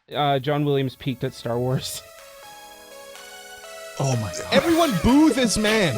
John Williams peaked at Star Wars. Oh my God. Everyone boo this man.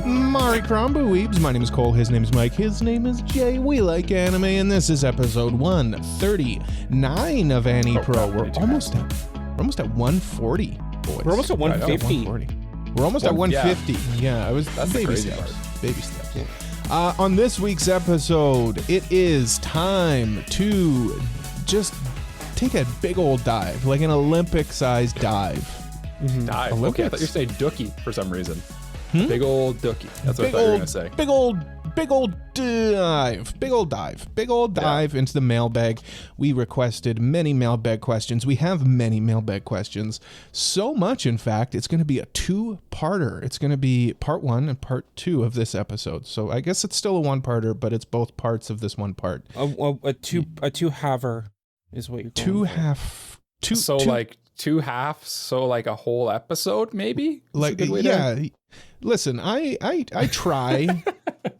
Mari Crombo Weebs. My name is Cole. His name is Mike. His name is Jay. We like anime, and this is episode 139 of AniPro. We're almost at 140, boys. We're almost at 150. We're almost at 150. Yeah, that's baby steps. Baby steps. Yeah. On this week's episode, it is time to just take a big old dive, like an Olympic-sized dive. Mm-hmm. Dive. Olympics? Okay, I thought you were saying dookie for some reason. Big old dookie. That's what I thought you were going to say. Big old dive. Big old dive into the mailbag. We requested many mailbag questions. We have many mailbag questions. So much, in fact, it's going to be a two-parter. It's going to be part 1 and part 2 of this episode. So I guess it's still a one-parter, but it's both parts of this one part. A two-haver is what you're calling like two halves, so like a whole episode, maybe? Like, yeah. Listen, I try.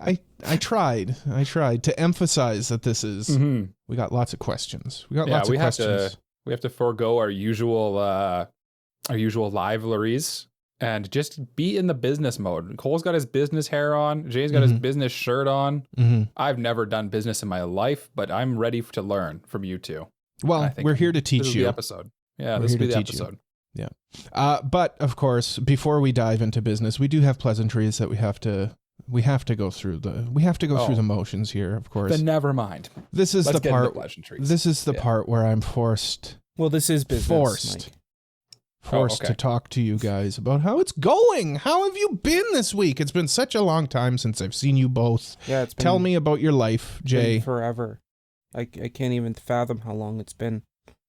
I tried to emphasize that this is. Mm-hmm. We got lots of questions. We have to forego our usual rivalries and just be in the business mode. Cole's got his business hair on. Jay's got his business shirt on. Mm-hmm. I've never done business in my life, but I'm ready to learn from you two. Well, we're here to teach you. The episode. Yeah, this will be the episode. Yeah. But of course, before we dive into business, we do have pleasantries that we have to go through the motions here, of course. Then never mind. This is Let's the part. This is the part where I'm forced. Well, this is business. Forced to talk to you guys about how it's going. How have you been this week? It's been such a long time since I've seen you both. Yeah, it's been. Tell me about your life, Jay. Forever. I can't even fathom how long it's been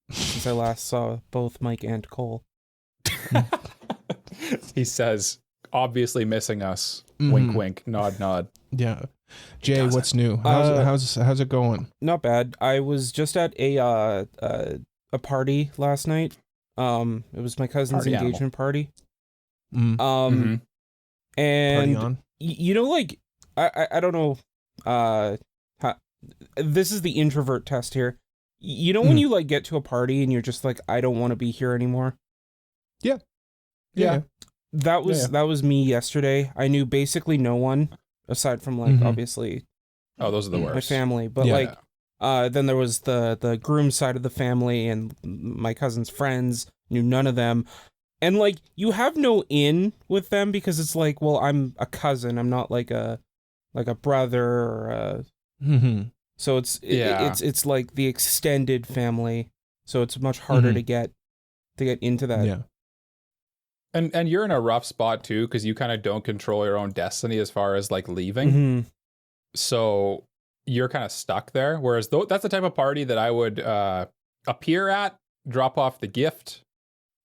since I last saw both Mike and Cole. He says, obviously missing us. Wink, wink, nod, nod. Yeah. Jay, what's new? How's it going? Not bad. I was just at a party last night. It was my cousin's engagement party. And party on. You know, like I don't know. This is the introvert test here. You know when you like get to a party and you're just like, I don't want to be here anymore. Yeah. That was me yesterday. I knew basically no one aside from like obviously. Oh, those are the worst. My family, but then there was the groom's side of the family and my cousin's friends. Knew none of them, and like you have no in with them because it's like, well, I'm a cousin. I'm not like a brother or a. So it's like the extended family. So it's much harder to get into that. Yeah. And you're in a rough spot too, because you kind of don't control your own destiny as far as like leaving. So you're kind of stuck there. Whereas that's the type of party that I would appear at, drop off the gift,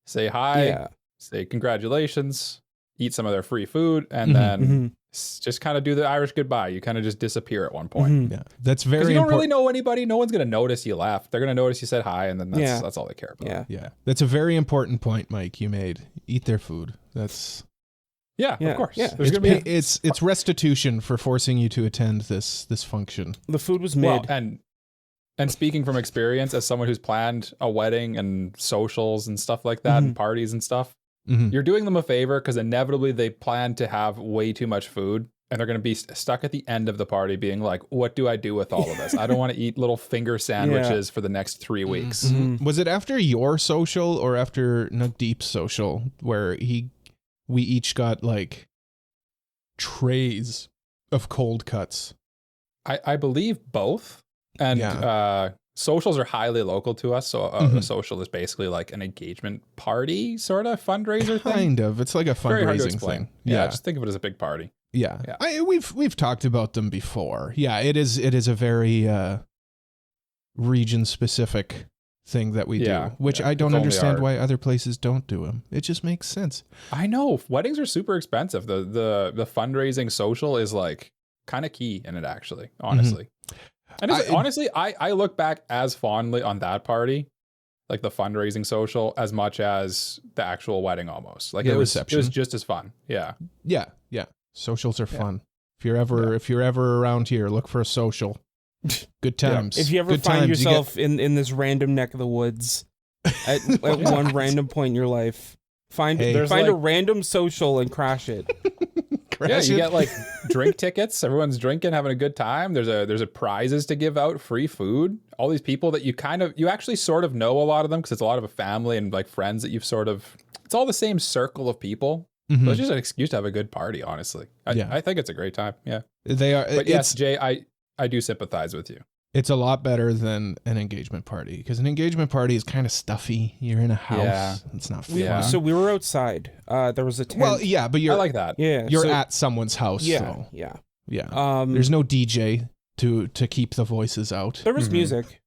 say hi, say congratulations, eat some of their free food, and then just kind of do the Irish goodbye. You kind of just disappear at one point. Yeah, that's very important. You don't really know anybody. No one's going to notice you left. They're going to notice you said hi, and then that's all they care about. Yeah. That's a very important point, Mike, you made. Eat their food. That's... Yeah, of course. Yeah. There's gonna be it's restitution for forcing you to attend this function. The food was mid. Well, and speaking from experience, as someone who's planned a wedding and socials and stuff like that, and parties and stuff, you're doing them a favor because inevitably they plan to have way too much food and they're going to be stuck at the end of the party being like, what do I do with all of this? I don't want to eat little finger sandwiches for the next 3 weeks. Was it after your social or after Nugdeep's social where we each got like trays of cold cuts? I believe both. And socials are highly local to us. So a social is basically like an engagement party sort of fundraiser thing. Kind of. It's like a fundraising thing. Yeah. Just think of it as a big party. Yeah. We've talked about them before. Yeah, it is a very region specific thing that we do, which I don't understand why other places don't do them. It just makes sense. I know. Weddings are super expensive. The fundraising social is like kind of key in it, actually, honestly. And honestly, I look back as fondly on that party, like the fundraising social, as much as the actual wedding almost. Like The it was reception. just as fun. Yeah. Yeah. Socials are fun. If you're ever around here, look for a social. Good times. If you ever Good find times. yourself in this random neck of the woods at one random point in your life, find a random social and crash it. You get like drink tickets. Everyone's drinking, having a good time. There's a prizes to give out, free food. All these people that you actually sort of know a lot of them because it's a lot of a family and like friends that it's all the same circle of people. Mm-hmm. So it's just an excuse to have a good party, honestly. I think it's a great time. Yeah. They are. But yes, Jay, I do sympathize with you. It's a lot better than an engagement party because an engagement party is kind of stuffy. You're in a house. Yeah. It's not fun. So we were outside. There was a tent. Well, yeah, but I like that. Yeah. You're at someone's house. Yeah. Yeah. There's There's no DJ to keep the voices out. There was music.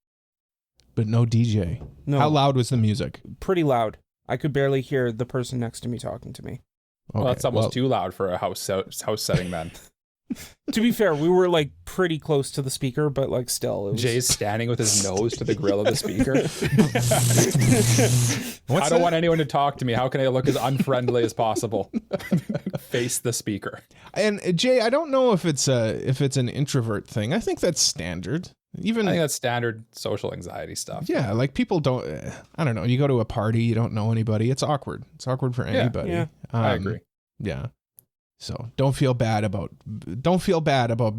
But no DJ. No. How loud was the music? Pretty loud. I could barely hear the person next to me talking to me. Okay, Well, it's almost too loud for a house setting, man. To be fair, we were like pretty close to the speaker, but like still. It was... Jay's standing with his nose to the grill of the speaker. I don't want anyone to talk to me. How can I look as unfriendly as possible? Face the speaker. And Jay, I don't know if it's an introvert thing. I think that's standard. I think that's standard social anxiety stuff. Yeah, like people don't. I don't know. You go to a party, you don't know anybody. It's awkward. It's awkward for anybody. Yeah, I agree. Yeah. So don't feel bad about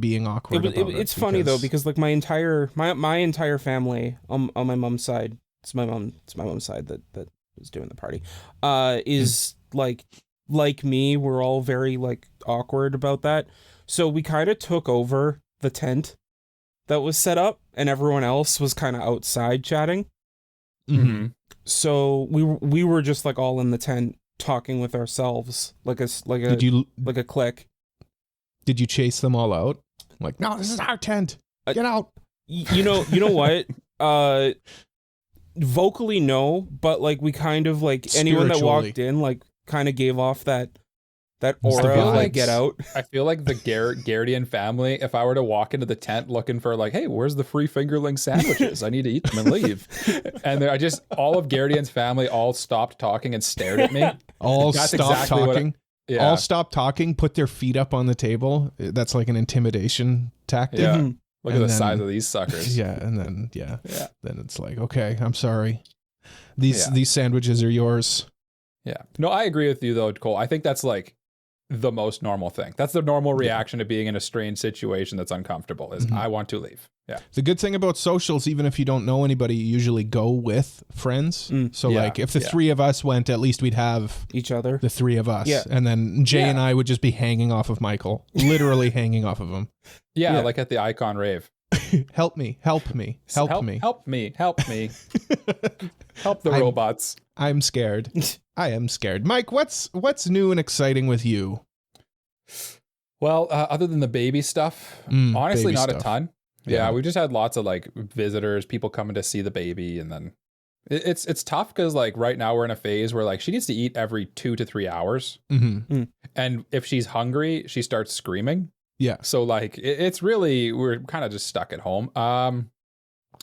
being awkward. It's funny though because like my entire family on my mom's side, it's my mom's side that was doing the party, is like me. We're all very like awkward about that. So we kind of took over the tent that was set up, and everyone else was kind of outside chatting. Mm-hmm. So we were just like all in the tent talking with ourselves like a clique. Did you chase them all out? Like, no, this is our tent. Get out. You know what? Vocally no, but like we kind of like anyone that walked in like kind of gave off that aura of like get out. I feel like the Gardian family, if I were to walk into the tent looking for like, hey, where's the free fingerling sandwiches? I need to eat them and leave. And all of Gardian's family all stopped talking and stared at me. All stopped talking. All stopped talking, put their feet up on the table. That's like an intimidation tactic. Yeah. Look at the size of these suckers. Yeah, and then then it's like, okay, I'm sorry. These sandwiches are yours. Yeah. No, I agree with you though, Cole. I think that's like the most normal thing. That's the normal reaction to being in a strange situation that's uncomfortable is I want to leave. Yeah. The good thing about socials, even if you don't know anybody, you usually go with friends. So like if the three of us went, at least we'd have each other, the three of us. Yeah. And then Jay and I would just be hanging off of Michael, literally hanging off of him. Yeah, like at the Icon rave. Help me. Help me. Help me. Help the robots. I'm scared. I am scared. Mike, what's new and exciting with you? Well, other than the baby stuff, honestly, not a ton. Yeah, we just had lots of like visitors, people coming to see the baby, and then it's tough because like right now we're in a phase where like she needs to eat every 2 to 3 hours, and if she's hungry, she starts screaming. Yeah. So like it's really we're kind of just stuck at home.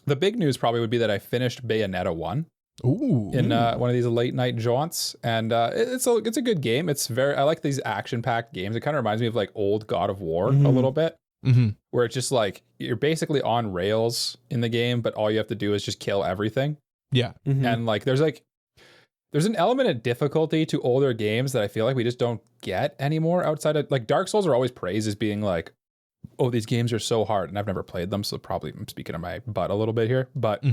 The big news probably would be that I finished Bayonetta 1. Ooh. In one of these late night jaunts, and it's a good game. I like these action packed games. It kind of reminds me of like old God of War a little bit, where it's just like you're basically on rails in the game, but all you have to do is just kill everything. Yeah, and like there's an element of difficulty to older games that I feel like we just don't get anymore. Outside of like Dark Souls are always praised as being like, oh, these games are so hard, and I've never played them, so probably I'm speaking of my butt a little bit here, but.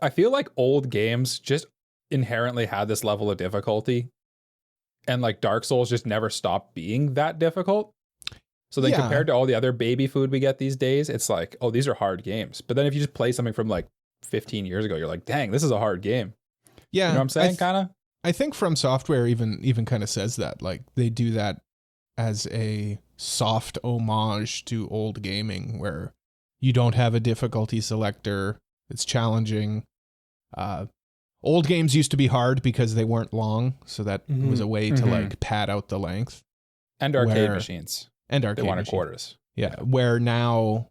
I feel like old games just inherently had this level of difficulty, and like Dark Souls just never stopped being that difficult. So then compared to all the other baby food we get these days, it's like, oh, these are hard games. But then if you just play something from like 15 years ago, you're like, dang, this is a hard game. Yeah. You know what I'm saying? Kind of. I think From Software even kind of says that, like they do that as a soft homage to old gaming where you don't have a difficulty selector. It's challenging. Old games used to be hard because they weren't long, so that was a way to like pad out the length. And arcade machines. And arcade they wanted machines. quarters. Yeah, where now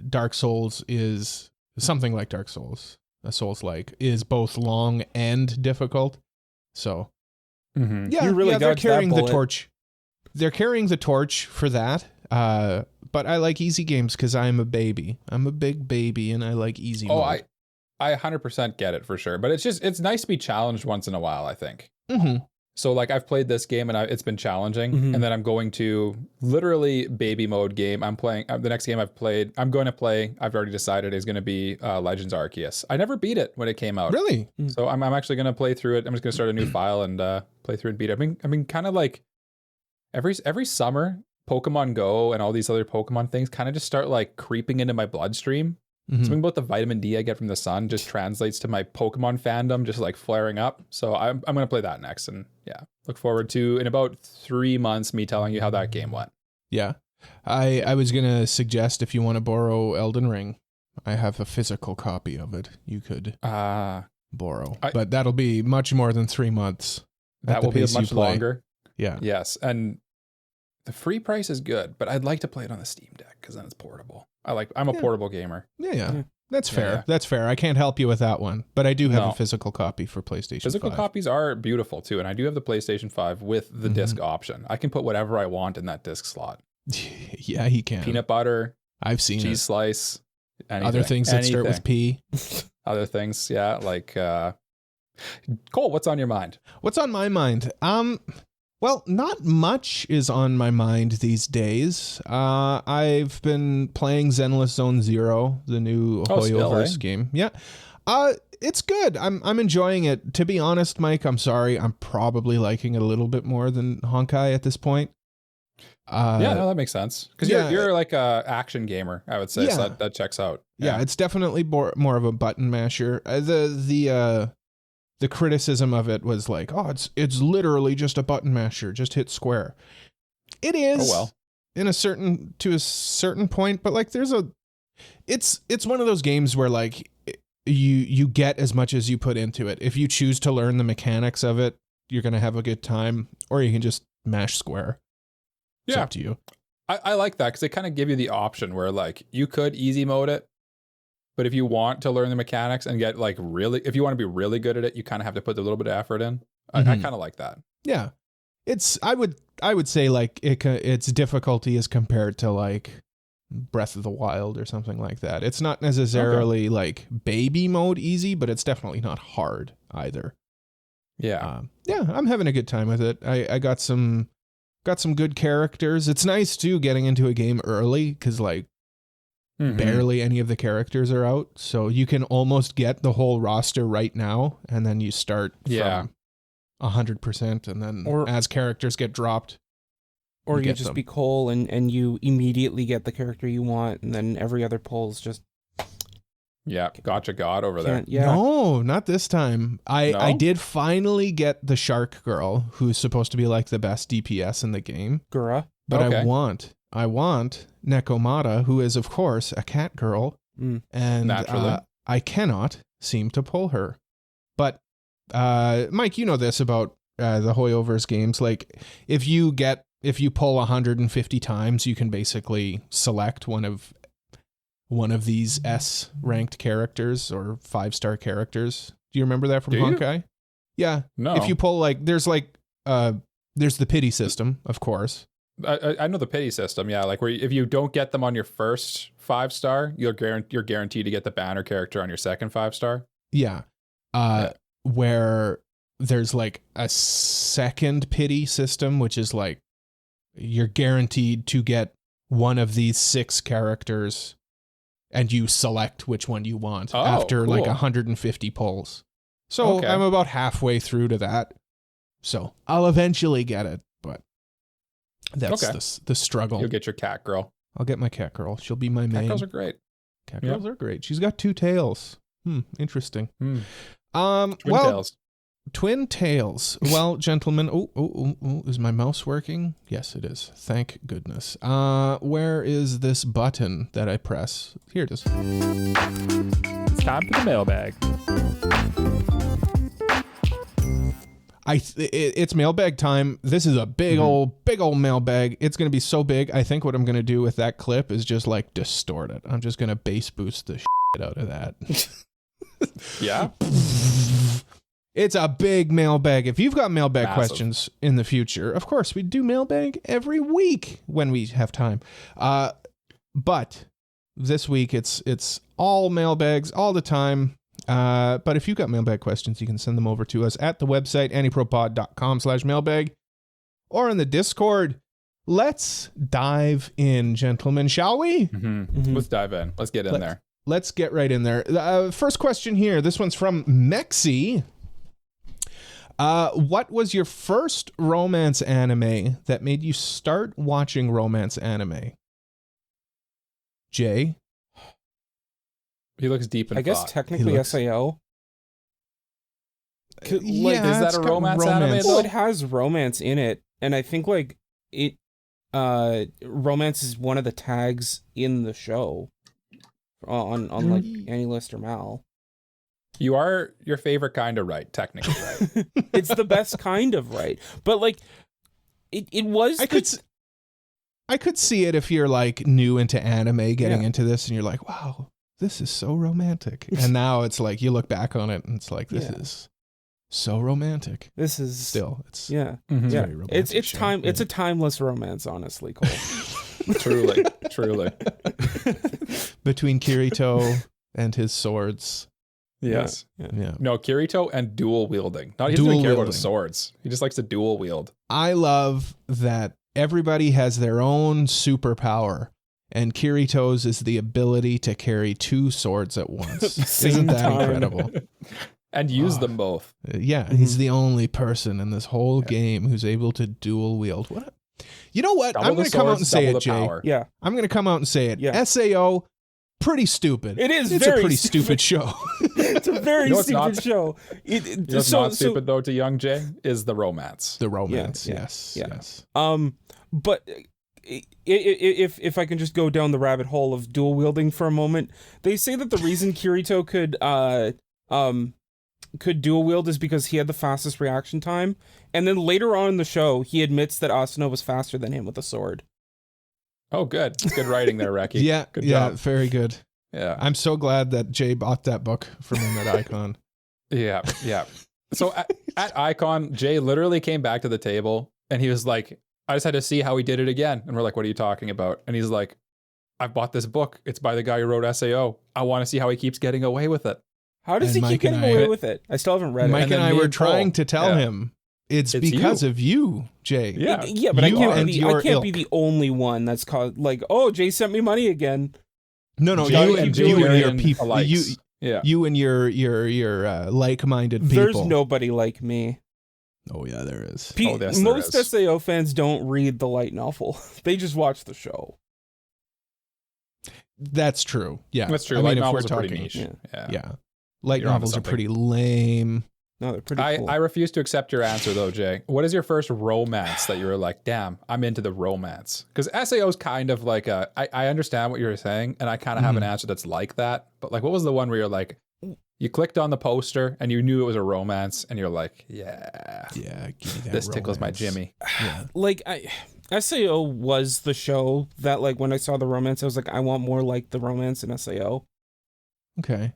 Dark Souls is something like Dark Souls, a Souls-like, is both long and difficult. So, You really they're dodged that carrying the bullet. torch. They're carrying the torch for that. But I like easy games because I'm a baby. I'm a big baby, and I like easy mode. I 100% get it for sure. But it's nice to be challenged once in a while, I think. Mm-hmm. So like I've played this game and it's been challenging, and then I'm going to literally baby mode game. I'm playing the next game I've already decided is going to be Legends Arceus. I never beat it when it came out. Really? So I'm actually going to play through it. I'm just going to start a new file and play through and beat it. I mean, kind of like every summer, Pokemon Go and all these other Pokemon things kind of just start like creeping into my bloodstream. Something about the vitamin D I get from the sun just translates to my Pokemon fandom just like flaring up. So I'm going to play that next, and look forward to in about 3 months me telling you how that game went. Yeah. I was going to suggest if you want to borrow Elden Ring, I have a physical copy of it. You could borrow. But that'll be much more than 3 months. That will be much longer. Yeah. Yes. And the free price is good, but I'd like to play it on the Steam Deck because then it's portable. I'm a portable gamer. Yeah. That's fair. Yeah. That's fair. I can't help you with that one, but I do have a physical copy for PlayStation 5. Physical copies are beautiful too, and I do have the PlayStation 5 with the disc option. I can put whatever I want in that disc slot. Yeah, he can. Peanut butter, I've seen cheese slice, anything. Other things that start with P. Other things, yeah, like Cole, what's on your mind? What's on my mind? Well, not much is on my mind these days. I've been playing Zenless Zone Zero, the new Hoyoverse game. Yeah. It's good. I'm enjoying it. To be honest, Mike, I'm sorry. I'm probably liking it a little bit more than Honkai at this point. That makes sense. Because you're like a action gamer, I would say. Yeah. So that checks out. Yeah, it's definitely more of a button masher. The criticism of it was like, oh, it's literally just a button masher, just hit square. It is to a certain point, but like it's one of those games where like you get as much as you put into it. If you choose to learn the mechanics of it, you're gonna have a good time, or you can just mash square. It's up to you. I like that because they kind of give you the option where like you could easy mode it. But if you want to learn the mechanics and get like if you want to be really good at it, you kind of have to put a little bit of effort in. I kind of like that. Yeah, I would say like its difficulty is compared to like Breath of the Wild or something like that. It's not necessarily like baby mode easy, but it's definitely not hard either. Yeah, I'm having a good time with it. I got some good characters. It's nice too getting into a game early because like. Barely any of the characters are out, so you can almost get the whole roster right now, and then you start from 100%, and then as characters get dropped, or you just be Cole and you immediately get the character you want, and then every other poll's just gotcha god over there. No, not this time. I did finally get the Shark Girl, who's supposed to be like the best DPS in the game. Gura, but I want Nekomata, who is, of course, a cat girl, and I cannot seem to pull her. But, Mike, you know this about the Hoyoverse games. Like, if you pull 150 times, you can basically select one of these S-ranked characters or 5-star characters. Do you remember that from Honkai? Yeah. No. If you pull, like, there's the pity system, of course. I know the pity system, yeah. Like where if you don't get them on your first 5-star, you're guaranteed to get the banner character on your second 5-star. Yeah. Where there's like a second pity system, which is like you're guaranteed to get one of these 6 characters, and you select which one you want after like 150 pulls. So I'm about halfway through to that. So I'll eventually get it, but. That's the struggle. You'll get your cat girl. I'll get my cat girl. She'll be my main. Cat girls are great. Cat girls are great. She's got 2 tails. Interesting. Twin tails. Well, gentlemen. Is my mouse working? Yes, it is. Thank goodness. Where is this button that I press? Here it is. It's time for the mailbag. It's mailbag time. This is a big old mailbag. It's going to be so big. I think what I'm going to do with that clip is just like distort it. I'm just going to bass boost the shit out of that. Yeah. It's a big mailbag. If you've got mailbag Massive. questions in the future, of course, we do mailbag every week when we have time. But this week, it's all mailbags all the time. But if you've got mailbag questions, you can send them over to us at the website, AniProPod.com/mailbag, or in the Discord. Let's dive in, gentlemen, shall we? Let's dive in. Let's get in there. Let's get right in there. First question here. This one's from Mexi. What was your first romance anime that made you start watching romance anime? Jay? He looks deep in I guess thought. technically SAO. Is that it's a got romance anime, though? Well, it has romance in it, and I think like it romance is one of the tags in the show on like AniList or Mal. You are your favorite kind of right, technically right. It's the best kind of right, but like it was. I could see it if you're like new into anime, getting into this, and you're like, wow, this is so romantic. And now it's like you look back on it, and it's like this is so romantic. This is it's very romantic. It's time. It's a timeless romance, honestly, Cole. Truly. Between Kirito and his swords. Yes. Yeah. No, Kirito and dual wielding. He doesn't even care about his swords. He just likes to dual wield. I love that everybody has their own superpower, and Kirito's is the ability to carry two swords at once. Isn't that incredible? And use them both. He's the only person in this whole game who's able to dual wield. You know what? I'm going to come out and say it, Jay. Yeah. I'm going to come out and say it. Yeah. SAO, pretty stupid. It is It's very a pretty stupid show. It's a very stupid show. What's not stupid, though, to young Jay, is the romance. The romance, yes. But if I can just go down the rabbit hole of dual wielding for a moment, they say that the reason Kirito could dual wield is because he had the fastest reaction time, and then later on in the show, he admits that Asuna was faster than him with a sword. Oh, good. It's good writing there, Reki. Good job. Very good. Yeah. I'm so glad that Jay bought that book from him at Icon. Yeah. So at Icon, Jay literally came back to the table and he was like, I just had to see how he did it again. And we're like, what are you talking about? And he's like, I bought this book. It's by the guy who wrote SAO. I want to see how he keeps getting away with it. How does he keep getting away with it? I still haven't read it. Mike and I were trying to tell him it's because of you, Jay. Yeah, but I can't be the only one that's called like, oh, Jay sent me money again. No, you and your people. You and your like-minded people. There's nobody like me. Oh yeah, there is. Most SAO fans don't read the light novel. They just watch the show. That's true. Yeah, that's true. Light novels are pretty niche. Yeah. Light novels are pretty lame. No, they're pretty cool. I refuse to accept your answer, though, Jay. What is your first romance that you were like, damn, I'm into the romance? Because SAO is kind of like I understand what you're saying, and I kind of have an answer that's like that. But like, what was the one where you're like, you clicked on the poster and you knew it was a romance, and you're like, yeah, give me that this tickles my Jimmy. Yeah. Like, SAO was the show that, like, when I saw the romance, I was like, I want more like the romance in SAO. Okay.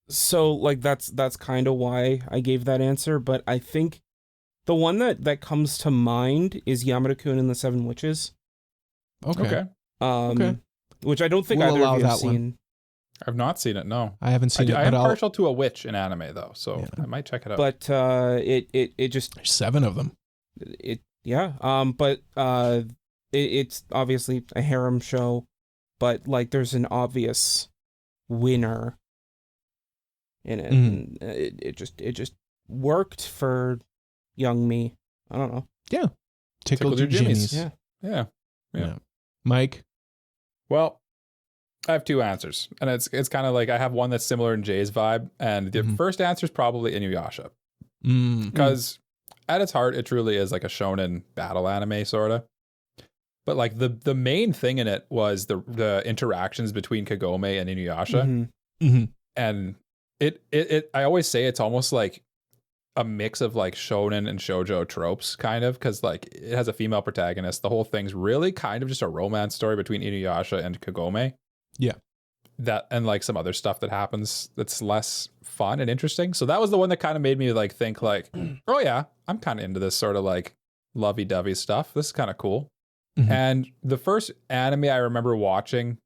So like that's kind of why I gave that answer, but I think the one that comes to mind is Yamada-kun and the Seven Witches. Okay. Which I don't think either of you have seen. One. I've not seen it. No, I haven't seen it. I am partial to a witch in anime though, so I might check it out. But it just there's 7 of them. It's obviously a harem show, but like there's an obvious winner in it. And it just worked for young me. I don't know. Yeah. Tickled your jimmies. Yeah. Mike? Well, I have 2 answers. And it's kind of like I have one that's similar in Jay's vibe. And the first answer is probably Inuyasha. Because at its heart, it truly is like a shonen battle anime, sort of. But like the main thing in it was the interactions between Kagome and Inuyasha. And it I always say it's almost like a mix of like shonen and shoujo tropes, kind of, because like it has a female protagonist. The whole thing's really kind of just a romance story between Inuyasha and Kagome. Yeah. That and like some other stuff that happens that's less fun and interesting. So that was the one that kind of made me like think like, oh yeah, I'm kind of into this sort of like lovey-dovey stuff. This is kind of cool. Mhm. And the first anime I remember watching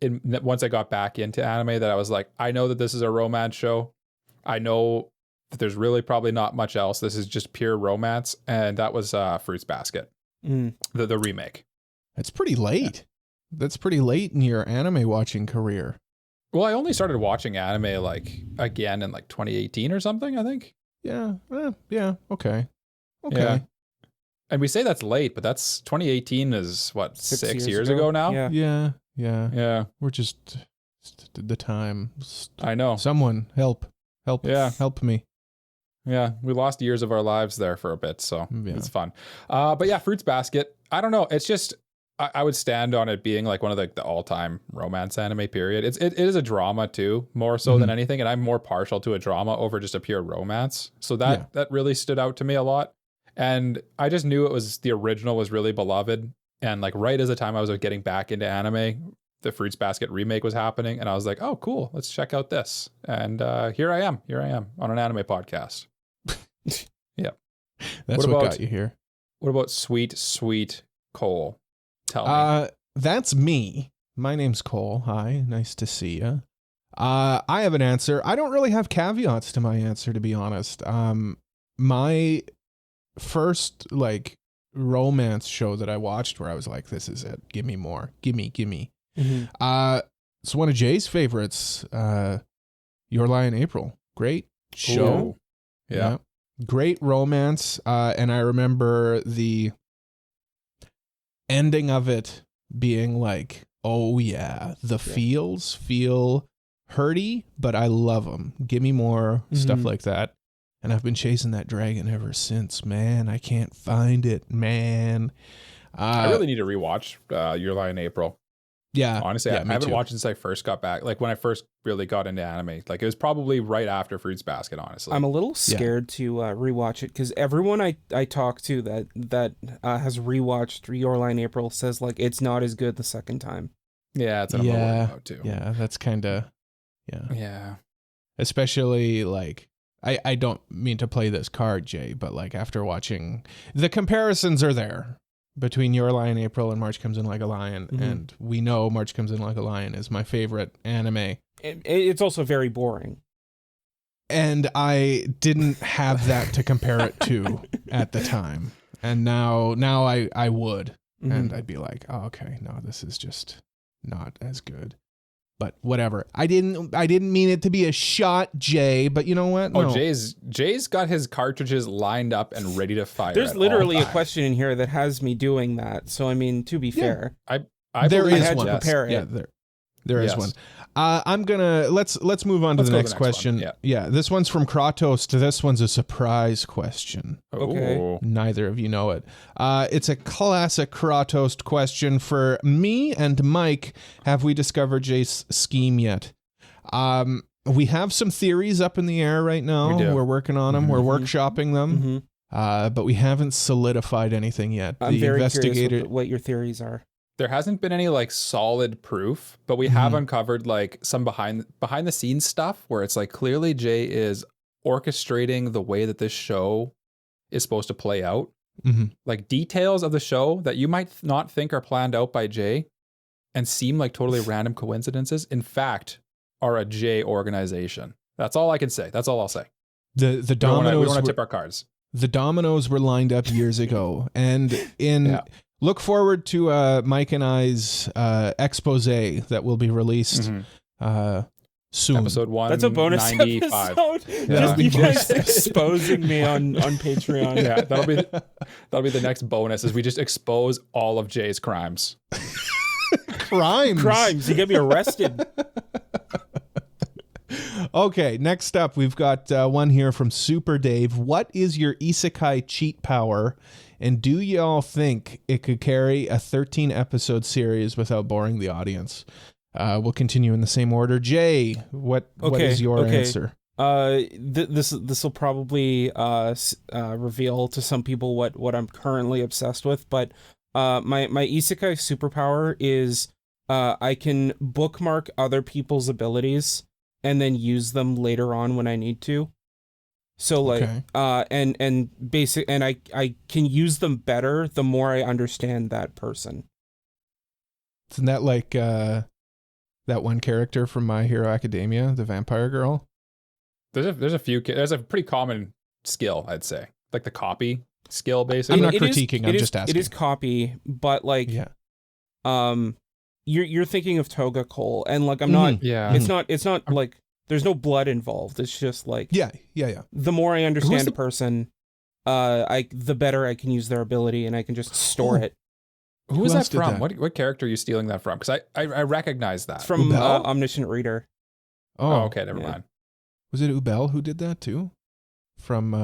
once I got back into anime that I was like, I know that this is a romance show. I know that there's really probably not much else. This is just pure romance. And that was Fruits Basket, the remake. That's pretty late. That's pretty late in your anime watching career. Well, I only started watching anime like again in like 2018 or something, I think. Yeah. Yeah. Okay. Yeah. And we say that's late, but that's 2018 is what, 6 years ago now? Yeah. Yeah. We're just the time. I know. Someone help. Yeah. Help me. Yeah. We lost years of our lives there for a bit, so Yeah. it's fun. But yeah, Fruits Basket. I don't know. It's just I would stand on it being like one of the all-time romance anime period. It is a drama too, more so than anything, and I'm more partial to a drama over just a pure romance. So that really stood out to me a lot. And I just knew the original was really beloved. And like right as the time I was getting back into anime, the Fruits Basket remake was happening. And I was like, oh, cool. Let's check out this. And here I am on an anime podcast. Yeah. That's what got you here. What about sweet Cole? Tell me. That's me. My name's Cole. Hi. Nice to see you. I have an answer. I don't really have caveats to my answer, to be honest. My first like romance show that I watched where I was like, this is it. Give me more. Give me. Mm-hmm. It's one of Jay's favorites. Your Lie in April. Great show. Ooh. Yeah. Great romance. And I remember the ending of it being like, oh yeah, the feels feel hurty, but I love them. Give me more stuff like that. And I've been chasing that dragon ever since, man. I can't find it, man. I really need to rewatch Your Lie in April. Yeah. Honestly, I haven't watched since I first got back. Like when I first really got into anime. Like it was probably right after Fruits Basket, honestly. I'm a little scared to rewatch it because everyone I talk to that has rewatched Your Lie in April says like it's not as good the second time. Yeah, it's what I'm worried about too. Yeah, that's kind of Yeah. Especially like I don't mean to play this card, Jay, but like after watching, the comparisons are there between Your Lie in April and March Comes In Like a Lion, and we know March Comes In Like a Lion is my favorite anime. It's also very boring. And I didn't have that to compare it to at the time. And now I would. And I'd be like, oh, okay, no, this is just not as good. But whatever. I didn't mean it to be a shot, Jay, but you know what? No. Oh, Jay's got his cartridges lined up and ready to fire. There's literally a question in here that has me doing that. So I mean, to be fair, I there is had one. to prepare it. Yeah, there is one. I'm gonna let's move on to the next question. Yeah, this one's from Kratos. This one's a surprise question. Okay. Ooh. Neither of you know it. It's a classic Kratos question for me and Mike. Have we discovered Jay's scheme yet? We have some theories up in the air right now. We're working on them. We're workshopping them. But we haven't solidified anything yet. I'm very curious what your theories are. There hasn't been any like solid proof, but we have uncovered like some behind the scenes stuff where it's like clearly Jay is orchestrating the way that this show is supposed to play out. Like details of the show that you might not think are planned out by Jay and seem like totally random coincidences, in fact, are a Jay organization. That's all I can say. That's all I'll say. The dominoes. We don't want to tip our cards. The dominoes were lined up years ago, and look forward to Mike and I's expose that will be released soon. Episode 195. That's a bonus episode. Just you guys exposing me on Patreon. Yeah, that'll be the next bonus is we just expose all of Jay's crimes. Crimes. You get me arrested. Okay, next up, we've got one here from Super Dave. What is your isekai cheat power? And do y'all think it could carry a 13-episode series without boring the audience? We'll continue in the same order. Jay, what is your answer? This will probably reveal to some people what I'm currently obsessed with, but my isekai superpower is I can bookmark other people's abilities and then use them later on when I need to. So like and I can use them better the more I understand that person. Isn't that like that one character from My Hero Academia, the vampire girl? There's a pretty common skill, I'd say, like the copy skill, basically. I'm not critiquing. I'm just asking. It is copy, but like, you're thinking of Toga Cole, and like I'm not. Yeah. It's not like there's no blood involved. It's just like yeah. The more I understand a person, the better I can use their ability, and I can just store it. Who is that from? What character are you stealing that from? Because I recognize that. It's from Omniscient Reader. Oh, okay, never mind. Was it Ubel who did that too? From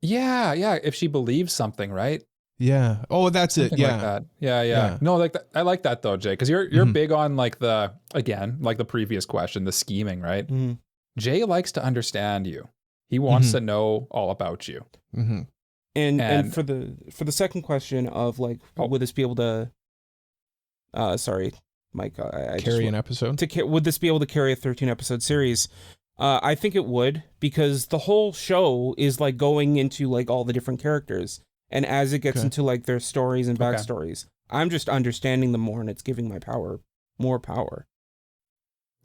Yeah. If she believes something, right? Yeah. Oh, that's something it. Yeah. Like that. Yeah. No, like that. I like that though, Jay, because you're big on like the previous question, the scheming, right? Mm-hmm. Jay likes to understand you. He wants to know all about you. Mm-hmm. And for the second question of like, would this be able to? Sorry, Mike. I carry an episode. Would this be able to carry a 13 episode series? I think it would, because the whole show is like going into like all the different characters, and as it gets into like their stories and backstories, I'm just understanding them more, and it's giving my power more power.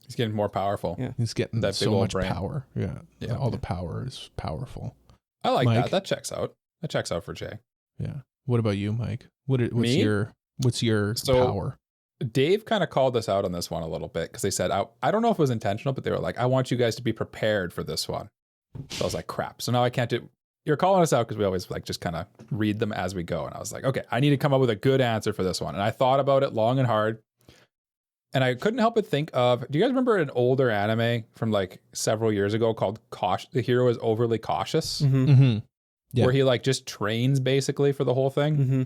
He's getting more powerful. Yeah, he's getting that so much power. Yeah. All the power is powerful. I like Mike? That checks out. That checks out for Jay. Yeah. What about you, Mike? What's your power? Dave kind of called us out on this one a little bit, because they said, I don't know if it was intentional, but they were like, I want you guys to be prepared for this one. So I was like, crap. So now I can't do. You're calling us out because we always like just kind of read them as we go. And I was like, okay, I need to come up with a good answer for this one. And I thought about it long and hard. And I couldn't help but think of, do you guys remember an older anime from like several years ago called The Hero is Overly Cautious? Mm-hmm. Mm-hmm. Yeah. Where he like just trains basically for the whole thing. Mm-hmm.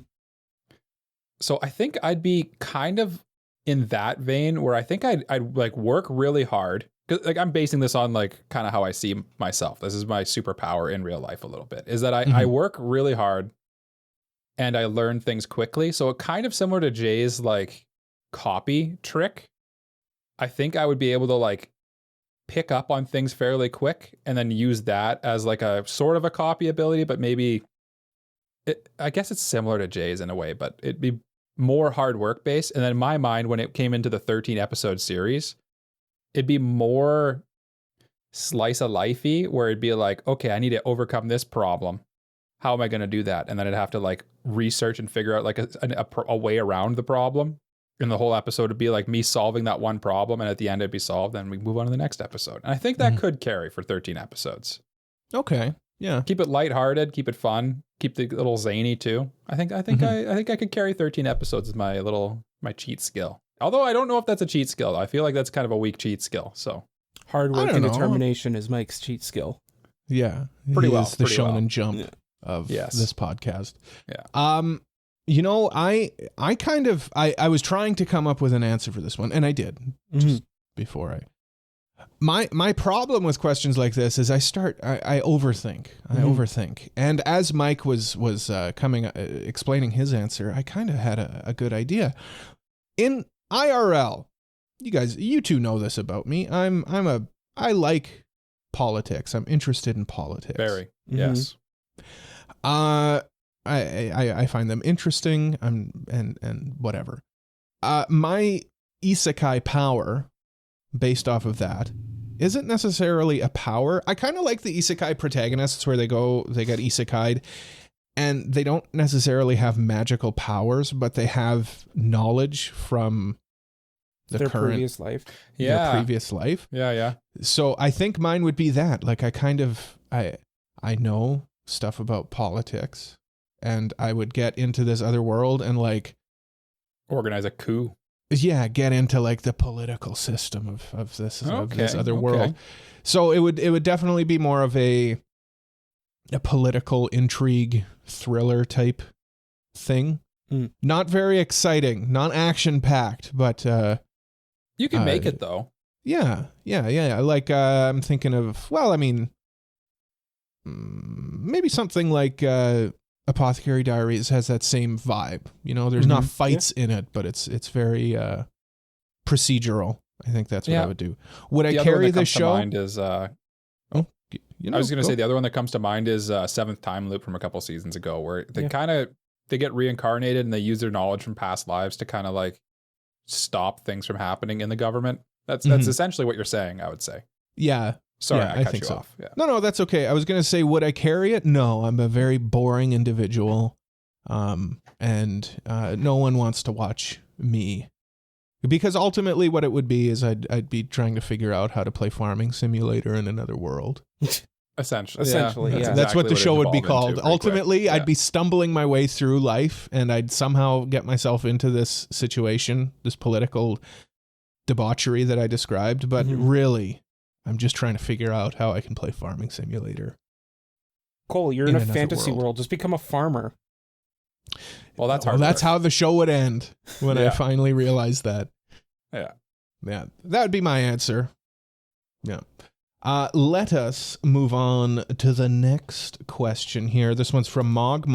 So I think I'd be kind of in that vein, where I think I'd like work really hard. Cause like I'm basing this on like kind of how I see myself. This is my superpower in real life a little bit, is that I work really hard and I learn things quickly. So it kind of similar to Jay's like copy trick. I think I would be able to like pick up on things fairly quick and then use that as like a sort of a copy ability, but maybe I guess it's similar to Jay's in a way, but it'd be more hard work based. And then in my mind, when it came into the 13 episode series, it'd be more slice of lifey, where it'd be like, okay, I need to overcome this problem. How am I going to do that? And then I'd have to like research and figure out like a way around the problem. And the whole episode would be like me solving that one problem. And at the end it'd be solved. And we move on to the next episode. And I think that could carry for 13 episodes. Okay. Yeah. Keep it lighthearted, keep it fun, keep the little zany too. I think I could carry 13 episodes as my cheat skill. Although I don't know if that's a cheat skill. I feel like that's kind of a weak cheat skill. So hard work and determination is Mike's cheat skill. Yeah. Pretty well. The Shonen Jump of this podcast. Yeah. You know, I was trying to come up with an answer for this one, and I did just before my problem with questions like this is I overthink. I overthink. And as Mike was explaining his answer, I kind of had a good idea. In IRL, you two know this about me. I like politics. I'm interested in politics. Very. Yes. I find them interesting. And whatever. My isekai power, based off of that, isn't necessarily a power. I kind of like the isekai protagonists where they get isekai'd, and they don't necessarily have magical powers, but they have knowledge from their previous life. Their previous life. Yeah. So I think mine would be that. Like I know stuff about politics, and I would get into this other world and like organize a coup. Yeah, get into like the political system of this other world. So it would definitely be more of a political intrigue thriller type thing. Not very exciting, not action packed, but you can make it though. Yeah. Like I'm thinking of, well, I mean, maybe something like Apothecary Diaries has that same vibe. You know, there's not fights in it, but it's very procedural. I think that's what I would do. Would I carry the show? Mind is, I was going to say the other one that comes to mind is Seventh Time Loop from a couple seasons ago, where they get reincarnated and they use their knowledge from past lives to kind of like stop things from happening in the government. That's essentially what you're saying, I would say. Yeah. Sorry, I cut you off. Yeah. No, that's okay. I was going to say, would I carry it? No, I'm a very boring individual. And no one wants to watch me. Because ultimately what it would be is I'd be trying to figure out how to play Farming Simulator in another world. Essentially, That's what the show would be called. Ultimately, I'd be stumbling my way through life, and I'd somehow get myself into this situation, this political debauchery that I described. But really, I'm just trying to figure out how I can play Farming Simulator. Cole, you're in a fantasy world. Just become a farmer. Well, that's hard. That's how the show would end when I finally realized that. Yeah. That would be my answer. Yeah. Let us move on to the next question here. This one's from Mog.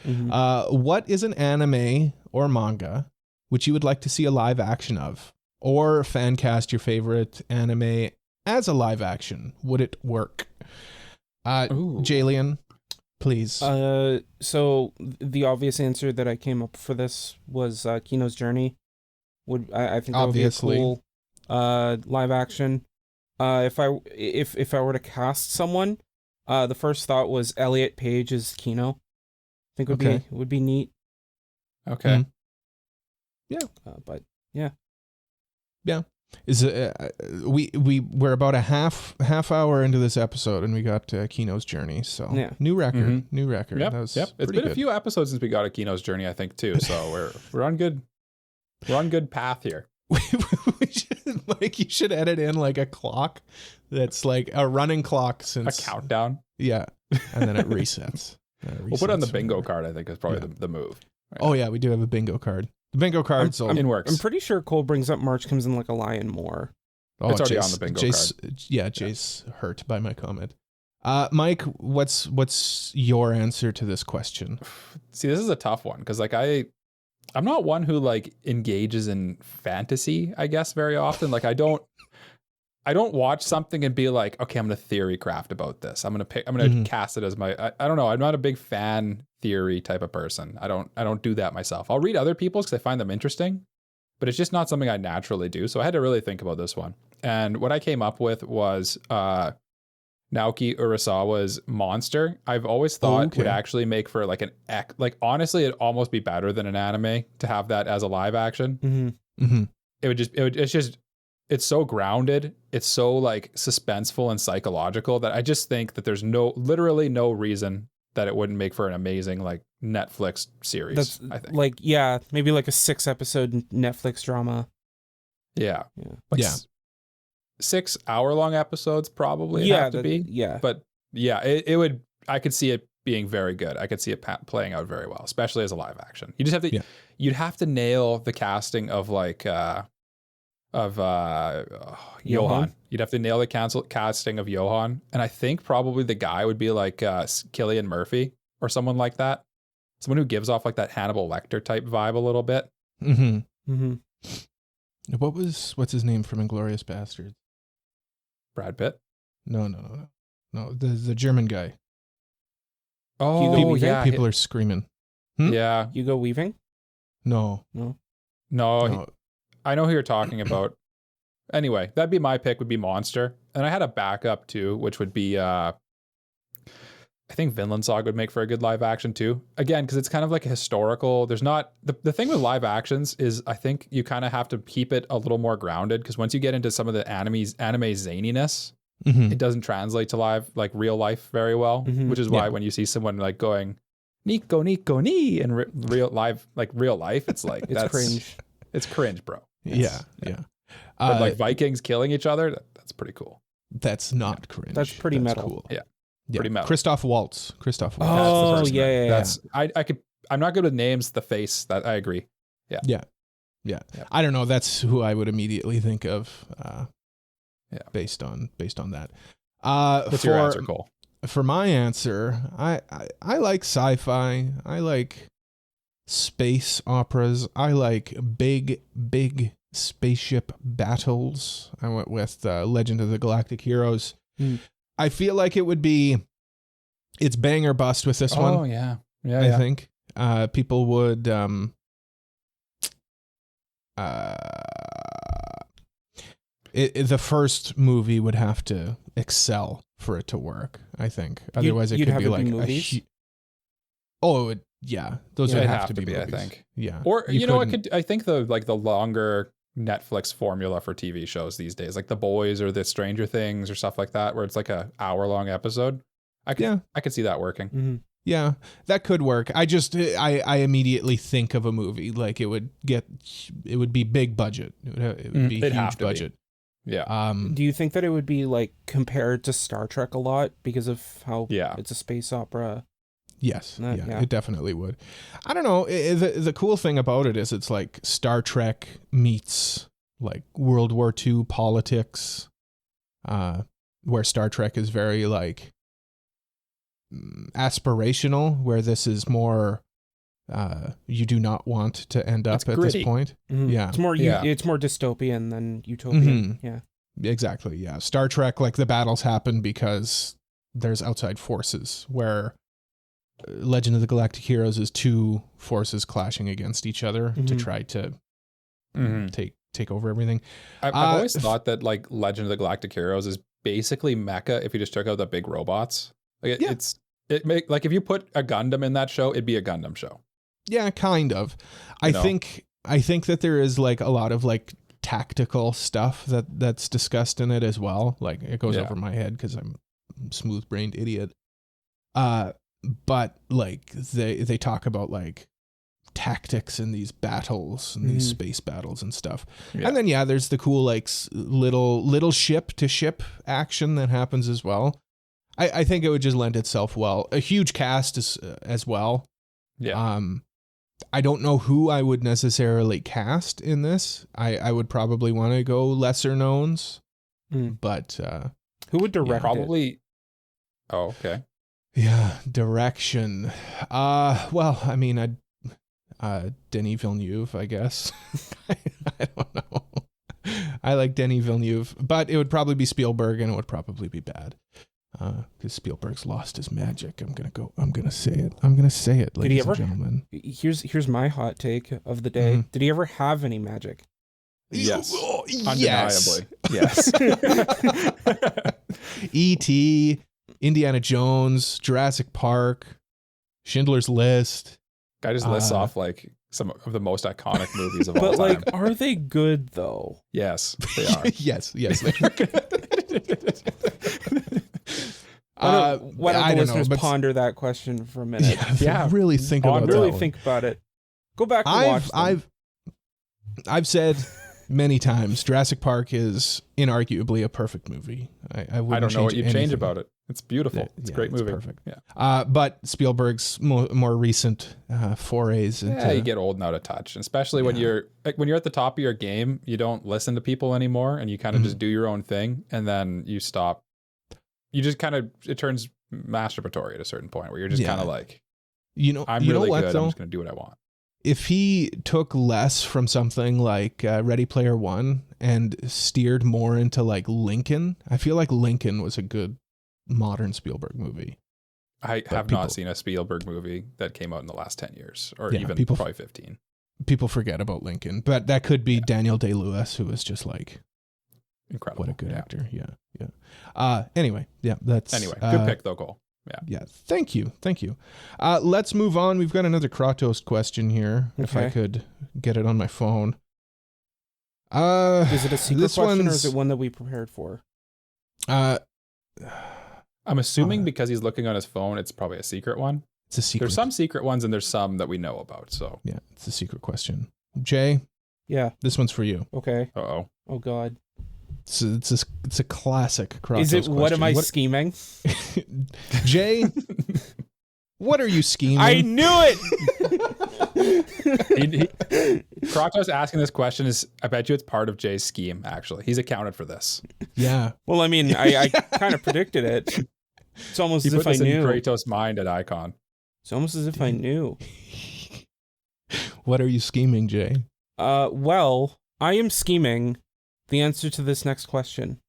What is an anime or manga which you would like to see a live action of? Or fan cast your favorite anime as a live action? Would it work? Jalen, please. So the obvious answer that I came up for this was Kino's Journey. I think that would be a cool live action. If I were to cast someone, the first thought was Elliot Page as Kino. I think would be neat. Okay. But yeah. Is we're about a half hour into this episode and we got Kino's Journey. So new record. Yep. That was It's been a few episodes since we got a Kino's Journey, I think too. So we're on good path here. Like you should edit in like a clock that's like a running clock since a countdown. Yeah, and then it resets. We'll put it on the bingo card. I think is probably the move. Right? Oh yeah, we do have a bingo card. The bingo card's in works. I'm pretty sure Cole brings up March Comes in Like a Lion more. Oh, it's already on the bingo card. Jace hurt by my comment. Mike, what's your answer to this question? See, this is a tough one because like I'm not one who like engages in fantasy, I guess, very often. Like I don't watch something and be like, okay, I'm gonna theory craft about this. I'm gonna cast it as my I don't know. I'm not a big fan theory type of person. I don't do that myself. I'll read other people's because I find them interesting, but it's just not something I naturally do. So I had to really think about this one. And what I came up with was Naoki Urasawa's Monster. I've always thought would actually make for like honestly, it'd almost be better than an anime to have that as a live action. It's so grounded. It's so like suspenseful and psychological that I just think that there's literally no reason that it wouldn't make for an amazing like Netflix series. I think maybe like a 6-episode Netflix drama. Yeah. 6 hour-long episodes probably have to be. Yeah. But yeah, it would, I could see it being very good. I could see it playing out very well, especially as a live action. You just have to, you'd have to nail the casting of like, Johan. You'd have to nail the casting of Johan. And I think probably the guy would be like Cillian Murphy or someone like that. Someone who gives off like that Hannibal Lecter type vibe a little bit. What's his name from Inglourious Basterds? Brad Pitt? No. The German guy. Oh, yeah. People are screaming. Yeah. Hugo Weaving? No. I know who you're talking about. Anyway, that'd be my pick, would be Monster. And I had a backup too, which would be, I think Vinland Saga would make for a good live action too. Again, because it's kind of like a historical, there's not, the thing with live actions is I think you kind of have to keep it a little more grounded because once you get into some of the anime zaniness, it doesn't translate to real life very well, which is why when you see someone like going, Nico, ni, in real life, it's like, it's cringe. It's cringe, bro. Yeah. But like Vikings killing each other, that's pretty cool. That's not cringe. That's pretty metal. Cool. Yeah. Pretty metal. Christoph Waltz. Oh, yeah. That's I'm not good with names. The face, that I agree. Yeah. I don't know. That's who I would immediately think of. based on that. What's your answer, Cole? For my answer, I like sci-fi. I like space operas. I like big spaceship battles. I went with Legend of the Galactic Heroes. I feel like it's bang or bust with this one. Oh yeah. I think people would the first movie would have to excel for it to work, I think. Otherwise it could be like movies? those would have to be movies, I think. Yeah. Or I think the longer Netflix formula for TV shows these days, like The Boys or The Stranger Things or stuff like that, where it's like a hour-long episode. I could see that working. Mm-hmm. Yeah, that could work. I immediately think of a movie like it would be big budget. It would be huge budget. Yeah. Do you think that it would be like compared to Star Trek a lot because of how it's a space opera? Yes. It definitely would. I don't know. The cool thing about it is it's like Star Trek meets like World War II politics, where Star Trek is very like aspirational, where this is more you do not want to end up at this point. Mm-hmm. Yeah. It's more dystopian than utopian. Mm-hmm. Yeah. Exactly. Yeah. Star Trek, like the battles happen because there's outside forces, where Legend of the Galactic Heroes is two forces clashing against each other to try to take over everything. I've always thought that like Legend of the Galactic Heroes is basically mecha if you just took out the big robots. Like if you put a Gundam in that show, it'd be a Gundam show. Yeah, kind of. I think that there is like a lot of like tactical stuff that's discussed in it as well. Like it goes over my head because I'm a smooth-brained idiot. But like they talk about like tactics in these battles and these space battles and stuff. Yeah. And then there's the cool like little ship to ship action that happens as well. I think it would just lend itself well. A huge cast as well. Yeah. I don't know who I would necessarily cast in this. I would probably want to go lesser knowns. But who would direct it? Oh, okay. Yeah, direction. Well, I mean, Denis Villeneuve, I guess. I don't know. I like Denis Villeneuve, but it would probably be Spielberg, and it would probably be bad. Because Spielberg's lost his magic. I'm gonna say it, ladies and gentlemen. Here's my hot take of the day. Did he ever have any magic? Yes. Undeniably. Yes. E.T., Indiana Jones, Jurassic Park, Schindler's List. Guy just lists off like some of the most iconic movies of all time. But like, are they good though? Yes, they are. yes, they are good. Why don't the listeners ponder that question for a minute? Yeah, really think about that. Think about it. Go back and watch them. I've said many times Jurassic Park is inarguably a perfect movie. I don't know what you'd change about it. It's beautiful. It's a great movie. Perfect. Yeah. But Spielberg's more recent forays into... you get old and out of touch, especially when you're at the top of your game. You don't listen to people anymore, and you kind of just do your own thing, and then you stop. You just kind of, it turns masturbatory at a certain point where you're just kind of like, I'm really good. Though? I'm just going to do what I want. If he took less from something like Ready Player One and steered more into like Lincoln, I feel like Lincoln was a good modern Spielberg movie. I have not seen a Spielberg movie that came out in the last 10 years or even probably 15. People forget about Lincoln, but that could be Daniel Day-Lewis, who was just like incredible. What a good actor. Yeah. Anyway, good pick though, Cole. Yeah. Thank you. Let's move on. We've got another Kratos question here. Okay. If I could get it on my phone. Is it a secret question or is it one that we prepared for? I'm assuming because he's looking on his phone, it's probably a secret one. It's a secret. There's some secret ones and there's some that we know about. So yeah, it's a secret question. Jay? Yeah. This one's for you. Okay. Uh-oh. Oh God. It's a classic Kratos Is it question. what am I scheming? Jay, what are you scheming? I knew it! Kratos asking this question is, I bet you it's part of Jay's scheme, actually. He's accounted for this. Yeah. Well, I mean, I kind of predicted it. It's almost He as put if I this knew. in Kratos' mind at Icon. It's almost as if I knew. What are you scheming, Jay? Well, I am scheming the answer to this next question.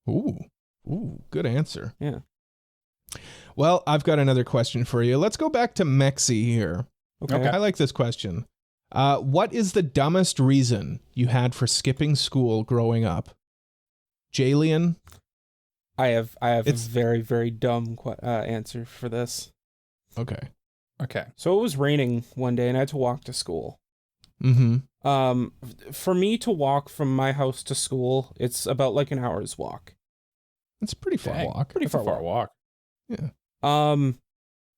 Ooh, good answer. Yeah. Well, I've got another question for you. Let's go back to Mexi here. Okay. I like this question. What is the dumbest reason you had for skipping school growing up? Jalian? I have a very, very dumb answer for this. Okay. So it was raining one day and I had to walk to school. Mm-hmm. For me to walk from my house to school, it's about like an hour's walk. It's a pretty far walk. Pretty far walk. Yeah.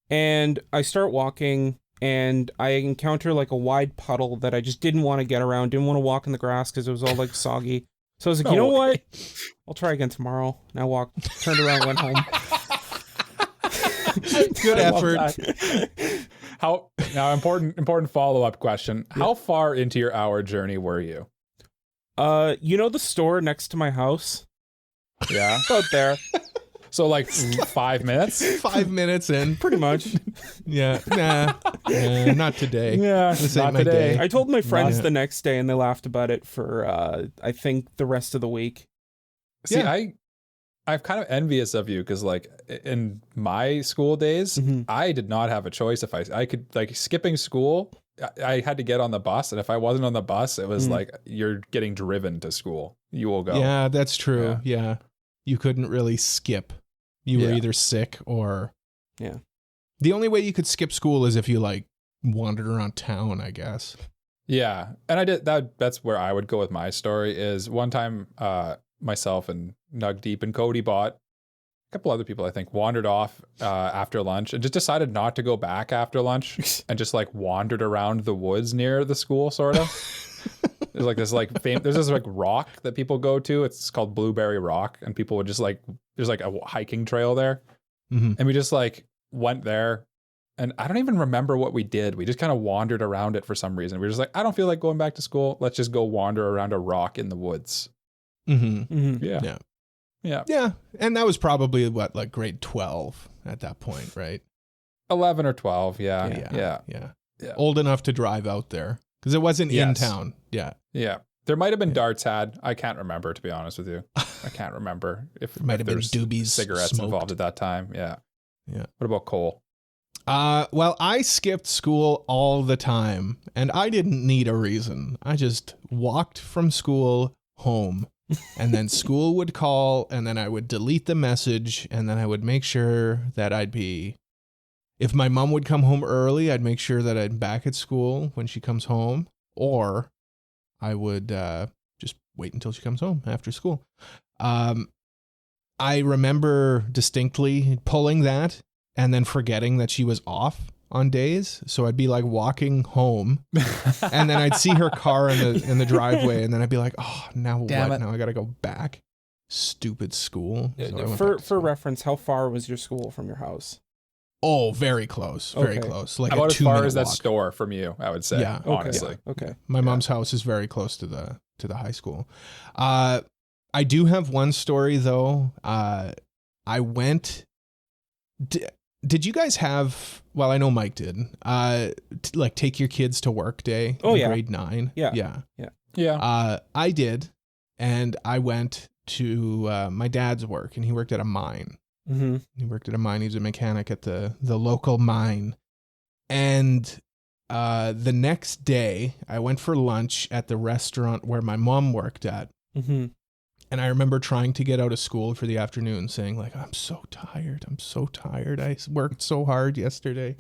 And I start walking and I encounter like a wide puddle that I just didn't want to get around, didn't want to walk in the grass because it was all like soggy. So I was like, you know what? I'll try again tomorrow. And I turned around, went home. Good effort. Now important follow-up question. Yeah. How far into your hour journey were you? You know the store next to my house? Yeah. About there. So like 5 minutes? 5 minutes in. Pretty much. Yeah. Nah, not today. Yeah, this not ain't my today. day. I told my friends the next day and they laughed about it for, I think, the rest of the week. See, yeah. I'm kind of envious of you because like in my school days, I did not have a choice. If I could, like, skipping school, I had to get on the bus. And if I wasn't on the bus, it was like, you're getting driven to school. You will go. Yeah, that's true. Yeah. You couldn't really skip. You were either sick or... Yeah. The only way you could skip school is if you like wandered around town, I guess. Yeah. And I did that. That's where I would go with my story is one time, myself and Nug Deep and Cody Bot, a couple other people, I think, wandered off after lunch and just decided not to go back after lunch and just like wandered around the woods near the school, sort of. There's like this like there's this like rock that people go to. It's called Blueberry Rock, and people would just like there's like a hiking trail there, and we just like went there, and I don't even remember what we did. We just kind of wandered around it for some reason. We were just like, I don't feel like going back to school. Let's just go wander around a rock in the woods. Yeah. And that was probably what, like grade 12 at that point, right? 11 or 12. Yeah. Old enough to drive out there because it wasn't in town. Yeah. There might have been darts had. I can't remember, to be honest with you. I can't remember if might have been doobies, cigarettes smoked. involved at that time. Yeah. What about Cole? Well, I skipped school all the time, and I didn't need a reason. I just walked from school home, and then school would call, and then I would delete the message, and then I would make sure that if my mom would come home early, I'd make sure that I'm back at school when she comes home, or I would just wait until she comes home after school. I remember distinctly pulling that and then forgetting that she was off on days. So I'd be like walking home and then I'd see her car in the driveway, and then I'd be like, oh, now Damn what? it. Now I got to go back. Stupid school. So I went back For to school. reference, how far was your school from your house? Oh, very close. Very Okay. close. Like About a as far 2-minute as that walk. store from you, I would say. Yeah. Honestly. Okay. My mom's house is very close to the high school. I do have one story though. I went. Did you guys have? Well, I know Mike did. Like take your kids to work day. Oh, in yeah. grade 9. Yeah. I did, and I went to my dad's work, and he worked at a mine. He worked at a mine. He was a mechanic at the local mine, and the next day I went for lunch at the restaurant where my mom worked at. And I remember trying to get out of school for the afternoon, saying like, I'm so tired. I worked so hard yesterday.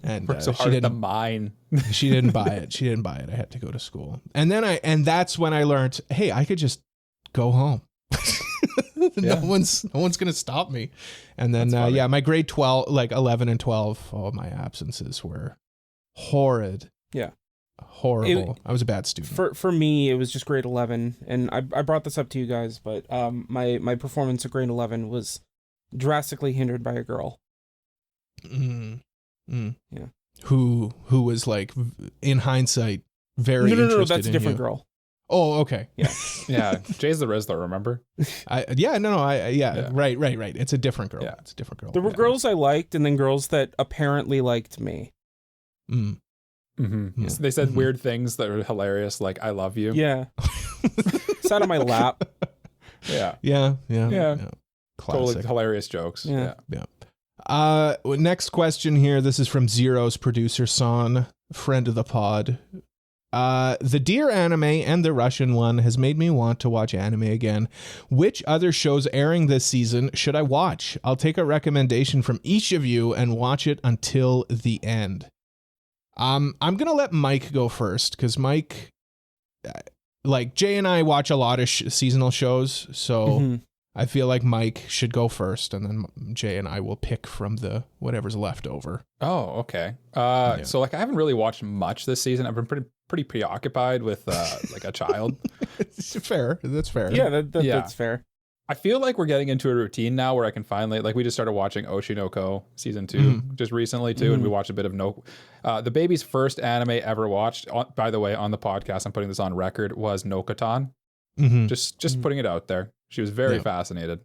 And Worked so hard at the mine. she didn't buy it. I had to go to school. And that's when I learned, hey, I could just go home. No one's going to stop me. And then, my grade 12, like 11 and 12, all my absences were horrid. Yeah. Horrible. I was a bad student. For me, it was just grade 11, and I brought this up to you guys, but my performance at grade 11 was drastically hindered by a girl. Yeah. who was like, in hindsight, very interested that's a in different you. girl. Oh, okay. Yeah. Yeah, Jay's the Rizzler, remember? Right. It's a different girl. Yeah. It's a different girl. There were girls I liked, and then girls that apparently liked me. Mm. Mm-hmm. Yeah. So they said Mhm. weird things that were hilarious, like "I love you." Yeah. Sat on my lap. Yeah. Yeah. Totally Classic. hilarious jokes. Yeah. Next question here. This is from Zero's producer Son, friend of the pod. The Deer anime and the Russian one has made me want to watch anime again. Which other shows airing this season should I watch? I'll take a recommendation from each of you and watch it until the end. I'm gonna let Mike go first because Mike, like Jay and I watch a lot of seasonal shows, so Mhm. I feel like Mike should go first, and then Jay and I will pick from the whatever's left over. Oh, okay. Yeah. So like I haven't really watched much this season. I've been pretty preoccupied with like a child. Fair. That's fair. Yeah, Yeah. that's fair. I feel like we're getting into a routine now where I can finally, like, we just started watching Oshinoko season 2 just recently too, and we watched a bit of the baby's first anime ever watched. By the way, on the podcast, I'm putting this on record, was Nokotan. Mm-hmm. Just putting it out there. She was very fascinated.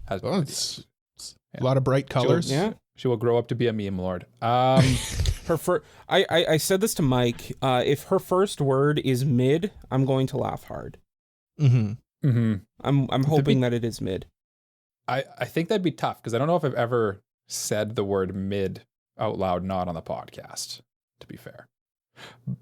It's a lot of bright colors. Yeah. She will grow up to be a meme lord. I said this to Mike. If her first word is mid, I'm going to laugh hard. Mm-hmm. Mm-hmm. I'm hoping that it is mid. I think that'd be tough because I don't know if I've ever said the word mid out loud, not on the podcast, to be fair.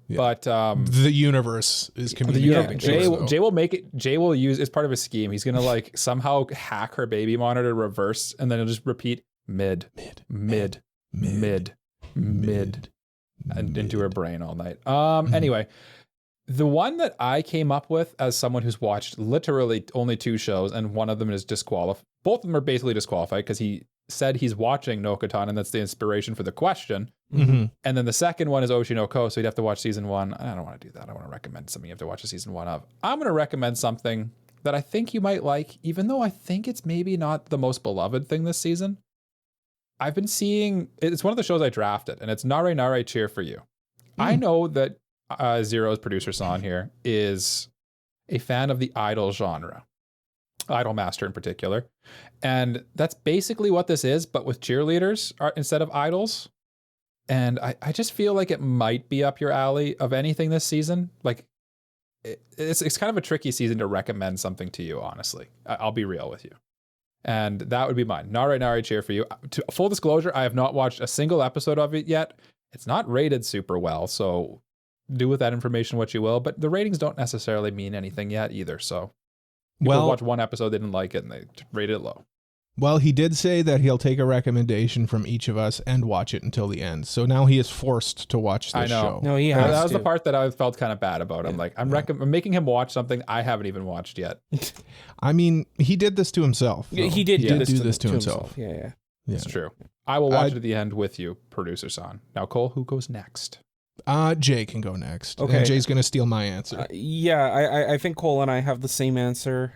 Yeah. But The universe is communicating. Jay will make it. Jay will use it's part of his scheme. He's gonna like somehow hack her baby monitor reverse, and then he'll just repeat mid, and into her brain all night. Anyway, the one that I came up with as someone who's watched literally only 2 shows, and one of them is disqualified. Both of them are basically disqualified because he said he's watching Nokotan, and that's the inspiration for the question. Mm-hmm. And then the second one is Oshinoko, so you'd have to watch season 1. I don't want to do that. I want to recommend something you have to watch a season 1 of. I'm going to recommend something that I think you might like, even though I think it's maybe not the most beloved thing this season. I've been seeing, it's one of the shows I drafted, and it's Nare Nare Cheer for You. I know that Zero's producer Son here is a fan of the idol genre, Idol Master in particular. And that's basically what this is, but with cheerleaders instead of idols. And I just feel like it might be up your alley of anything this season. Like it's kind of a tricky season to recommend something to you, honestly. I'll be real with you. And that would be mine. Nare Nare Cheer for You. Full disclosure, I have not watched a single episode of it yet. It's not rated super well, so do with that information what you will, but the ratings don't necessarily mean anything yet either. So people watch one episode, they didn't like it, and they rated it low. Well, he did say that he'll take a recommendation from each of us and watch it until the end. So now he is forced to watch this show. No, he has That was to. the part that I felt kind of bad about. I'm like, I'm making him watch something I haven't even watched yet. I mean, he did this to himself. Yeah, he did do do this to to himself. Yeah. It's true. I will watch it at the end with you, producer Son. Now, Cole, who goes next? Jay can go next. Okay. And Jay's going to steal my answer. I think Cole and I have the same answer.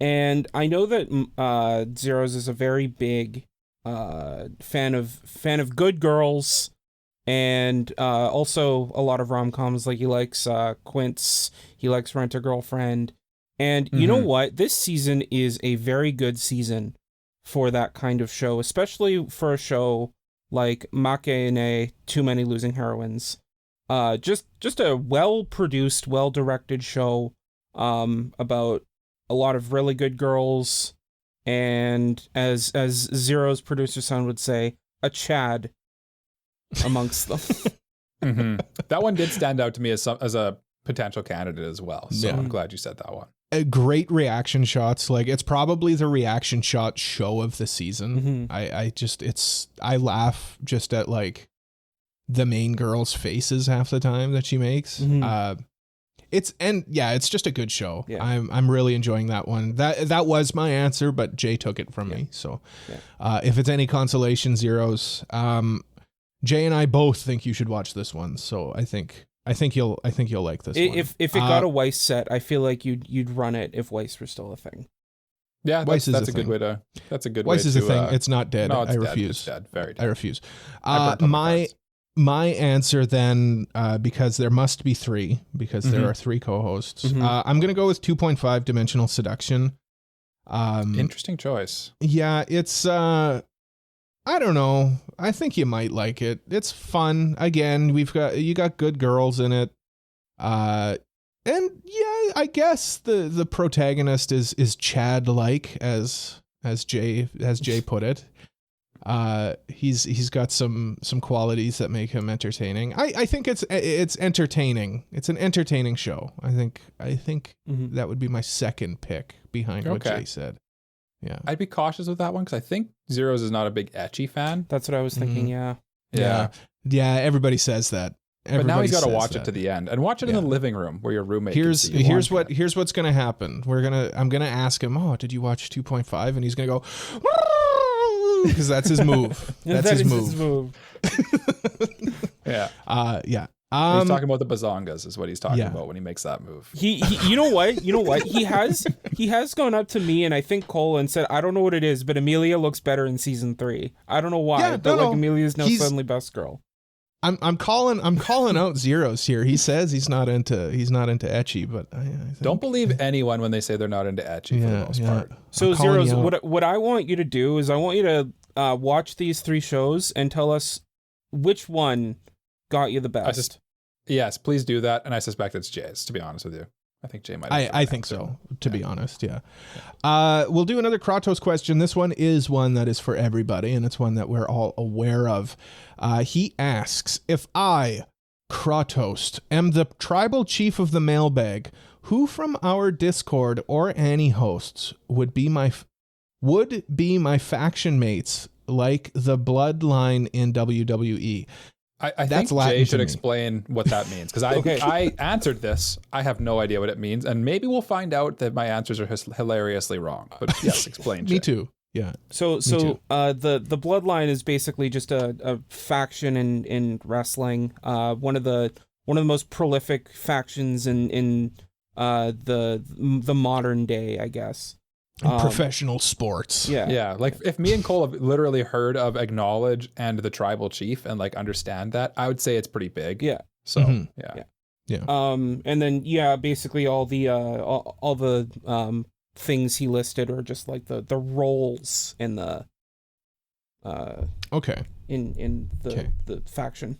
And I know that Zeros is a very big fan of good girls, and also a lot of rom-coms. Like he likes Quince, he likes Rent a Girlfriend, and you know what? This season is a very good season for that kind of show, especially for a show like Make Too Many Losing Heroines. Just a well-produced, well-directed show about a lot of really good girls, and as Zero's producer Son would say, a Chad amongst them. That one did stand out to me as a potential candidate as well. So I'm glad you said that one. Great reaction shots. Like, it's probably the reaction shot show of the season. I laugh just at like the main girl's faces half the time that she makes. It's just a good show. Yeah. I'm really enjoying that one. That was my answer, but Jay took it from me. So if it's any consolation, Zeros, Jay and I both think you should watch this one. So I think you'll like this one. If it got a Weiss set, I feel like you'd run it if Weiss were still a thing. Yeah, Weiss that's a good way to. That's a good Weiss way is to. a thing. It's not dead. No, it's I dead. refuse. It's dead. Very dead. I refuse. I burnt all the cards. my answer then, because there must be three, because there are three co-hosts, I'm going to go with 2.5 Dimensional Seduction. Interesting choice. Yeah, it's, I don't know. I think you might like it. It's fun. Again, you got good girls in it. And yeah, I guess the protagonist is Chad-like, as Jay put it. He's got some qualities that make him entertaining. I think it's entertaining. It's an entertaining show. I think that would be my second pick behind what Jay said. Yeah, I'd be cautious with that one because I think Zeros is not a big ecchi fan. That's what I was thinking. Yeah. Everybody says that. But now he's got to watch it to the end and watch it in the living room where your roommate. Here's what's gonna happen. I'm gonna ask him. Oh, did you watch 2.5? And he's gonna go, because that's his move. That's his move. Yeah. Yeah. He's talking about the bazongas is what he's talking about when he makes that move. He you know what? He has gone up to me and I think Cole and said, I don't know what it is, but Amelia looks better in season 3. I don't know why, but Amelia's now suddenly best girl. I'm calling out Zeros here. He says he's not into ecchi, but I think, don't believe anyone when they say they're not into ecchi for the most part. So Zeros, what I want you to do is I want you to watch these 3 shows and tell us which one got you the best. Yes, please do that. And I suspect it's Jay's, to be honest with you. I think Jay might. I think so, to be honest. Yeah. We'll do another Kratos question. This one is one that is for everybody, and it's one that we're all aware of. He asks, if I, Kratos, am the tribal chief of the Mailbag, who from our Discord or Annie hosts would be my faction mates like the Bloodline in WWE? I think Jay should explain what that means, because I answered this. I have no idea what it means, and maybe we'll find out that my answers are hilariously wrong. But yes, explain, Jay. Me too. Yeah. So the Bloodline is basically just a faction in wrestling. One of the most prolific factions in the modern day, I guess. Professional sports. Yeah. Like if me and Cole have literally heard of, acknowledge, and the tribal chief and like understand that, I would say it's pretty big. Yeah. So yeah. And then basically all the things he listed are just like the roles in the in the faction.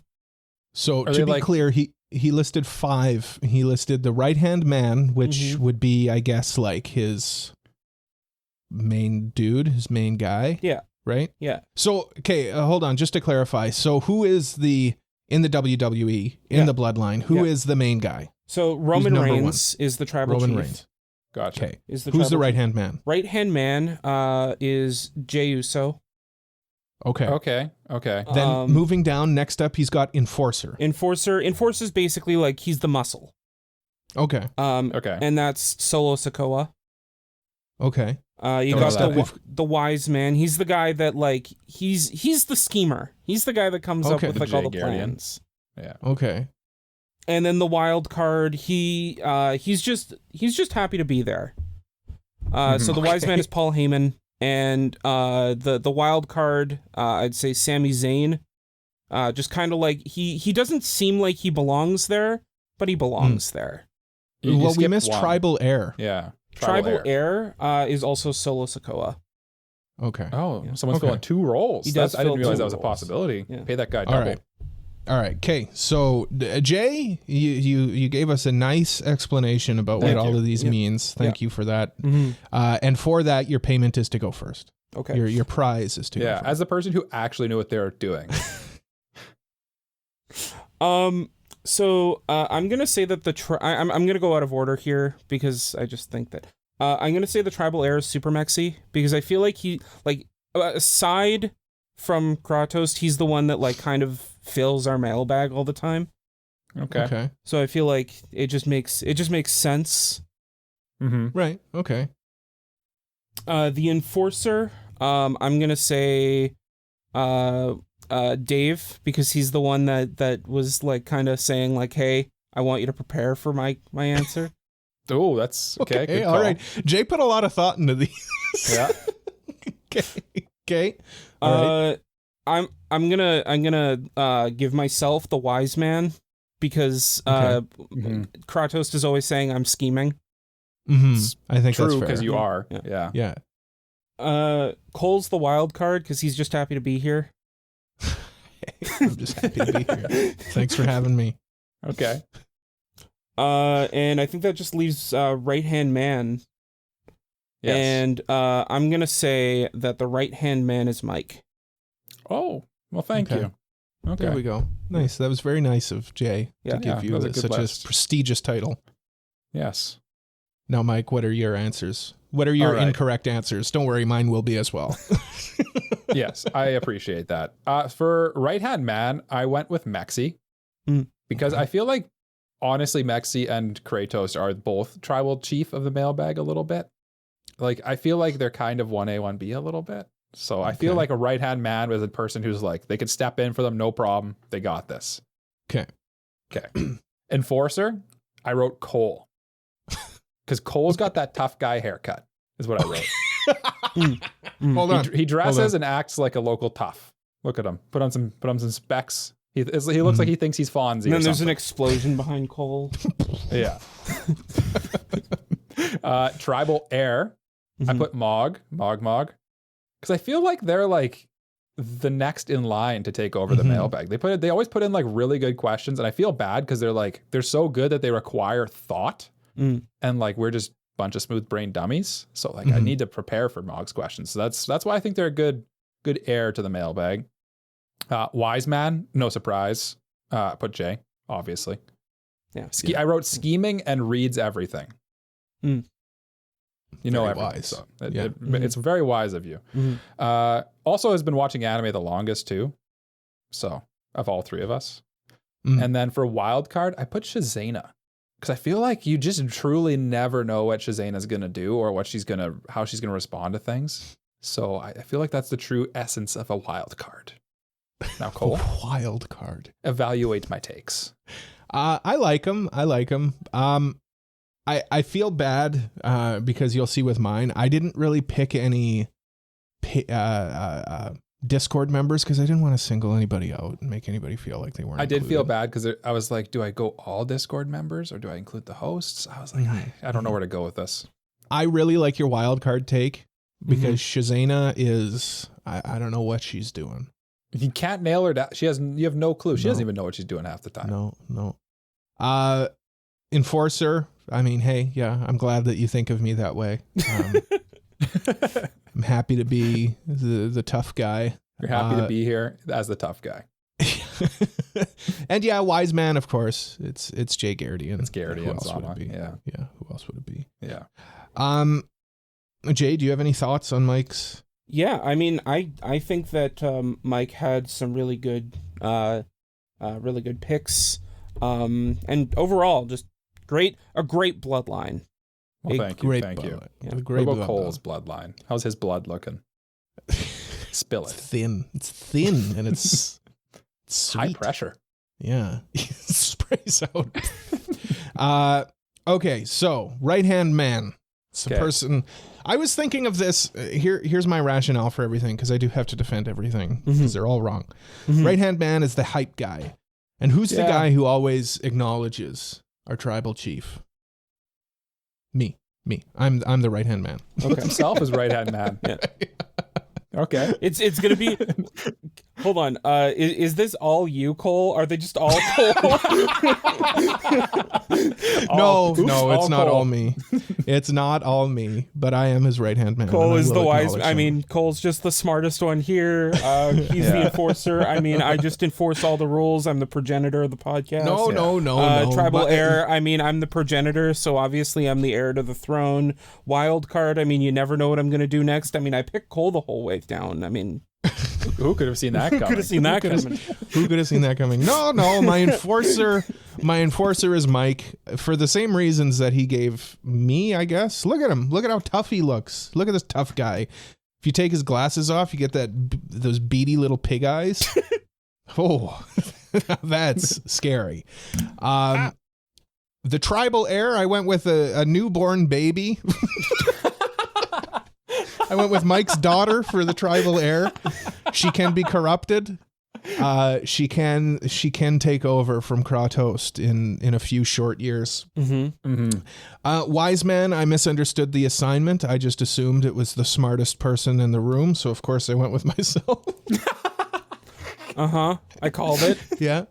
So to be clear, he listed 5. He listed the right-hand man, which would be, I guess, like his main dude, his main guy. Yeah. Right? Yeah. So, okay, hold on, just to clarify. So who is in the WWE, in the Bloodline, who is the main guy? So Roman Reigns is the tribal chief. Reigns. Gotcha. Okay. Who's the right-hand man? Right-hand man is Jey Uso. Okay. Then moving down, next up, he's got Enforcer. Enforcer's basically like he's the muscle. Okay. And that's Solo Sikoa. Okay. You got the wise man. He's the guy that like he's the schemer. He's the guy that comes up with like all the plans. Yeah. Okay. And then the wild card, he's just happy to be there. So the wise man is Paul Heyman, and the wild card, I'd say Sami Zayn. Just kind of like he doesn't seem like he belongs there, but he belongs there. Well, we missed Tribal Heir. Yeah. Tribal Heir is also Solo Sikoa. Okay. Oh, someone's filling 2 roles. I didn't realize that was a possibility. Yeah. Pay that guy double. All right. Okay. So Jay, you gave us a nice explanation about what all of these means. Thank you for that. And for that, your payment is to go first. Okay. Your prize is to go first. As the person who actually knew what they were doing. So I'm gonna say that I'm gonna go out of order here because I just think that I'm gonna say the Tribal Heir is super mexy because I feel like he aside from Kratos, he's the one that like kind of fills our mailbag all the time. Okay. So I feel like it just makes sense. Right. Okay. The Enforcer, I'm gonna say Dave, because he's the one that was like kind of saying like, hey, I want you to prepare for my answer. Oh, that's okay. Good all right. Jay put a lot of thought into these. Yeah. Okay. All right. I'm gonna give myself the wise man because Kratos is always saying I'm scheming. I think True, that's fair. because you are. Yeah. Cole's the wild card because he's just happy to be here. I'm just happy to be here. Thanks for having me. Okay. And I think that just leaves right-hand man. Yes. And I'm gonna say that the right-hand man is Mike. Oh, well, thank you. Okay. There we go. Nice. That was very nice of Jay to give you such a prestigious title. Yes. Now, Mike, what are your answers? What are your incorrect answers? Don't worry, mine will be as well. Yes, I appreciate that. For right-hand man, I went with Mexi because I feel like, honestly, Mexi and Kratos are both tribal chief of the mailbag a little bit. Like, I feel like they're kind of 1A, 1B a little bit. So I feel like a right-hand man was a person who's like, they could step in for them, no problem. They got this. Okay. Enforcer, I wrote Cole. Because Cole's got that tough guy haircut, is what I wrote. Hold on. He dresses and acts like a local tough. Look at him. Put on some specs. He looks like he thinks he's Fonzie. And then there's an explosion behind Cole. Yeah. Tribal heir. I put Mog. Because I feel like they're like the next in line to take over the mailbag. They always put in like really good questions, and I feel bad because they're so good that they require thought. And like we're just a bunch of smooth brain dummies. So like I need to prepare for Mog's questions. So that's why I think they're a good heir to the mailbag. Wise man, no surprise. Put Jay, obviously. Yeah. I wrote scheming and reads everything. You know, very everything. Wise. So it's very wise of you. Also has been watching anime the longest too. So of all three of us. And then for wild card, I put Shazana. Because I feel like you just truly never know what Shazana's going to do or how she's going to respond to things. So I feel like that's the true essence of a wild card. Now, Cole. Wild card. Evaluate my takes. I like them. I feel bad because you'll see with mine, I didn't really pick any Discord members because I didn't want to single anybody out and make anybody feel like they weren't I did included. feel bad because I was like, do I go all Discord members or do I include the hosts? I was like, I don't know where to go with this. I really like your wild card take because Shazana is, I don't know what she's doing. You can't nail her down. You have no clue. She doesn't even know what she's doing half the time. No. Enforcer, I mean, hey, yeah, I'm glad that you think of me that way. I'm happy to be the tough guy. You're happy to be here as the tough guy. And yeah, wise man, of course. It's Jay Garritian. It's Garritian. Who else would it be? Yeah. Who else would it be? Yeah. Jay, do you have any thoughts on Mike's? Yeah, I mean, I think that Mike had some really good picks, and overall, just a great bloodline. Well, thank you. Yeah. What about Cole's bloodline? How's his blood looking? Spill it. It's thin, and it's sweet. High pressure. Yeah, sprays out. Okay, so right-hand man. It's a person. I was thinking of this. Here's my rationale for everything, because I do have to defend everything because they're all wrong. Right-hand man is the hype guy, and who's the guy who always acknowledges our tribal chief? Me. I'm the right-hand man. Okay. Himself is right-hand man. Yeah. Okay. It's gonna be. Hold on. Is this all you, Cole? Are they just all Cole? No, it's not all me. It's not all me, but I am his right-hand man. Cole is the wise. I mean, Cole's just the smartest one here. He's the enforcer. I mean, I just enforce all the rules. I'm the progenitor of the podcast. No. Tribal heir. I mean, I'm the progenitor, so obviously I'm the heir to the throne. Wild card. I mean, you never know what I'm gonna do next. I mean, I picked Cole the whole way down. I mean. Who could have seen that coming? Who could have seen that coming? No, my enforcer is Mike for the same reasons that he gave me, I guess. Look at him. Look at how tough he looks. Look at this tough guy. If you take his glasses off, you get those beady little pig eyes. Oh, that's scary. The tribal heir, I went with a newborn baby. I went with Mike's daughter for the tribal heir. She can be corrupted. She can take over from Cohosts in a few short years. Wise man, I misunderstood the assignment. I just assumed it was the smartest person in the room, so of course I went with myself. I called it. Yeah.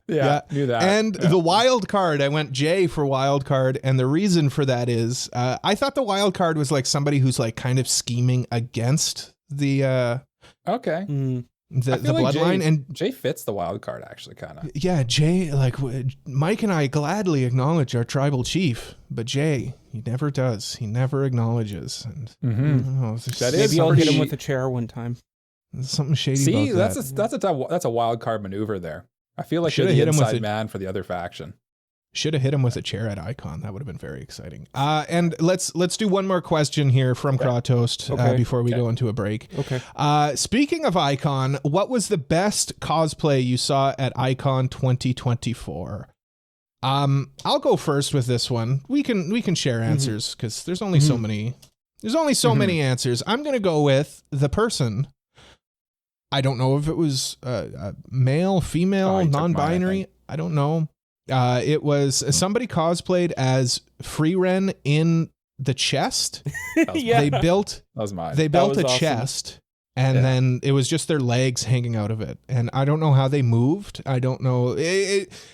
Knew that. And the wild card, I went J for wild card, and the reason for that is I thought the wild card was like somebody who's like kind of scheming against the Okay. the bloodline. And Jay fits the wild card actually, kind of. yeah, Jay, like Mike and I gladly acknowledge our tribal chief, but Jay, he never does. He never acknowledges. And I don't know, Maybe I'll hit him with a chair one time. there's something shady. See, about that. that's a wild card maneuver there. I feel like you're Should've the hit him with inside it. man for the other faction. Should have hit him with a chair at Icon. That would have been very exciting. And let's do one more question here from Cohosts before we go into a break. Okay. Speaking of Icon, what was the best cosplay you saw at Icon 2024? I'll go first with this one. We can share answers because there's only so many. There's only so many answers. I'm gonna go with the person. I don't know if it was male, female, non-binary. I don't know. It was somebody cosplayed as Freeren in the chest. They built That was mine. They built a awesome. chest, and then it was just their legs hanging out of it. And I don't know how they moved. I don't know.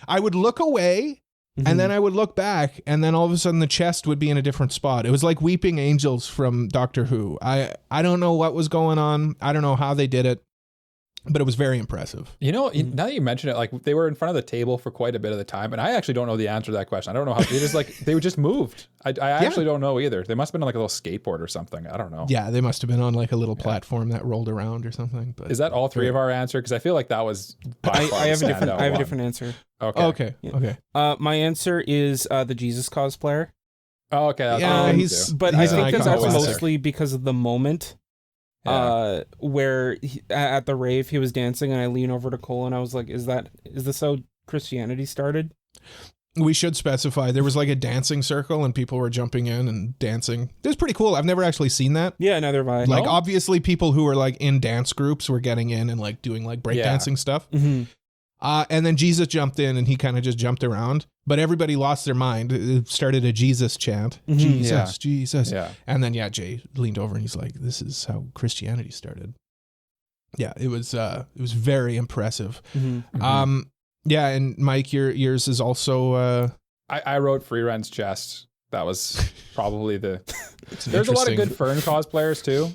I would look away, and then I would look back, and then all of a sudden the chest would be in a different spot. It was like Weeping Angels from Doctor Who. I don't know what was going on. I don't know how they did it, but it was very impressive. You know, now that you mention it, like they were in front of the table for quite a bit of the time, and I actually don't know the answer to that question. I don't know how they just moved. I actually don't know either. They must have been on like a little skateboard or something. I don't know. Yeah, they must have been on like a little platform that rolled around or something. But Is that all three of our answer? Because I feel like that was. I have a different answer. Okay. Okay. My answer is the Jesus cosplayer. Oh, okay. Yeah, he's. But He's I an think that's icon. mostly because of the moment. Yeah. Where at the rave he was dancing, and I lean over to Cole and I was like, "Is this how Christianity started?" We should specify there was like a dancing circle and people were jumping in and dancing. It was pretty cool. I've never actually seen that. Yeah, neither have I. Like obviously people who were like in dance groups were getting in and like doing like breakdancing stuff. And then Jesus jumped in and he kind of just jumped around, but everybody lost their mind. It started a Jesus chant. Jesus. Yeah. And then Jay leaned over and he's like, "This is how Christianity started." Yeah, it was very impressive. Yeah, and Mike, yours is also I wrote Freeren's chest. That was probably There's a lot of good Fern cosplayers too.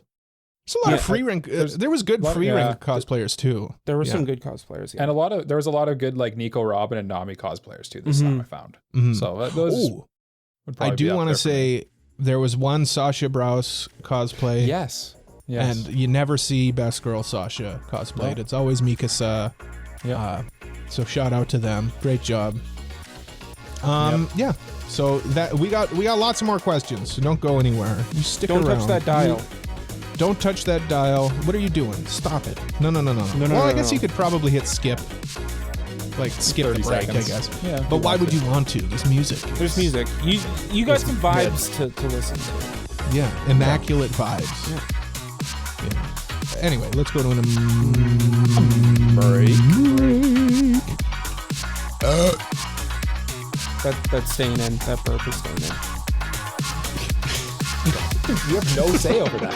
There's a lot of free rank. There was good free rank cosplayers too. There were some good cosplayers, and there was a lot of good like Nico Robin and Nami cosplayers too. This time I found. So those. I do want to say there was one Sasha Browse cosplay. Yes. And you never see Best Girl Sasha cosplayed. It's always Mikasa. So shout out to them. Great job. Yeah. So that we got lots of more questions. So don't go anywhere. You stick around. Don't touch that dial. Don't touch that dial. What are you doing? Stop it. No. Well, I guess you could probably hit skip. Like skip the break, seconds. I guess. Yeah. But why would you want to? There's music. There's music. You got some vibes to listen to. Yeah. Immaculate vibes. Yeah. Anyway, let's go to an break. That's staying in. That burp is staying in. You have no say over that.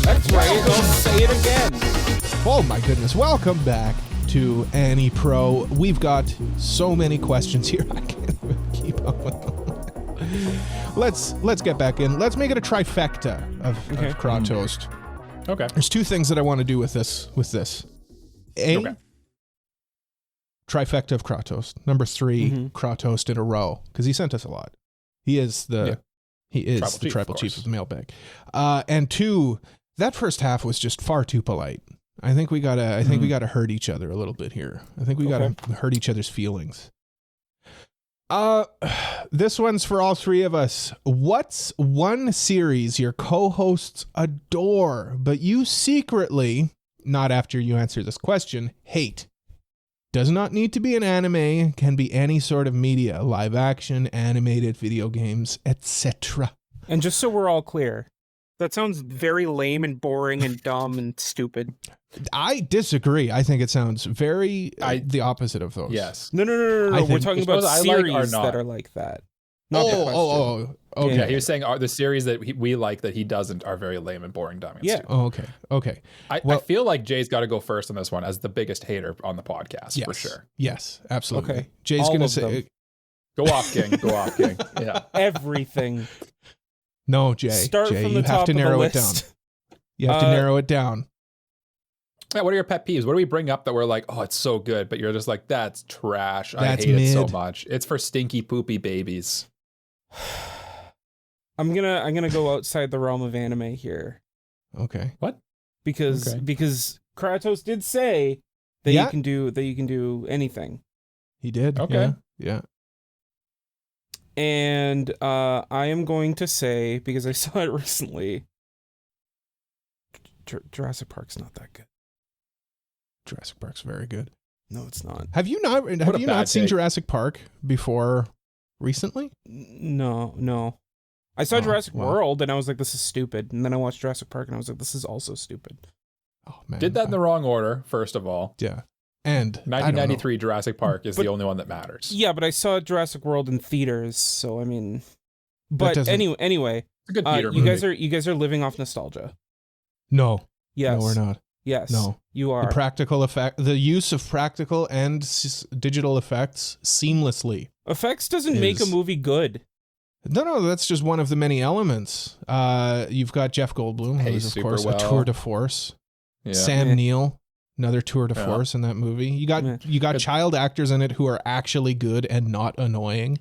That's right. I'll say it again. Oh my goodness. Welcome back to AniPro. We've got so many questions here. I can't even keep up with them. Let's get back in. Let's make it a trifecta of Cohosts. Okay. There's two things that I want to do with this. Trifecta of Cohosts. Number 3, Cohosts in a row, because he sent us a lot. He is the tribal chief of the Mailbag. And 2, That first half was just far too polite. I think we gotta hurt each other a little bit here. I think we gotta hurt each other's feelings. This one's for all three of us. What's one series your co-hosts adore, but you secretly, not after you answer this question, hate? Does not need to be an anime, can be any sort of media, live action, animated, video games, etc. And just so we're all clear, that sounds very lame and boring and dumb and stupid. I disagree. I think it sounds very the opposite of those. Yes. No. We're talking about series that are like that. Not the question. Okay. Yeah, he was saying the series that we like that he doesn't are very lame and boring, dumb. And stupid. Okay. I feel like Jay's got to go first on this one as the biggest hater on the podcast, for sure. Yes, absolutely. Okay. Jay's going to say... Go off, King. Go off, King. Yeah. Everything. No, Jay. Start Jay, from the you top have to of the narrow it down. list. You have to narrow it down. Yeah, what are your pet peeves? What do we bring up that we're like, oh, it's so good, but you're just like, that's trash. That's I hate it so mid. much. It's for stinky, poopy babies. I'm gonna go outside the realm of anime here. Okay. What? Because Kratos did say that you can do anything. He did. Okay. Yeah. And I am going to say, because I saw it recently, Jurassic Park's not that good. Jurassic Park's very good. No, it's not. Have you not seen Jurassic Park before recently? No. I saw Jurassic World and I was like, this is stupid. And then I watched Jurassic Park and I was like, this is also stupid. Oh man. Did that in the wrong order, first of all. Yeah. And 1993 Jurassic Park is the only one that matters. Yeah, but I saw Jurassic World in theaters, so I mean, but anyway, it's a good Peter you movie. guys are living off nostalgia. No. Yes. No, we're not. Yes. No. You are. The use of practical and digital effects seamlessly. Effects doesn't make a movie good. No, that's just one of the many elements. You've got Jeff Goldblum, who's of course a tour de force. Yeah. Sam Neill, another tour de force in that movie. You got child actors in it who are actually good and not annoying.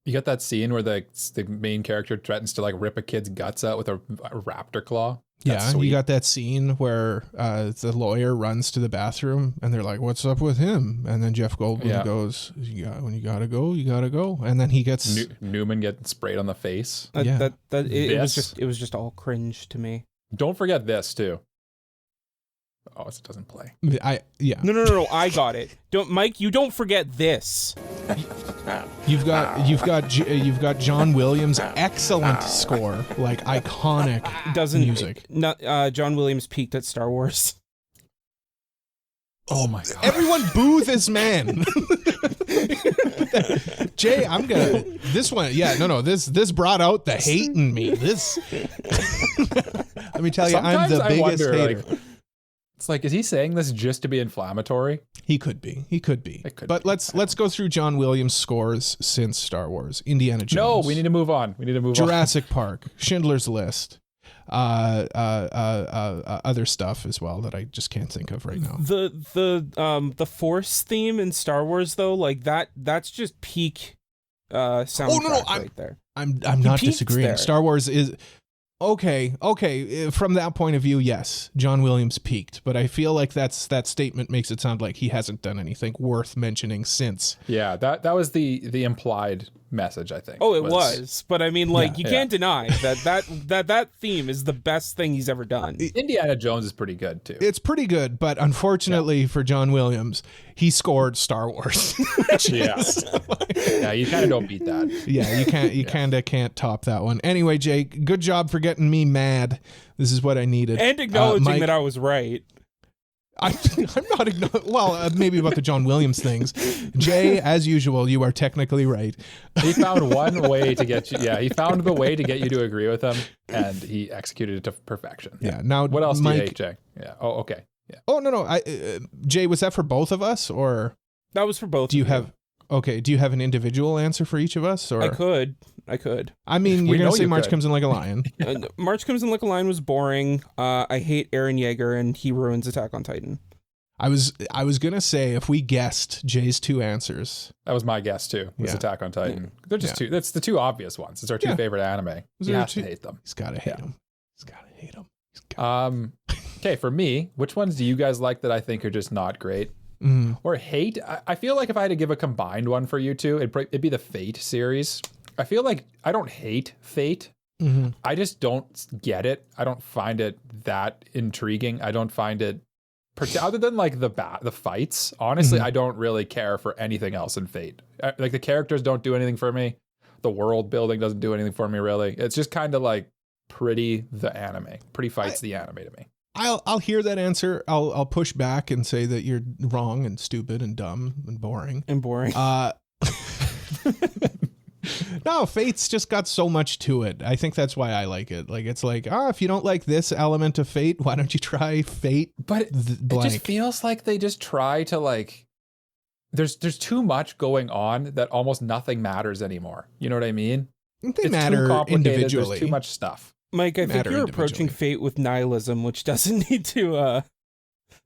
You got that scene where the main character threatens to like rip a kid's guts out with a raptor claw. That's sweet. You got that scene where the lawyer runs to the bathroom and they're like, "What's up with him?" And then Jeff Goldblum goes, "When you gotta go, you gotta go." And then he gets Newman getting sprayed on the face. It was just all cringe to me. Don't forget this too. Oh, it doesn't play. No. I got it. Mike. You don't forget this. You've got John Williams' excellent score, like iconic music. John Williams peaked at Star Wars. Oh my god! Everyone boo this man. Jay, I'm gonna this one. Yeah, no. This brought out the hate in me. This. Let me tell you, Sometimes I'm the biggest hater. Like, it's like, is he saying this just to be inflammatory? He could be. But let's go through John Williams' scores since Star Wars. Indiana Jones. No, we need to move on. Jurassic Park, Schindler's List, other stuff as well that I just can't think of right now. The Force theme in Star Wars though, like that's just peak soundtrack right there. I'm not disagreeing. There. Star Wars is okay. From that point of view, yes, John Williams peaked, but I feel like that statement makes it sound like he hasn't done anything worth mentioning since. Yeah, that was the implied message, I think. Oh, it was. But I mean, like, you can't deny that theme is the best thing he's ever done. Indiana Jones is pretty good too. It's pretty good, but unfortunately for John Williams, he scored Star Wars. Yeah, you kind of don't beat that. Yeah, you kind of can't top that one. Anyway, Jake, good job for getting me mad. This is what I needed. And acknowledging that I was right. I'm not maybe about the John Williams things. Jay, as usual, you are technically right. He found one way to get you. Yeah, he found the way to get you to agree with him, and he executed it to perfection. Yeah. Now, what else Mike, do you hate, Jay? Yeah. Oh, okay. Yeah. Oh no. Jay, was that for both of us, or that was for both? Do you have an individual answer for each of us, or I could. I mean, you're gonna say March Comes in Like a Lion. March Comes in Like a Lion was boring. I hate Eren Yeager, and he ruins Attack on Titan. I was gonna say, if we guessed Jay's two answers, that was my guess too. Was Attack on Titan. Yeah. They're just two. That's the two obvious ones. It's our two favorite anime. You have to hate them. He's gotta hate them. Okay, for me, which ones do you guys like that I think are just not great? Or hate? I feel like if I had to give a combined one for you two, it'd be the Fate series. I feel like I don't hate Fate. I just don't get it. I don't find it that intriguing. I don't find it, other than like the fights. Honestly, I don't really care for anything else in Fate. Like the characters don't do anything for me. The world building doesn't do anything for me really. It's just kind of like pretty fights the anime to me. I'll hear that answer. I'll push back and say that you're wrong and stupid and dumb and boring. No, Fate's just got so much to it. I think that's why I like it. Like it's like, if you don't like this element of Fate, why don't you try Fate? But it just feels like they just try to like. There's too much going on that almost nothing matters anymore. You know what I mean? They matter individually. There's too much stuff. Mike, I think you're approaching Fate with nihilism, which doesn't need to.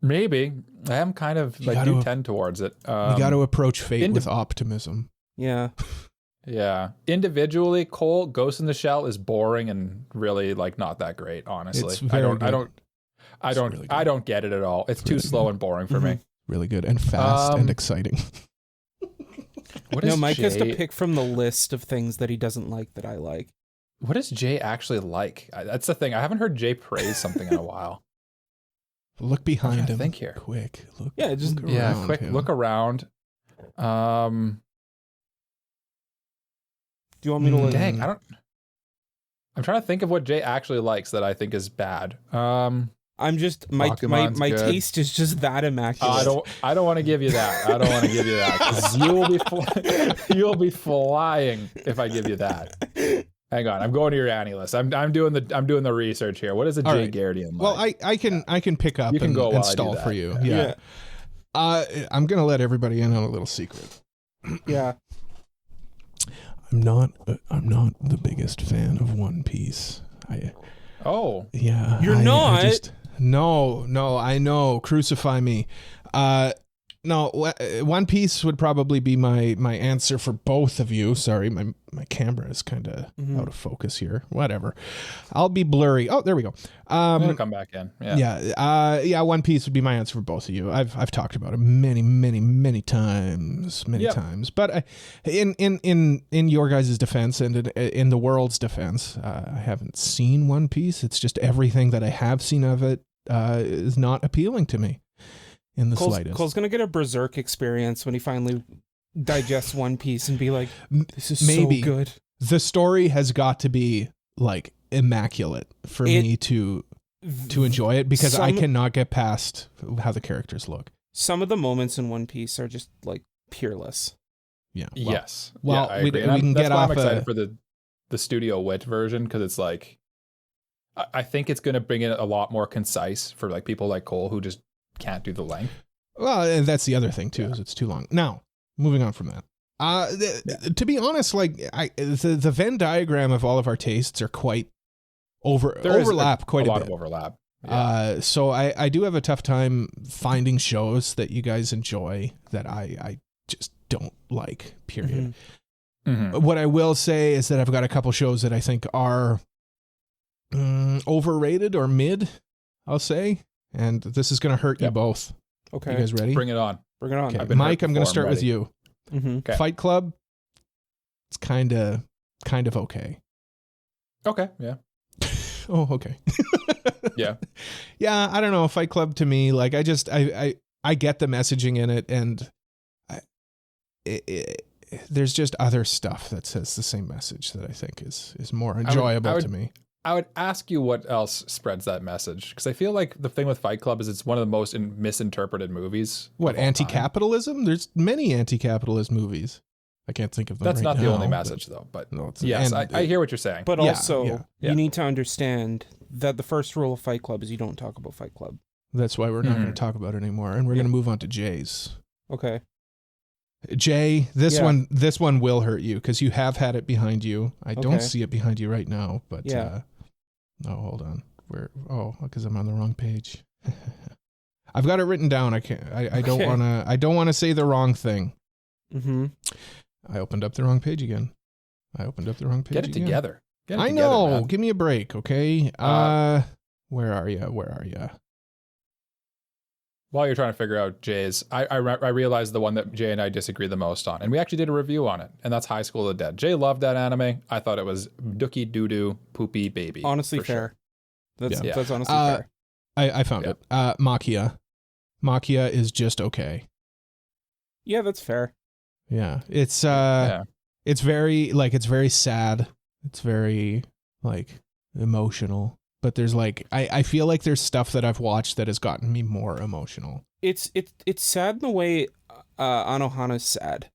Maybe I am kind of do tend towards it. You got to approach Fate with optimism. Yeah. Yeah. Individually, Cole, Ghost in the Shell is boring and really like not that great. Honestly, I don't get it at all. It's too slow and boring for me. Really good and fast and exciting. Mike has to pick from the list of things that he doesn't like that I like. What does Jay actually like? That's the thing. I haven't heard Jay praise something in a while. Look behind him. Think here. Quick. Look around. Do you want me to look? Dang, I'm trying to think of what Jay actually likes that I think is bad. I'm just my taste is just that immaculate. I don't want to give you that. I don't want to give you that because you'll be flying if I give you that. Hang on, I'm going to your Annie list. I'm doing the research here. What is a Jay Gardian like? Well, I can pick up and stall for you. Yeah. I'm gonna let everybody in on a little secret. Yeah. I'm not the biggest fan of One Piece. You're not? No, I know. Crucify me. No, One Piece would probably be my answer for both of you. Sorry, my camera is kind of out of focus here. Whatever. I'll be blurry. Oh, there we go. I'm gonna come back in. Yeah. One Piece would be my answer for both of you. I've talked about it many times. But in your guys' defense and in the world's defense, I haven't seen One Piece. It's just everything that I have seen of it is not appealing to me. In the slightest. Cole's gonna get a Berserk experience when he finally digests One Piece and be like, "This is so good." The story has got to be like immaculate for me to enjoy it because I cannot get past how the characters look. Some of the moments in One Piece are just like peerless. Yeah. Yes. Well, yeah, we can get off. I'm excited for the Studio Wit version because it's like, I think it's going to bring it a lot more concise for like people like Cole who just can't do the length. Well, and that's the other thing too, is it's too long. Now, moving on from that. To be honest, like the Venn diagram of all of our tastes are quite overlap quite a lot bit. Of overlap. Yeah. So I do have a tough time finding shows that you guys enjoy that I just don't like, period. What I will say is that I've got a couple shows that I think are overrated or mid, I'll say. And this is going to hurt you both. Okay. You guys ready? Bring it on. Okay. Mike, I'm going to start with you. Okay. Fight Club, it's kind of okay. Okay, yeah. Oh, okay. Yeah. Yeah, I don't know. Fight Club to me, like I get the messaging in it, and there's just other stuff that says the same message that I think is more enjoyable to me. I would ask you what else spreads that message, because I feel like the thing with Fight Club is it's one of the most misinterpreted movies. What, anti-capitalism? There's many anti-capitalist movies. I can't think of them. That's right not now, the only message, though. But no, yes, I hear what you're saying. But also, you need to understand that the first rule of Fight Club is you don't talk about Fight Club. That's why we're not going to talk about it anymore, and we're going to move on to Jay's. Okay. Jay, this one will hurt you because you have had it behind you. I don't see it behind you right now, but oh, hold on. Because I'm on the wrong page. I've got it written down. I can't. I don't want to. I don't want to say the wrong thing. I opened up the wrong page again. Get it together. I know. Man. Give me a break, okay? Where are you? While you're trying to figure out Jay's, I realized the one that Jay and I disagree the most on, and we actually did a review on it, and that's High School of the Dead. Jay loved that anime. I thought it was dookie doo-doo poopy baby. Honestly, fair. Sure. That's honestly fair. I found it. Makia. Makia is just okay. Yeah, that's fair. Yeah. It's very sad. It's very like emotional. But there's like I feel like there's stuff that I've watched that has gotten me more emotional. It's sad in the way Anohana's sad.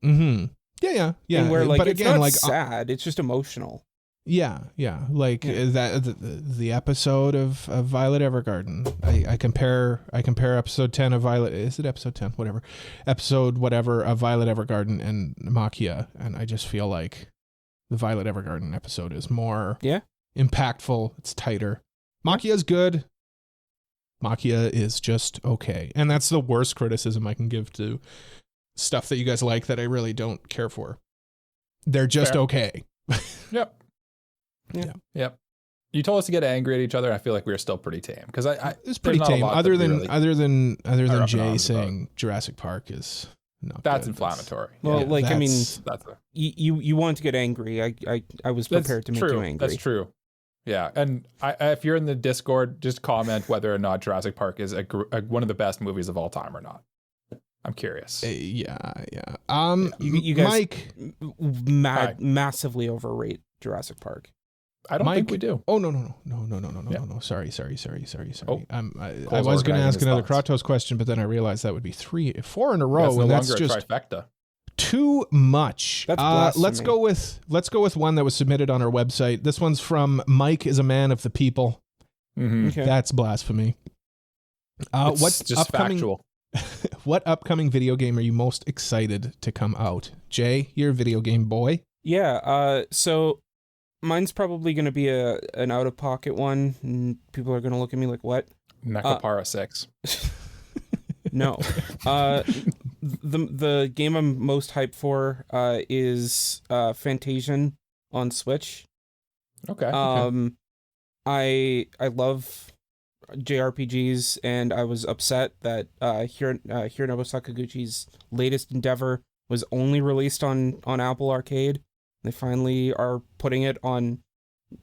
Mm-hmm. Yeah. And where like but it's again, not like sad, it's just emotional. Yeah. Like that the episode of Violet Evergarden. I compare episode 10 of Violet. Is it episode 10? Whatever. Episode whatever of Violet Evergarden and Makia, and I just feel like the Violet Evergarden episode is more impactful. It's tighter. Makia's good. Makia is just okay. And that's the worst criticism I can give to stuff that you guys like that I really don't care for. They're just okay. Yep. You told us to get angry at each other. I feel like we were still pretty tame because it's pretty tame. Other than Jay saying Jurassic Park is not that's good. inflammatory. Well, you want to get angry. I was prepared to make you angry. That's true. Yeah, and if you're in the Discord, just comment whether or not Jurassic Park is one of the best movies of all time or not. I'm curious. Yeah. You guys Mike, massively overrate Jurassic Park. I don't think we do. Oh no. Sorry. Oh, I was going to ask another Kratos question, but then I realized that would be 4 in a row, and that's just a trifecta. Too much. That's let's go with one that was submitted on our website. This one's from Mike is a man of the people. Mm-hmm. Okay. That's blasphemy. What's just upcoming? factual. What upcoming video game are you most excited to come out? Jay, you're a video game boy. Yeah. So mine's probably going to be an out of pocket one, and people are going to look at me like, "What?" Nekopara 6. No. The game I'm most hyped for is Fantasian on Switch. Okay. I love JRPGs, and I was upset that Hironobu Sakaguchi's latest endeavor was only released on Apple Arcade. They finally are putting it on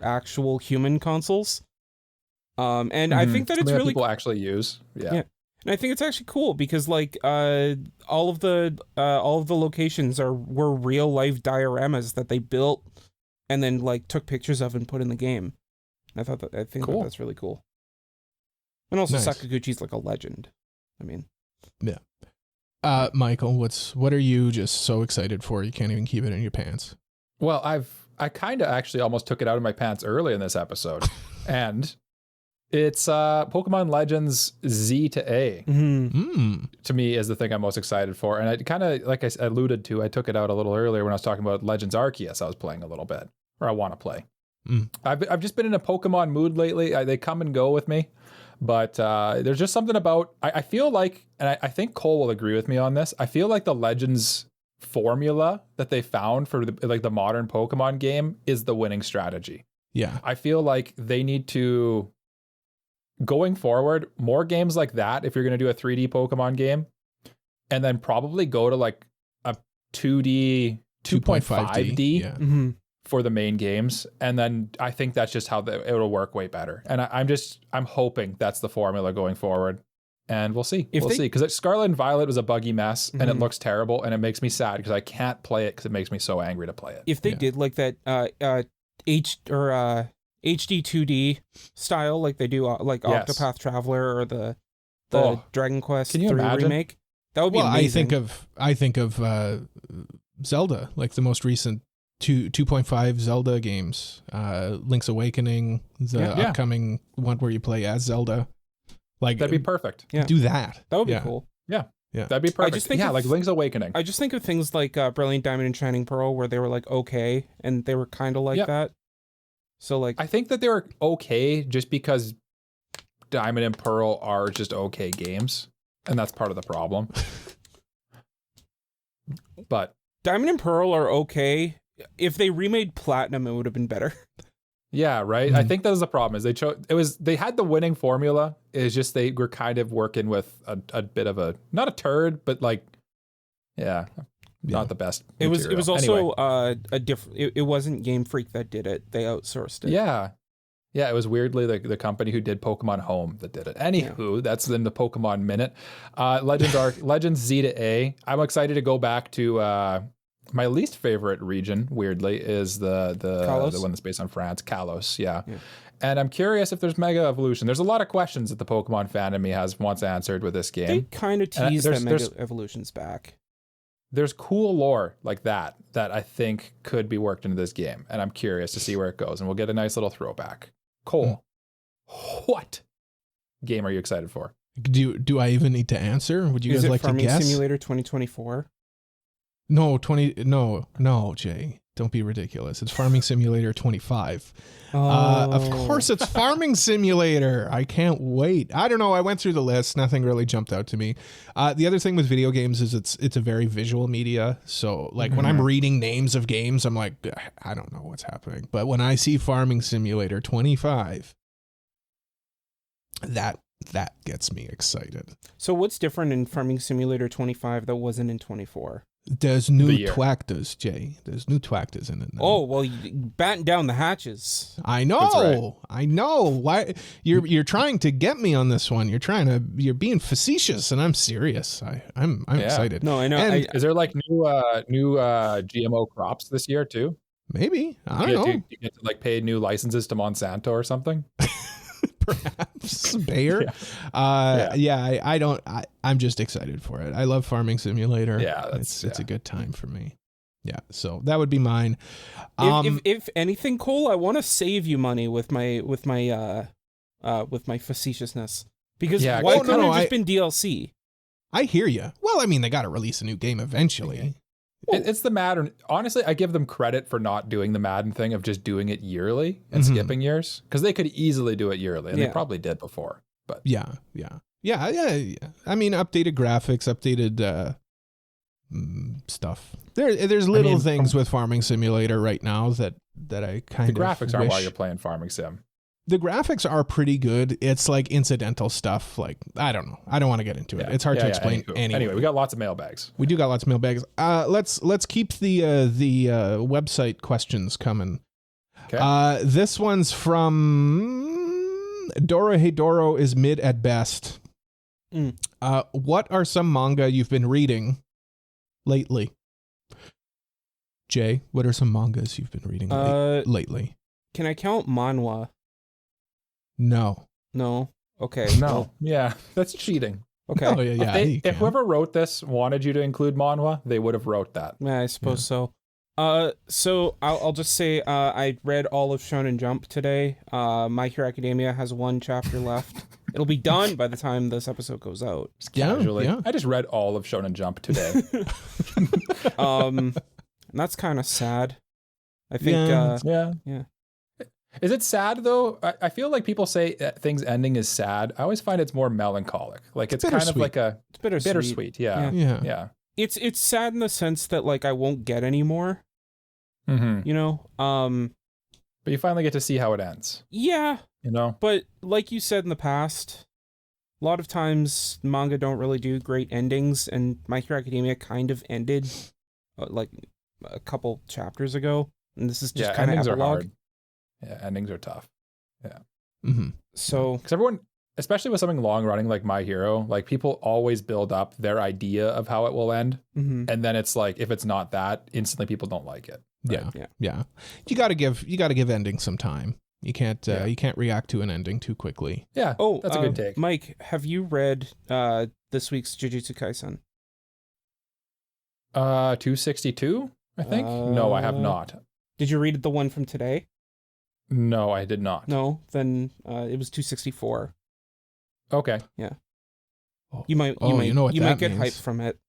actual human consoles. And I think that it's really people actually use. Yeah. And I think it's actually cool because like all of the locations were real life dioramas that they built and then like took pictures of and put in the game. I think cool. That's really cool. And also Nice. Sakaguchi's like a legend. I mean, yeah. Michael, what are you just so excited for you can't even keep it in your pants? Well, I kind of actually almost took it out of my pants early in this episode, and it's Pokemon Legends Z to A. mm-hmm. To me is the thing I'm most excited for, and I kind of like I alluded to. I took it out a little earlier when I was talking about Legends Arceus. I was playing a little bit, or I want to play. I've just been in a Pokemon mood lately. They come and go with me, but there's just something about I feel like, and I think Cole will agree with me on this. I feel like the Legends formula that they found for the modern Pokemon game is the winning strategy. Yeah, I feel like they need to, going forward, more games like that if you're going to do a 3D Pokemon game, and then probably go to like a 2D 2.5D yeah. for the main games, and then I think that's just how it'll work way better. And I'm hoping that's the formula going forward, and we'll see. We'll see, because Scarlet and Violet was a buggy mess, and it looks terrible, and it makes me sad because I can't play it because it makes me so angry to play it. If they did like that HD 2D style, like they do like Octopath Traveler or the Dragon Quest 3 remake, that would be amazing. I think of Zelda, like the most recent 2.5 Zelda games, Link's Awakening, the upcoming one where you play as Zelda. Like that'd be perfect. Yeah. Do that. That would be cool. Yeah. Yeah. That'd be perfect. Like Link's Awakening. I just think of things like Brilliant Diamond and Shining Pearl, where they were like okay, and they were kind of like that. So like, I think that they were okay just because Diamond and Pearl are just okay games, and that's part of the problem. But Diamond and Pearl are okay. If they remade Platinum, it would have been better. Yeah, right. I think that was the problem. Is they had the winning formula. It's just they were kind of working with a bit of a not a turd, but like, not the best. It was also anyway. a different. It wasn't Game Freak that did it. They outsourced it. Yeah. It was weirdly the company who did Pokemon Home that did it. Anywho, that's in the Pokemon Minute. Legends Z to A. I'm excited to go back to my least favorite region, weirdly, is the one that's based on France, Kalos. Yeah. And I'm curious if there's Mega Evolution. There's a lot of questions that the Pokemon fan in me wants answered with this game. They kind of teased that Mega Evolution's back. There's cool lore like that I think could be worked into this game, and I'm curious to see where it goes, and we'll get a nice little throwback. Cole, what game are you excited for? Do I even need to answer? Would you guys like to guess? Farming Simulator 2024? No, Jay. Don't be ridiculous. It's Farming Simulator 25. Of course it's Farming Simulator. I can't wait. I don't know. I went through the list. Nothing really jumped out to me. The other thing with video games is it's a very visual media. So like when I'm reading names of games, I'm like, I don't know what's happening. But when I see Farming Simulator 25, that gets me excited. So what's different in Farming Simulator 25 that wasn't in 24? There's new twactas, Jay. There's new twactas in it now. Oh, well, you batten down the hatches. I know. Right. I know. Why you're trying to get me on this one. You're being facetious, and I'm serious. I'm excited. No, I know. Is there like new GMO crops this year too? Maybe. I don't know. You get to like pay new licenses to Monsanto or something? Perhaps Bayer. I'm just excited for it. I love Farming Simulator. Yeah, it's a good time for me. Yeah, so that would be mine. If anything, Cole, I want to save you money with my facetiousness, because why couldn't it just been DLC? I hear you. Well, I mean, they got to release a new game eventually. Okay. It's the Madden. Honestly, I give them credit for not doing the Madden thing of just doing it yearly and skipping years, because they could easily do it yearly, and they probably did before. But yeah. I mean, updated graphics, updated stuff. There's little things with Farming Simulator right now that I kind of the graphics aren't why you're playing Farming Sim. The graphics are pretty good. It's like incidental stuff. Like, I don't know. I don't want to get into it. It's hard to explain. Anyway, we got lots of mailbags. We do got lots of mailbags. Let's keep the website questions coming. Okay. This one's from Doro. Hey Doro is mid at best. What are some manga you've been reading lately? Jay, what are some mangas you've been reading lately? Can I count manhwa? No. Okay. No. Yeah, that's cheating. Okay. Oh, yeah. If whoever wrote this wanted you to include manhwa, they would have wrote that. Yeah, I suppose so. So I'll just say I read all of Shonen Jump today. My Hero Academia has one chapter left. It'll be done by the time this episode goes out. Just casually. Yeah. I just read all of Shonen Jump today. And that's kind of sad. I think. Yeah. Is it sad though? I feel like people say things ending is sad. I always find it's more melancholic. Like it's kind of like it's bittersweet. Yeah. It's sad in the sense that like I won't get any more. Mm-hmm. You know. But you finally get to see how it ends. Yeah. You know. But like you said in the past, a lot of times manga don't really do great endings, and My Hero Academia kind of ended like a couple chapters ago, and this is just kind of epilogue. Yeah, endings are tough. Yeah. Mm-hmm. So, because everyone, especially with something long running like My Hero, like people always build up their idea of how it will end, and then it's like if it's not that, instantly people don't like it. Right? Yeah. You got to give ending some time. You can't react to an ending too quickly. Yeah. That's a good take. Mike, have you read this week's Jujutsu Kaisen? 262, I think. No, I have not. Did you read the one from today? No, I did not. No, then it was 264. Okay. Yeah. You might get hyped from it.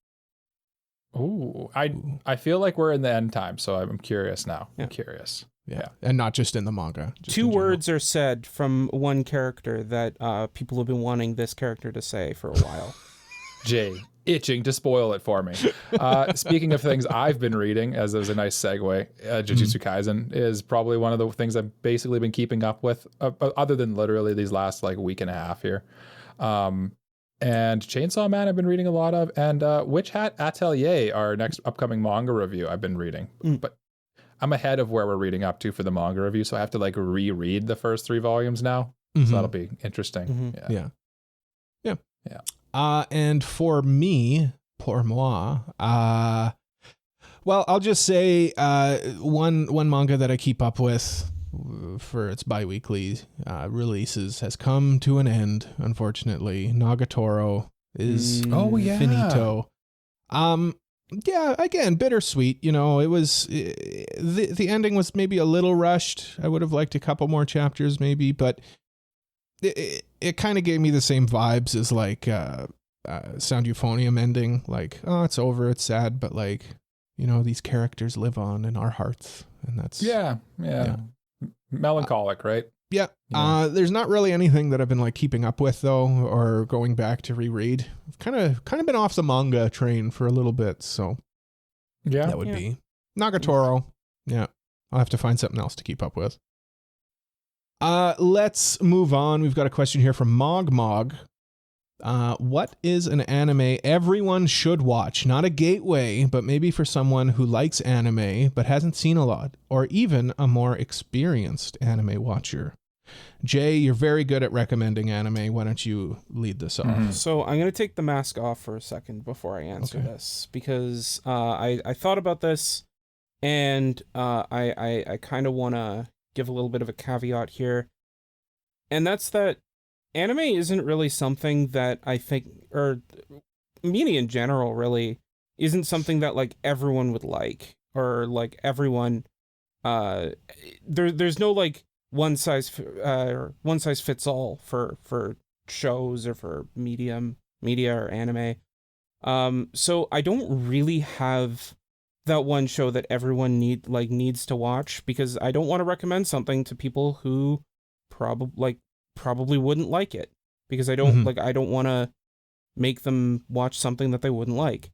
Ooh, I feel like we're in the end time, so I'm curious now. Yeah. I'm curious. Yeah. And not just in the manga. Two words are said from one character that people have been wanting this character to say for a while. Jay, itching to spoil it for me. Speaking of things I've been reading, as there's a nice segue, Jujutsu Kaisen is probably one of the things I've basically been keeping up with, other than literally these last like week and a half here. And Chainsaw Man I've been reading a lot of, and Witch Hat Atelier, our next upcoming manga review, I've been reading. But I'm ahead of where we're reading up to for the manga review, so I have to like reread the first 3 volumes now. So that'll be interesting. Yeah. And for me, pour moi, well, I'll just say one manga that I keep up with for its bi-weekly releases has come to an end, unfortunately. Nagatoro is finito. Yeah, again, bittersweet. You know, it was the ending was maybe a little rushed. I would have liked a couple more chapters maybe, but it kind of gave me the same vibes as like Sound Euphonium ending. Like, oh, it's over, it's sad, but like, you know, these characters live on in our hearts, and that's yeah. Melancholic, right? Yeah. There's not really anything that I've been like keeping up with though, or going back to reread. I've kind of been off the manga train for a little bit, so yeah, that would be Nagatoro. Yeah, I'll have to find something else to keep up with. Let's move on. We've got a question here from Mogmog. What is an anime everyone should watch? Not a gateway, but maybe for someone who likes anime but hasn't seen a lot, or even a more experienced anime watcher. Jay, you're very good at recommending anime. Why don't you lead this off? So I'm going to take the mask off for a second before I answer this, because I thought about this, and I kind of want to give a little bit of a caveat here, and that's that anime isn't really something that I think, or media in general really, isn't something that like everyone would like, or like everyone, there's no like one size fits all for shows or for media or anime. So I don't really have that one show that everyone needs to watch, because I don't want to recommend something to people who probably wouldn't like it, because I don't I don't want to make them watch something that they wouldn't like.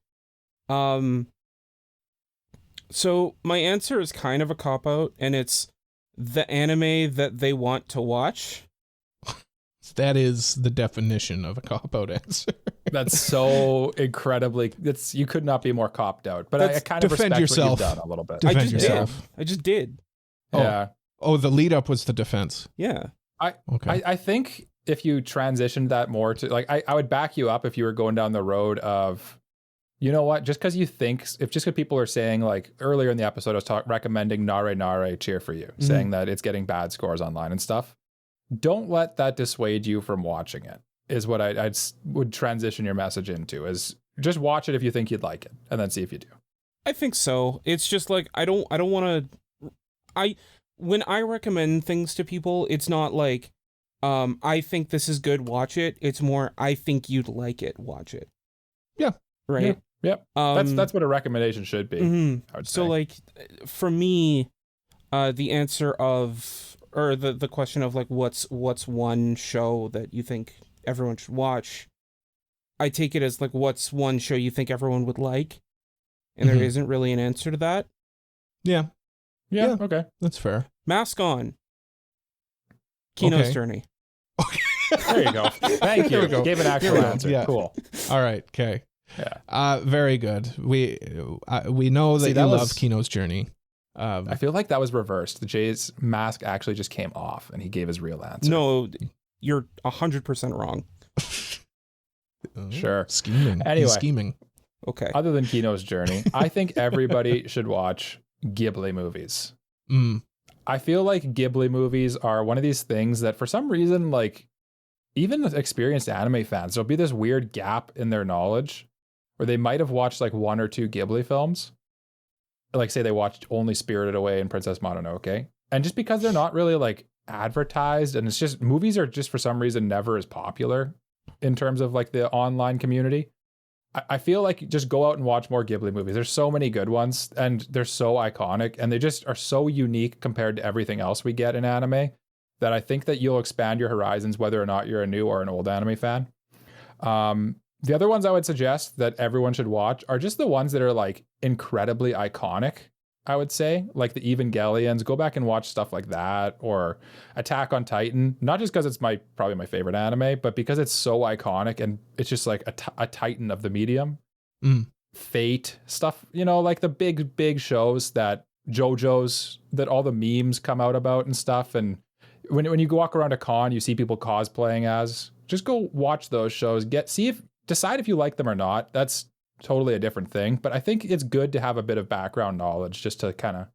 So my answer is kind of a cop-out, and it's the anime that they want to watch. That is the definition of a cop-out answer. That's so incredibly, you could not be more copped out, but I kind of respect yourself. what you've done a little bit. I just did. Yeah. Oh, the lead up was the defense. Yeah. I think if you transitioned that more to like, I would back you up if you were going down the road of, you know what, just because you think, just because people are saying, like earlier in the episode, I was recommending Nare Cheer for You, saying that it's getting bad scores online and stuff. Don't let that dissuade you from watching it, is what I would transition your message into, is just watch it if you think you'd like it, and then see if you do. I think so. It's just like, I don't want to, when I recommend things to people, it's not like, I think this is good, watch it. It's more, I think you'd like it, watch it. Yeah. Right? Yep. That's what a recommendation should be. So like, for me, the answer of, or the question of like, what's one show that you think everyone should watch, I take it as like, what's one show you think everyone would like? And there isn't really an answer to that. Yeah. Yeah, okay. That's fair. Mask On. Kino's Journey. There you go. Thank you. Gave an actual answer. Yeah. Cool. All right. Okay. Yeah. Very good. We know that you love Kino's Journey. I feel like that was reversed. The Jay's mask actually just came off, and he gave his real answer. No, you're 100% wrong. Sure. Scheming. Anyway. He's scheming. Okay. Other than Kino's Journey, I think everybody should watch Ghibli movies. I feel like Ghibli movies are one of these things that for some reason, like even experienced anime fans, there'll be this weird gap in their knowledge where they might have watched like 1 or 2 Ghibli films. Like say they watched only Spirited Away and Princess Mononoke. And just because they're not really like advertised, and it's just, movies are just for some reason never as popular in terms of like the online community. I feel like just go out and watch more Ghibli movies. There's so many good ones, and they're so iconic, and they just are so unique compared to everything else we get in anime that I think that you'll expand your horizons whether or not you're a new or an old anime fan. The other ones I would suggest that everyone should watch are just the ones that are like incredibly iconic, I would say. Like the Evangelions, go back and watch stuff like that, or Attack on Titan. Not just because it's probably my favorite anime, but because it's so iconic and it's just like a titan of the medium. Fate, stuff, like the big shows that JoJo's, that all the memes come out about and stuff. And when you walk around a con, you see people cosplaying as. Just go watch those shows. Decide if you like them or not. That's totally a different thing. But I think it's good to have a bit of background knowledge just to kind of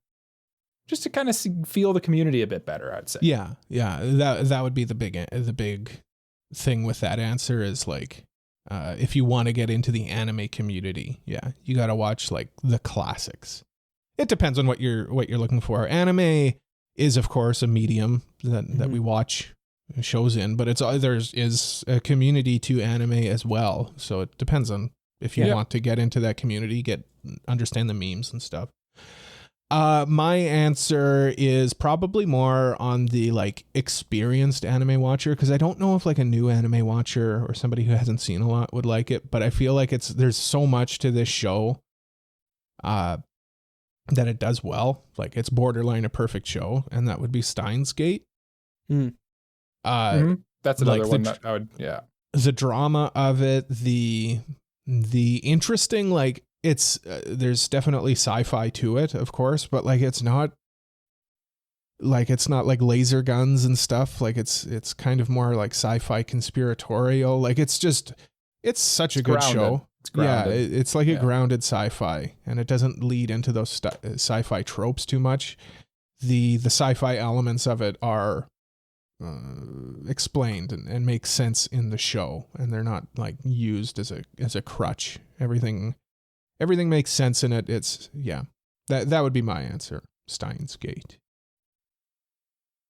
feel the community a bit better, I'd say. Yeah. That would be the big thing with that answer is like, if you want to get into the anime community, you got to watch like the classics. It depends on what you're looking for. Anime is of course a medium that we watch shows in, but there's a community to anime as well. So it depends on if you want to get into that community, understand the memes and stuff. My answer is probably more on the like experienced anime watcher, because I don't know if like a new anime watcher or somebody who hasn't seen a lot would like it, but I feel like there's so much to this show that it does well. Like it's borderline a perfect show, and that would be Steins Gate. That's another one that I would, the drama of it, the interesting, like it's there's definitely sci-fi to it, of course, but like it's not like laser guns and stuff. Like it's kind of more like sci-fi conspiratorial. Like it's such a good grounded. show. It's grounded. It's like a grounded sci-fi, and it doesn't lead into those sci-fi tropes too much. The sci-fi elements of it are explained and make sense in the show, and they're not like used as a crutch. Everything makes sense in it. It's that would be my answer. Steins Gate.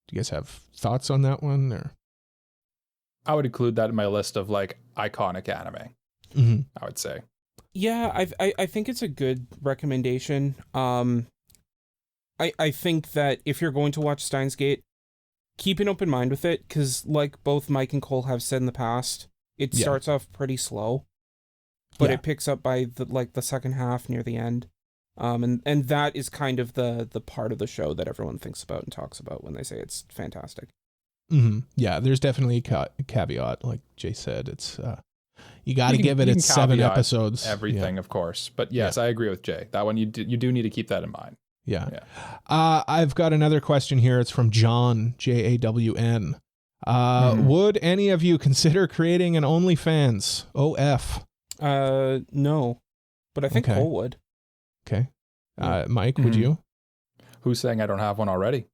Do you guys have thoughts on that one? Or I would include that in my list of like iconic anime. I would say. Yeah, I think it's a good recommendation. I think that if you're going to watch Steins Gate, keep an open mind with it, because like both Mike and Cole have said in the past, it starts off pretty slow, but it picks up by the second half near the end. And that is kind of the part of the show that everyone thinks about and talks about when they say it's fantastic. Yeah, there's definitely a caveat, like Jay said. It's you got to give it its 7 episodes. Everything, of course. But yes, I agree with Jay. That one you do need to keep that in mind. Yeah. I've got another question here. It's from John, JAWN. Would any of you consider creating an OnlyFans? OF. No, but I think Cole would. Okay. Mike, would you? Who's saying I don't have one already?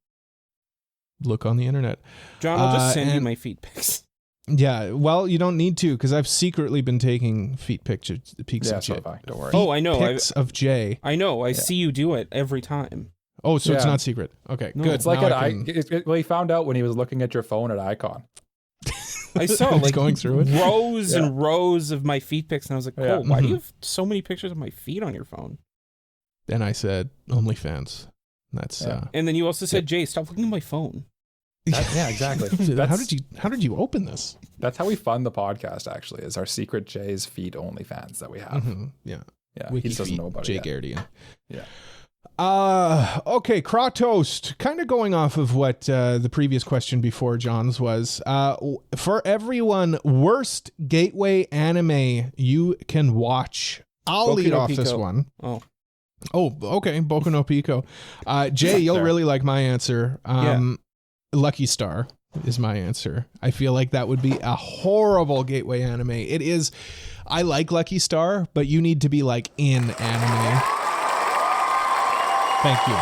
Look on the internet. John, I'll just send you my feet pics. Yeah, well, you don't need to, because I've secretly been taking feet peeks of Jay. Don't worry. Oh, I know. Pics of Jay. I know. I see you do it every time. Oh, so it's not secret. Okay, No. good. It's like he found out when he was looking at your phone at Icon. I saw like going through it. rows and rows of my feet pics, and I was like, Cole, why do you have so many pictures of my feet on your phone? Then I said OnlyFans. That's and then you also said, Jay, stop looking at my phone. Exactly. How did you open this? That's how we fund the podcast. Actually, is our secret Jay's feet OnlyFans that we have. Yeah. He just doesn't know about Jay it yet. Gardian. Yeah. Okay, Kratost, kind of going off of what the previous question before John's was, for everyone, worst gateway anime you can watch. I'll lead off this one. Oh, okay, Boku no Pico. Jay, you'll really like my answer. Lucky Star is my answer. I feel like that would be a horrible gateway anime. It is. I like Lucky Star, but you need to be like in anime. Thank you.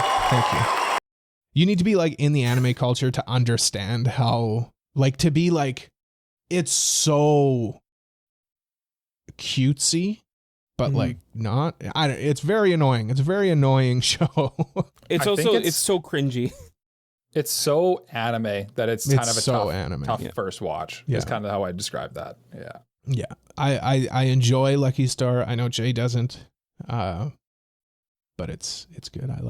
You need to be like in the anime culture to understand how, like, to be like, it's so cutesy, but like not. It's very annoying. It's a very annoying show. It's so cringy. It's so anime that it's kind of a tough first watch. Yeah. Is kind of how I describe that. Yeah. I enjoy Lucky Star. I know Jay doesn't. But it's good. I like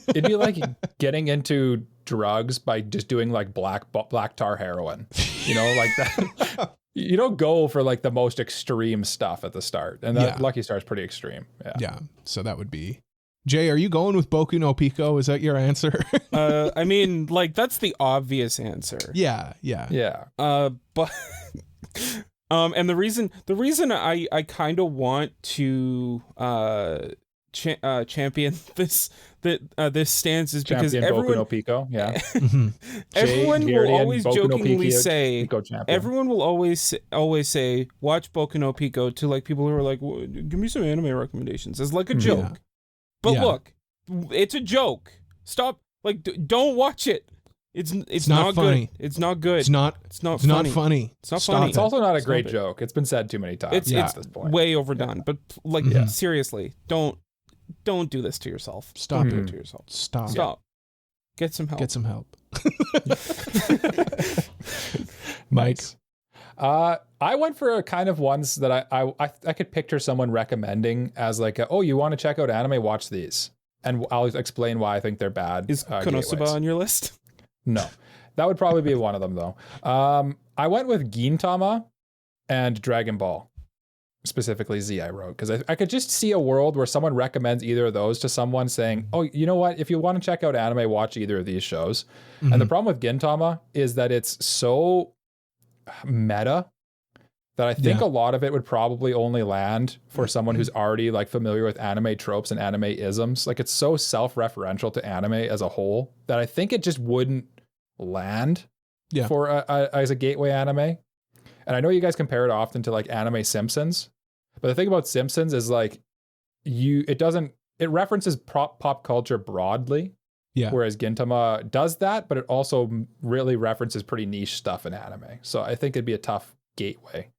it'd be like getting into drugs by just doing like black tar heroin. You know, like that. You don't go for like the most extreme stuff at the start, and that Yeah. Lucky Star is pretty extreme. Yeah. So that would be. Jay, are you going with Boku no Pico? Is that your answer? I mean, like that's the obvious answer. Yeah. But and the reason I kind of want to champion this stance is because Champion Boku no Pico. Yeah. Mhm. everyone Jay, will Giardian, always Boku no jokingly Pico- say Pico champion. everyone will always say watch Boku no Pico to like people who are like, well, give me some anime recommendations. It's like a joke. Yeah. But Yeah. look, it's a joke. Stop. Like, don't watch it. It's not not funny. good. It's not good. It's not funny. not funny. It's not Stop funny. It's also not a great it. joke. It's been said too many times. It's at this point. way overdone. But like, Yeah. seriously, don't do this to yourself. Stop Don't do it. it to yourself. Stop. Stop. Get some help. Get some help. Mike. Nice. I went for a kind of ones that I could picture someone recommending as like, oh, you want to check out anime? Watch these, and I'll explain why I think they're bad. Is Konosuba gateways. on your list? No, that would probably be one of them though. I went with Gintama and Dragon Ball, specifically Z I wrote, because I could just see a world where someone recommends either of those to someone saying, oh, you know what? If you want to check out anime, watch either of these shows. And the problem with Gintama is that it's so meta that I think Yeah. a lot of it would probably only land for someone who's already like familiar with anime tropes and anime isms. Like it's so self-referential to anime as a whole that I think it just wouldn't land for as a gateway anime. And I know you guys compare it often to like anime Simpsons, but the thing about Simpsons is like it references pop culture broadly. Yeah. Whereas Gintama does that, but it also really references pretty niche stuff in anime. So I think it'd be a tough gateway.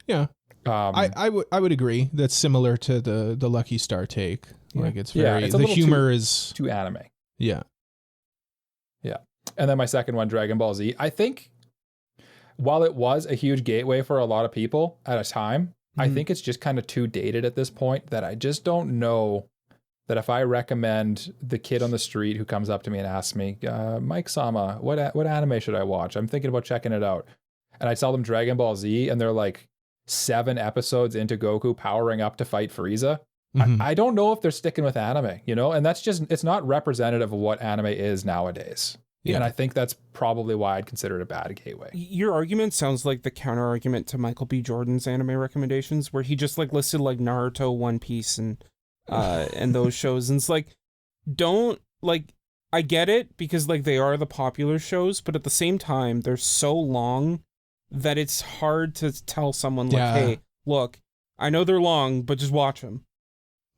Yeah. I would agree. That's similar to the Lucky Star take. Like it's very it's a the little humor is too anime. Yeah. And then my second one, Dragon Ball Z. I think while it was a huge gateway for a lot of people at a time, I think it's just kind of too dated at this point that I just don't know that if I recommend the kid on the street who comes up to me and asks me, Mike Sama, what anime should I watch? I'm thinking about checking it out. And I tell them Dragon Ball Z and they're like 7 episodes into Goku powering up to fight Frieza. I don't know if they're sticking with anime, you know? And that's just, it's not representative of what anime is nowadays. Yeah. And I think that's probably why I'd consider it a bad gateway. Your argument sounds like the counter argument to Michael B. Jordan's anime recommendations, where he just like listed like Naruto, One Piece, and those shows. And it's like, don't like, I get it because like they are the popular shows, but at the same time, they're so long that it's hard to tell someone like, hey, look, I know they're long, but just watch them.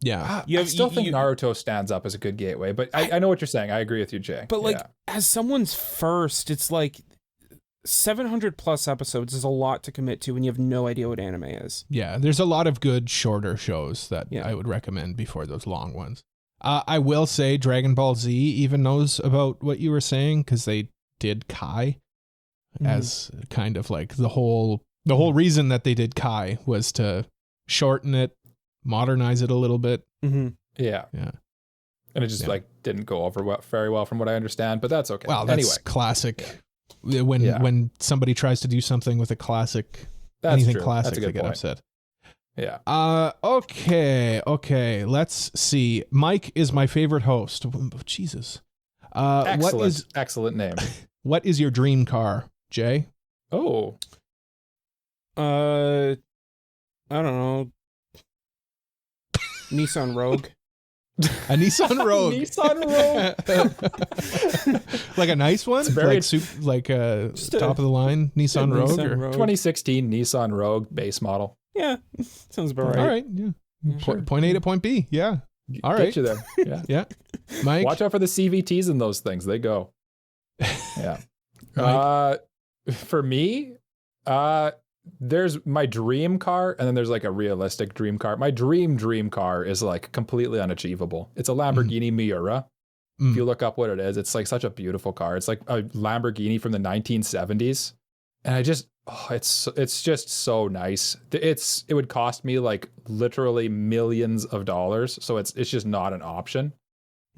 Yeah. I still think Naruto stands up as a good gateway, but I know what you're saying. I agree with you, Jay. But like, as someone's first, it's like 700 plus episodes is a lot to commit to when you have no idea what anime is. Yeah, there's a lot of good shorter shows that I would recommend before those long ones. I will say Dragon Ball Z even knows about what you were saying because they did Kai as kind of like the whole reason that they did Kai was to shorten it, modernize it a little bit. Yeah. And it just like didn't go over very well from what I understand, but that's okay. Well, that's classic. When somebody tries to do something with a classic, anything true. classic, That's a good they get point. upset. Yeah. Okay. Let's see. Mike is my favorite host. Jesus. Excellent name. What is your dream car, Jay? Oh. I don't know. Nissan Rogue. A Nissan Rogue. Nissan Rogue. Like a nice one? Like top of the line Nissan Rogue? Nissan Rogue. 2016 Nissan Rogue base model. Yeah. Sounds about right. All right. Yeah. Sure. Point A to point B. Yeah. All right. Get you there. Yeah. Yeah. Mike. Watch out for the CVTs in those things. They go. Yeah. For me, there's my dream car, and then there's like a realistic dream car. My dream car is like completely unachievable. It's a Lamborghini Miura. If you look up what it is, it's like such a beautiful car. It's like a Lamborghini from the 1970s, and it's just so nice. It would cost me like literally millions of dollars, so it's just not an option.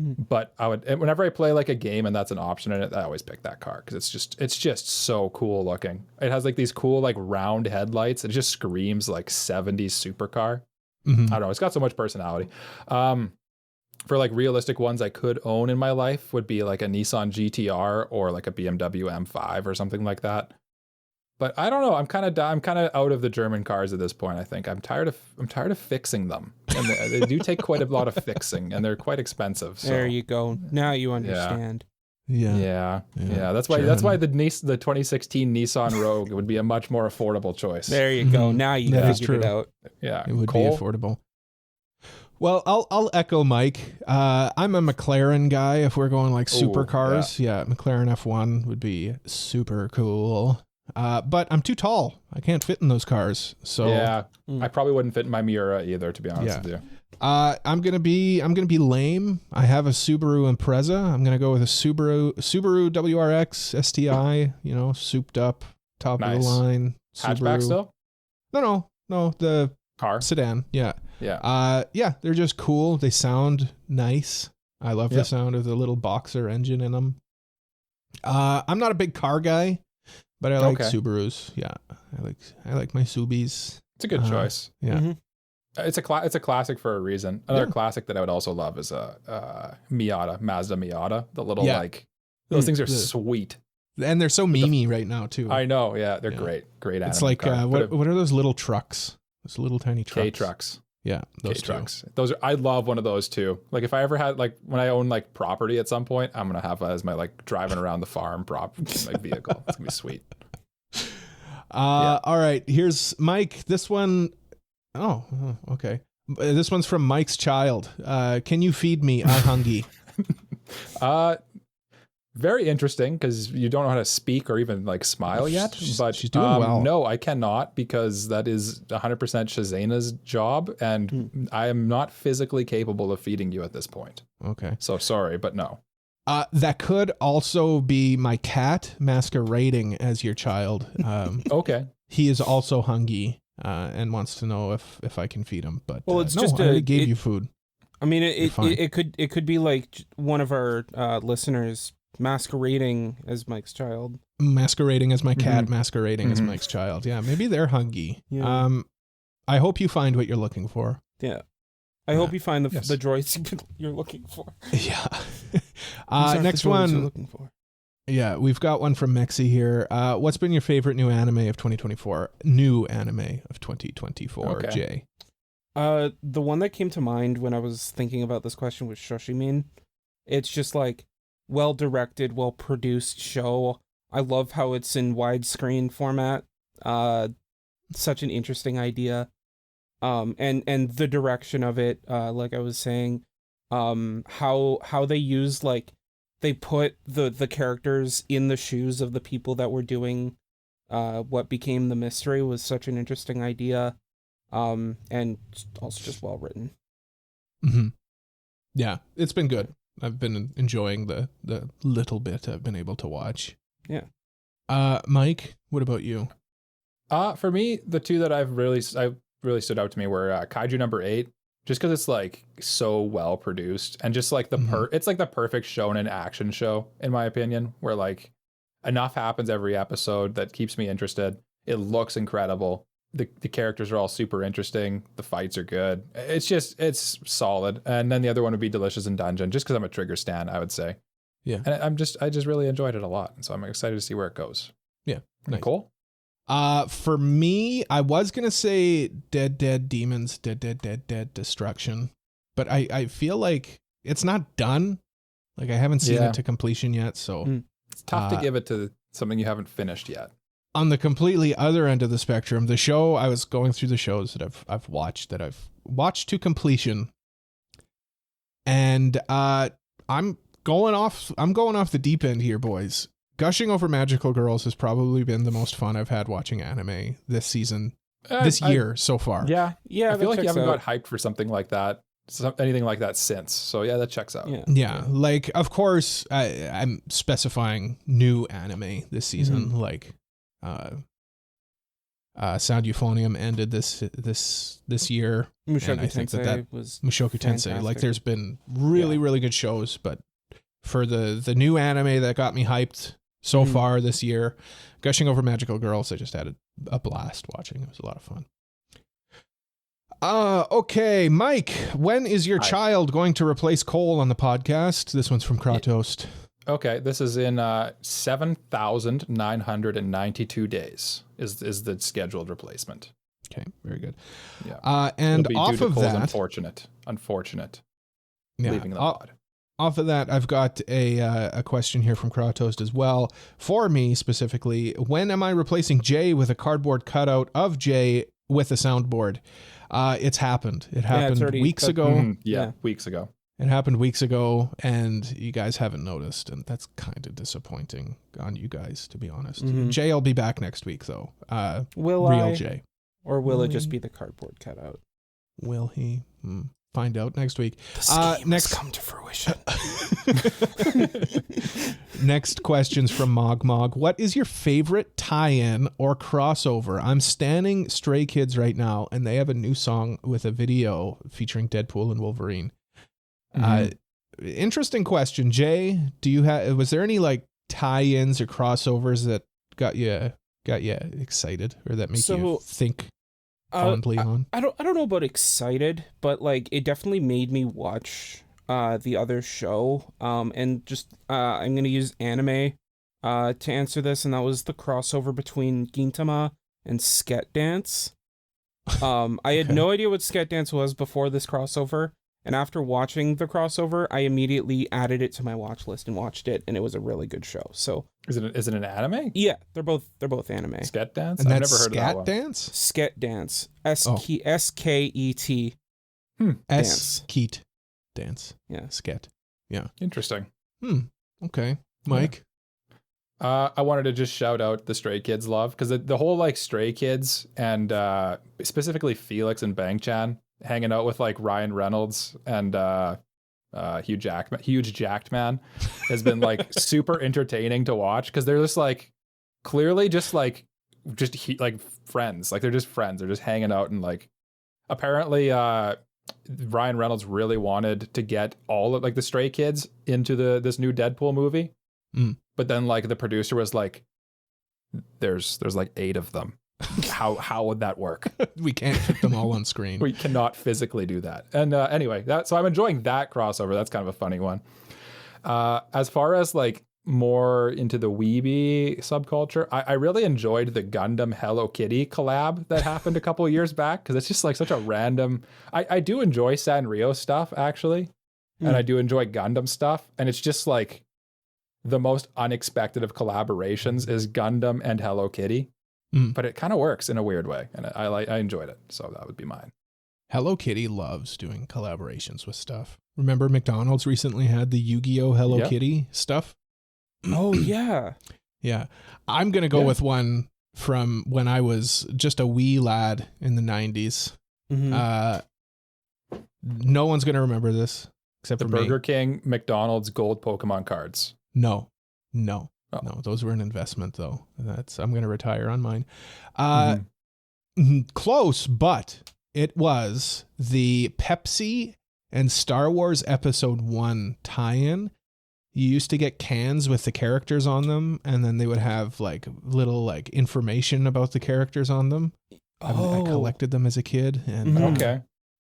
But whenever I play like a game and that's an option in it, I always pick that car because it's just so cool looking. It has like these cool like round headlights. It just screams like 70s supercar. I don't know. It's got so much personality. For like realistic ones I could own in my life would be like a Nissan GTR or like a BMW M5 or something like that. But I don't know. I'm kind of out of the German cars at this point. I think I'm tired of fixing them, and they do take quite a lot of fixing, and they're quite expensive. So. There you go. Now you understand. Yeah. That's why the 2016 Nissan Rogue would be a much more affordable choice. There you go. Now you figured it out. Yeah, it would be affordable. Well, I'll echo Mike. I'm a McLaren guy. If we're going like supercars, McLaren F1 would be super cool. But I'm too tall. I can't fit in those cars. So I probably wouldn't fit in my Miura either, to be honest with you. I'm gonna be lame. I have a Subaru Impreza. I'm gonna go with a Subaru WRX STI. You know, souped up, top of the line. Hatchback Subaru. still? No, the car sedan. Yeah. Yeah. They're just cool. They sound nice. I love the sound of the little boxer engine in them. I'm not a big car guy. But I like Subarus. Yeah, I like my Subis. It's a good choice. Yeah, it's a classic for a reason. Another classic that I would also love is a Mazda Miata. The little those things are sweet, and they're so memey right now too. I know. Yeah, they're great. It's like what are those little trucks? Those little tiny trucks. K trucks. Yeah, those trucks. Those are. I love one of those too. Like if I ever had when I own like property at some point, I'm gonna have that as my like driving around the farm vehicle. It's gonna be sweet. All right. Here's Mike. This one. Oh, okay. This one's from Mike's child. Can you feed me? I'm hungry. Very interesting because you don't know how to speak or even like smile yet. But she's doing well. No, I cannot because that is 100% Shazena's job, and I am not physically capable of feeding you at this point. Okay. So sorry, but no. That could also be my cat masquerading as your child. Okay. He is also hungry and wants to know if I can feed him. But it's no, just I already gave you food. I mean, it could be like one of our listeners masquerading as Mike's child. Masquerading as my cat, masquerading as Mike's child. Yeah, maybe they're hungry. Yeah. I hope you find what you're looking for. Yeah. I hope you find the droids you're looking for. Yeah. Next one. You're looking for. Yeah, we've got one from Mexi here. What's been your favorite new anime of 2024? New anime of 2024, Jay. The one that came to mind when I was thinking about this question was Shoshimin. It's just like well-directed, well-produced show. I love how it's in widescreen format. Such an interesting idea. And the direction of it, like I was saying, how they use they put the characters in the shoes of the people that were doing what became the mystery was such an interesting idea. And also just well written. Mm-hmm. Yeah, it's been good. I've been enjoying the little bit I've been able to watch. Yeah. Mike, what about you? For me, the two that really stood out to me were Kaiju number 8, just because it's like so well produced and just like it's like the perfect shonen action show in my opinion, where like enough happens every episode that keeps me interested. It looks incredible. The characters are all super interesting. The fights are good. It's solid. And then the other one would be Delicious in Dungeon, just because I'm a Trigger stan, I would say. Yeah. And I just really enjoyed it a lot. And so I'm excited to see where it goes. Yeah. Nice. Nicole? For me, I was going to say Dead Demons, Dead Destruction. But I feel like it's not done. Like I haven't seen it to completion yet. So it's tough to give it to something you haven't finished yet. On the completely other end of the spectrum, the show, I was going through the shows that I've watched to completion. And I'm going off the deep end here, boys. Gushing over Magical Girls has probably been the most fun I've had watching anime this season, this year so far. Yeah. I feel like you haven't got hyped for something like that, anything like that since. So yeah, that checks out. Yeah. Like, of course, I'm specifying new anime this season. Like, Sound Euphonium ended this year. Mushoku and I think Tensei was Mushoku fantastic. Tensei. Like, there's been really good shows, but for the new anime that got me hyped so far this year, Gushing Over Magical Girls, I just had a blast watching. It was a lot of fun. Okay, Mike, when is your child going to replace Cole on the podcast? This one's from Kratos. Okay, this is in 7,992 days is the scheduled replacement. Okay, very good. Yeah. And off of that, unfortunate yeah, leaving the pod. Off of that, I've got a question here from Kratos as well. For me specifically, when am I replacing Jay with a cardboard cutout of Jay with a soundboard? It's happened. It happened weeks ago. Weeks ago. It happened weeks ago, and you guys haven't noticed, and that's kind of disappointing on you guys, to be honest. Jay will be back next week, though. Real Jay. Or will it just be the cardboard cutout? Will he? Find out next week. The scheme has come to fruition. Next question's from Mogmog. What is your favorite tie-in or crossover? I'm standing Stray Kids right now, and they have a new song with a video featuring Deadpool and Wolverine. Interesting question, Jay. Was there any like tie-ins or crossovers that got you excited or that make you think fondly on? I don't know about excited, but like it definitely made me watch the other show. And just I'm gonna use anime to answer this, and that was the crossover between Gintama and Sket Dance. I had no idea what Sket Dance was before this crossover. And after watching the crossover, I immediately added it to my watch list and watched it, and it was a really good show. So is it an anime? Yeah, they're both anime. Sket Dance? And I've that's never heard of that one. Dance? Sket Dance. SKET. Skeet Dance. Yeah. Sket. Yeah. Interesting. Okay. Mike? I wanted to just shout out the Stray Kids love, because the whole like Stray Kids and specifically Felix and Bang-chan hanging out with like Ryan Reynolds and Huge Jacked Man has been like super entertaining to watch, because they're just like clearly just like friends. Like they're just friends. They're just hanging out, and like apparently Ryan Reynolds really wanted to get all of like the Stray Kids into this new Deadpool movie. But then like the producer was like, there's like 8 of them. How would that work? We can't fit them all on screen. We cannot physically do that. And anyway, so I'm enjoying that crossover. That's kind of a funny one. As far as like more into the weeby subculture, I really enjoyed the Gundam Hello Kitty collab that happened a couple of years back, because it's just like such a random. I do enjoy Sanrio stuff actually, and I do enjoy Gundam stuff, and it's just like the most unexpected of collaborations is Gundam and Hello Kitty. But it kind of works in a weird way, and I enjoyed it, so that would be mine. Hello Kitty loves doing collaborations with stuff. Remember McDonald's recently had the Yu-Gi-Oh! Hello Kitty stuff? Oh, yeah. Yeah. I'm going to go with one from when I was just a wee lad in the 90s. No one's going to remember this except for me. The Burger King McDonald's gold Pokemon cards. No. No, those were an investment though. I'm going to retire on mine. Close, but it was the Pepsi and Star Wars Episode 1 tie-in. You used to get cans with the characters on them, and then they would have like little like information about the characters on them. I collected them as a kid, and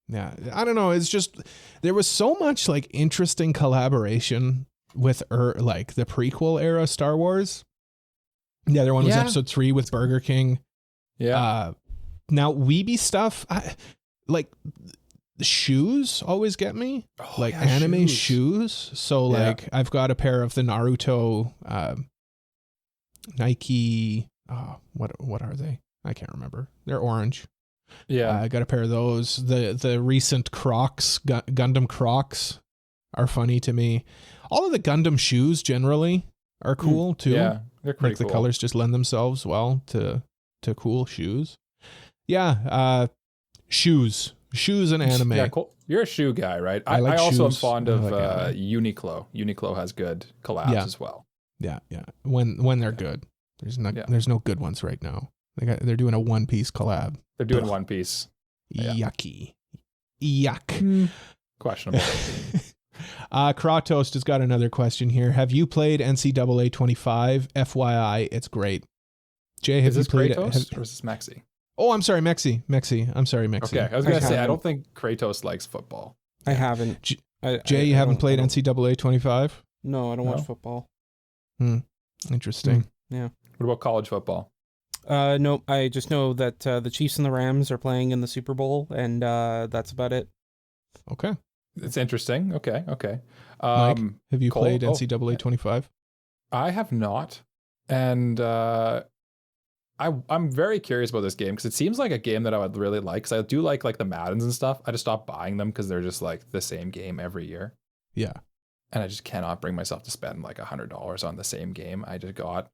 yeah, I don't know. It's just there was so much like interesting collaboration with like the prequel era Star Wars. The other one was Episode 3 with Burger King. Yeah. Now weeby stuff, like the shoes always get me. Like anime shoes. So like I've got a pair of the Naruto Nike. What are they? I can't remember. They're orange. Yeah. I got a pair of those. The recent Crocs, Gundam Crocs, are funny to me. All of the Gundam shoes generally are cool too. Yeah, they're pretty cool. The colors just lend themselves well to cool shoes. Yeah, shoes and anime. Yeah, cool. You're a shoe guy, right? I also am fond of Uniqlo. Uniqlo has good collabs as well. Yeah. When they're good. There's no good ones right now. They're doing a One Piece collab. They're doing One Piece. Yeah. Yucky. Yuck. Questionable. Kratos has got another question here. Have you played NCAA 25? FYI, it's great. Jay, have you played Kratos or is this Mexi? Oh, I'm sorry, Mexi. I'm sorry, Mexi. Okay, I was going to say, I don't think Kratos likes football. I haven't. Jay, you haven't played NCAA 25? No, I don't watch football. Interesting. Yeah. What about college football? Nope. I just know that the Chiefs and the Rams are playing in the Super Bowl, and that's about it. Okay. It's interesting. Okay. Mike, have you Cole? played NCAA 25? I have not. And I'm very curious about this game because it seems like a game that I would really like. Because I do like the Maddens and stuff. I just stopped buying them because they're just like the same game every year. Yeah. And I just cannot bring myself to spend like $100 on the same game I just got.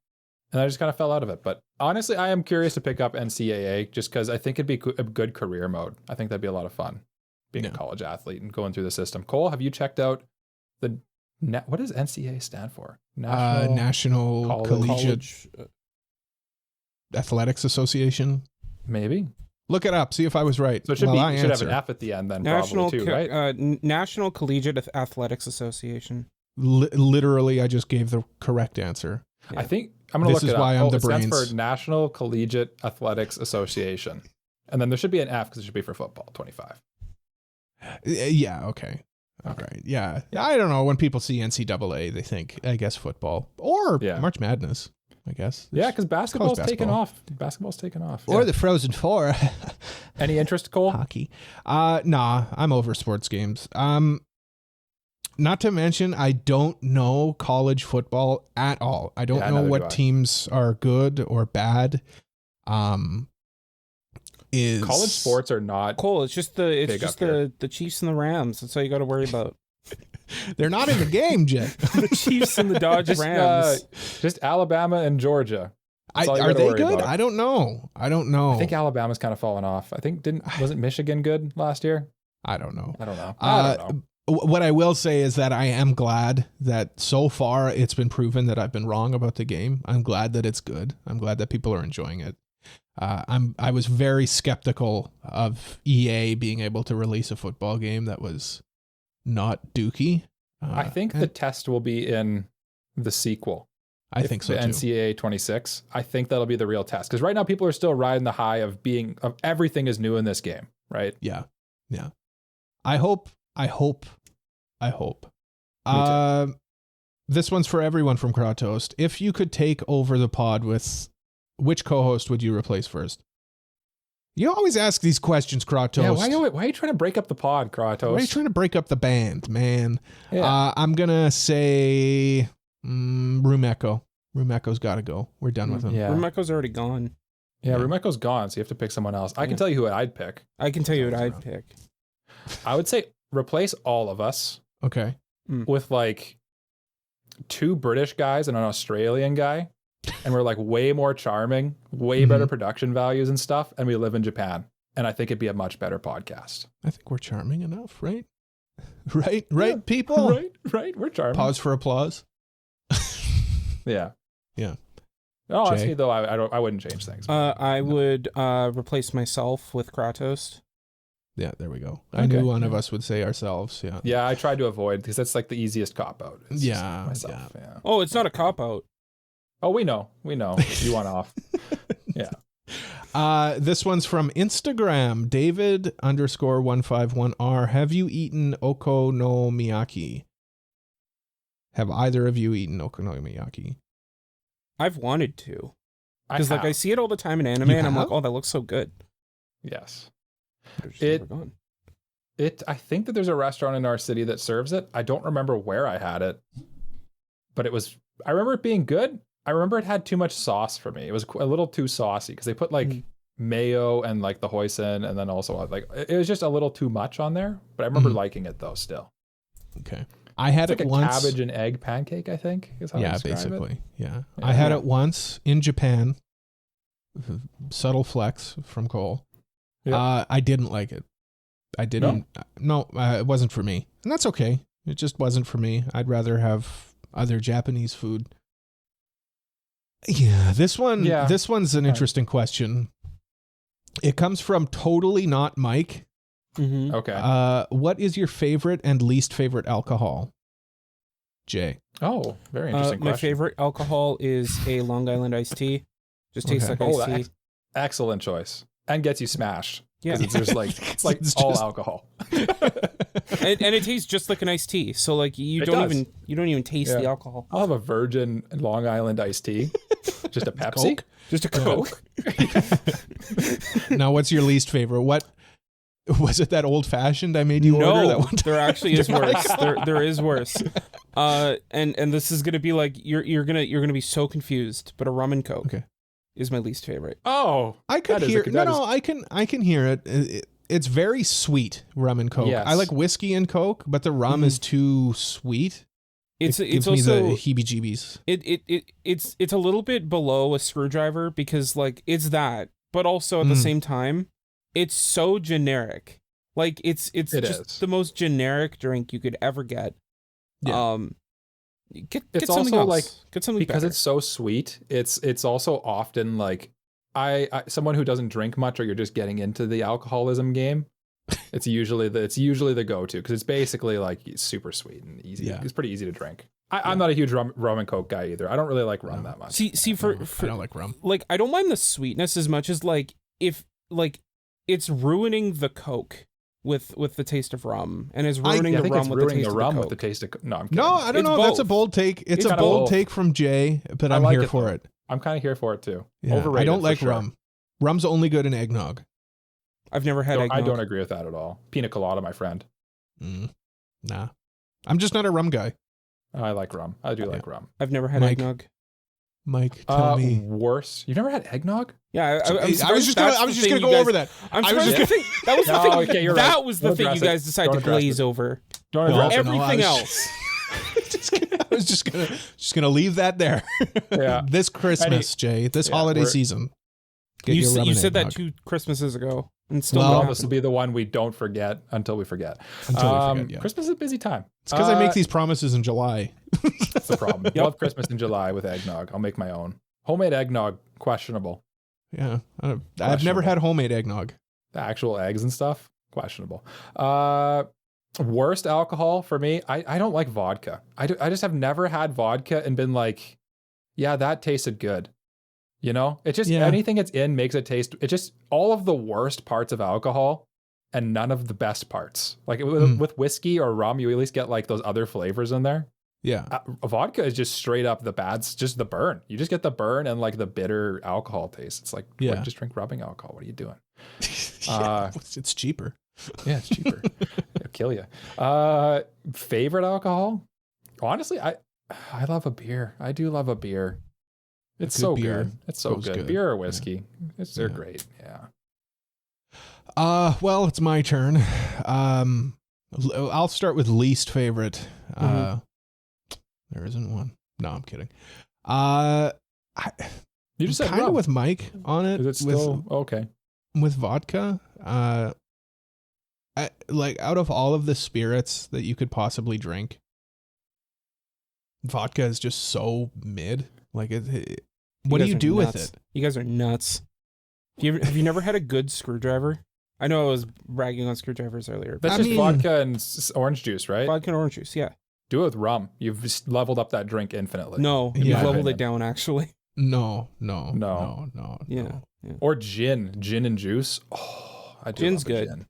And I just kind of fell out of it. But honestly, I am curious to pick up NCAA just because I think it'd be a good career mode. I think that'd be a lot of fun being a college athlete and going through the system. Cole, have you checked out what does NCAA stand for? National Collegiate Athletics Association. Maybe. Look it up. See if I was right. So it should should have an F at the end then, probably too, right? National Collegiate Athletics Association. Literally, I just gave the correct answer. Yeah. I think I'm going to look it up. This is why I'm the it brains. stands for National Collegiate Athletics Association. And then there should be an F because it should be for football, 25. Yeah, okay. All right. Yeah. I don't know. When people see NCAA, they think, I guess, football or March Madness, I guess. Yeah, because basketball's taken off. Basketball's taken off. Or the Frozen Four. Any interest, Cole? Hockey. Nah, I'm over sports games. Not to mention, I don't know college football at all. I don't know what teams are good or bad. College sports are not Cole. It's just the Chiefs and the Rams. That's all you got to worry about. They're not in the game, Jay. The Chiefs and the Dodge Rams. Just Alabama and Georgia. Are they good? I don't know. I think Alabama's kind of fallen off. I think wasn't Michigan good last year? I don't know. I don't know. What I will say is that I am glad that so far it's been proven that I've been wrong about the game. I'm glad that it's good. I'm glad that people are enjoying it. I was very skeptical of EA being able to release a football game that was not dookie. I think the test will be in the sequel. I think so too. The NCAA 26. I think that'll be the real test because right now people are still riding the high of everything is new in this game, right? Yeah. I hope. This one's for everyone from Kratos. If you could take over the pod with which co-host would you replace first? You always ask these questions, Kratos. Yeah, why are you trying to break up the pod, Kratos? Why are you trying to break up the band, man? Yeah. I'm gonna say Rumeko. Rumeko's got to go. We're done with him. Yeah. Rumeko's already gone. Yeah, Rumeko's gone, so you have to pick someone else. I can tell you who I'd pick. I can tell you what I'd pick. I would say replace all of us. Okay. With like 2 British guys and an Australian guy. And we're like way more charming, way better production values and stuff. And we live in Japan. And I think it'd be a much better podcast. I think we're charming enough, right? Right, people? Right. We're charming. Pause for applause. Yeah. No, honestly, though, I wouldn't change things. I would replace myself with Kratos. Yeah, there we go. I knew one of us would say ourselves. Yeah. Yeah, I tried to avoid because that's like the easiest cop out. Myself. Yeah. Oh, it's not a cop out. Oh, we know. You want off. Yeah. This one's from Instagram, David_151R. Have you eaten okonomiyaki? Have either of you eaten okonomiyaki? I've wanted to. Because I see it all the time in anime, and I'm like, oh, that looks so good. Yes. I think that there's a restaurant in our city that serves it. I don't remember where I had it, but I remember it being good. I remember it had too much sauce for me. It was a little too saucy because they put like mayo and like the hoisin, and then also like it was just a little too much on there. But I remember liking it though still. Okay. I had it once. Cabbage and egg pancake, I think, is how I describe basically. it. Yeah. I had it once in Japan. Subtle flex from Cole. Yeah. I didn't like it. I didn't. No, it wasn't for me. And that's okay. It just wasn't for me. I'd rather have other Japanese food. Yeah, this Yeah. one's an interesting question. It comes from Totally Not Mike. Mm-hmm. Okay. What is your favorite and least favorite alcohol? Jay. Oh, very interesting My question. favorite alcohol is a Long Island iced tea. Just tastes Okay. like iced tea. Excellent choice. And gets you smashed. Yeah. Because there's like, it's like It's all just- alcohol. and it tastes just like an iced tea. So like you It don't does. even taste Yeah. the alcohol. I'll have a virgin Long Island iced tea. Just a Pepsi. Coke? Just a Coke. Now, what's your least favorite? What was it? That old fashioned I made you order that No, one time? there actually is worse. There is worse. And this is gonna be like you're gonna be so confused. But a rum and Coke Okay. is my least favorite. Oh, I could that is hear. a- No, that is- no, I can hear it. It's very sweet rum and Coke. Yes. I like whiskey and Coke, but the rum is too sweet. It's It gives also me the heebie-jeebies. it's a little bit below a screwdriver because like it's that, but also at the same time, it's so generic. Like it's It just is. the most generic drink you could ever get. Yeah. Get It's something also, else. like, Get something because better. it's so sweet. It's also often like I someone who doesn't drink much, or you're just getting into the alcoholism game. It's usually the go-to because it's basically like super sweet and easy. Yeah. It's pretty easy to drink. I'm not a huge rum and Coke guy either. I don't really like rum that much. See for I don't like rum. like I don't mind the sweetness as much as like if like it's ruining the Coke with the taste of rum and is ruining I the think rum it's with the ruining taste the of rum the with Coke. the taste of. No, I'm kidding. No, I don't It's know. That's a both. bold take. It's a kinda bold both. take from Jay, but I I'm like here it, for though. it. I'm kind of here for it too. Yeah. Overrated. I don't for like sure. rum. Rum's only good in eggnog. I've never had eggnog. I don't agree with that at all. Pina colada, my friend. Nah. I'm just not a rum guy. I like rum. I do like rum. I've never had Mike, eggnog. Mike, tell me. Worse. You've never had eggnog? Yeah, I was just gonna go over that. I'm I was surprised just the thing, that was the No, thing. okay, you're that right. was the Don't thing you address guys it. decided Don't to address glaze it. over. Don't Well, address it. no, I Everything was- else. I was just gonna leave that there. Yeah. This Christmas, Jay. This Yeah, holiday we're- season. Get You, your rum you and said that eggnog 2 Christmases ago, and still Well, Well, not this will be the one we don't forget until we forget. until we forget. Yeah. Christmas is a busy time. It's because I make these promises in July. That's the problem. Love Christmas in July with eggnog. I'll make my own. Homemade eggnog, questionable. Yeah, I've never had homemade eggnog. The actual eggs and stuff, questionable. Worst alcohol for me, I don't like vodka. I just have never had vodka and been like, yeah, that tasted good. You know, it just, Yeah. anything it's in makes it taste, it just, all of the worst parts of alcohol and none of the best parts. Like with whiskey or rum, you at least get like those other flavors in there. Yeah. Vodka is just straight up the bad, just the burn. You just get the burn and like the bitter alcohol taste. It's like, Yeah. just drink rubbing alcohol. What are you doing? Yeah, it's cheaper. Yeah, it's cheaper. It'll kill you. Favorite alcohol? Honestly, I love a beer. I do love a beer. It's good so beer good. It's so goes good. good. Beer or whiskey. They're Yeah. great. Yeah. Well, it's my turn. I'll start with least favorite. There isn't one. No, I'm kidding. You just said kind of rum. with Mike on it. Is it still okay? with vodka? Like out of all of the spirits that you could possibly drink, vodka is just so mid. Like, what do guys you are do with nuts. it? You guys are nuts. Have you never had a good screwdriver? I know I was bragging on screwdrivers earlier. But That's I just mean- vodka and orange juice, right? vodka and orange juice, yeah. Do it with rum. You've just leveled up that drink infinitely. No, Yeah. you've My leveled opinion. it down actually. No. Yeah. Or gin and juice. Oh, I do. Gin's love a good. gin.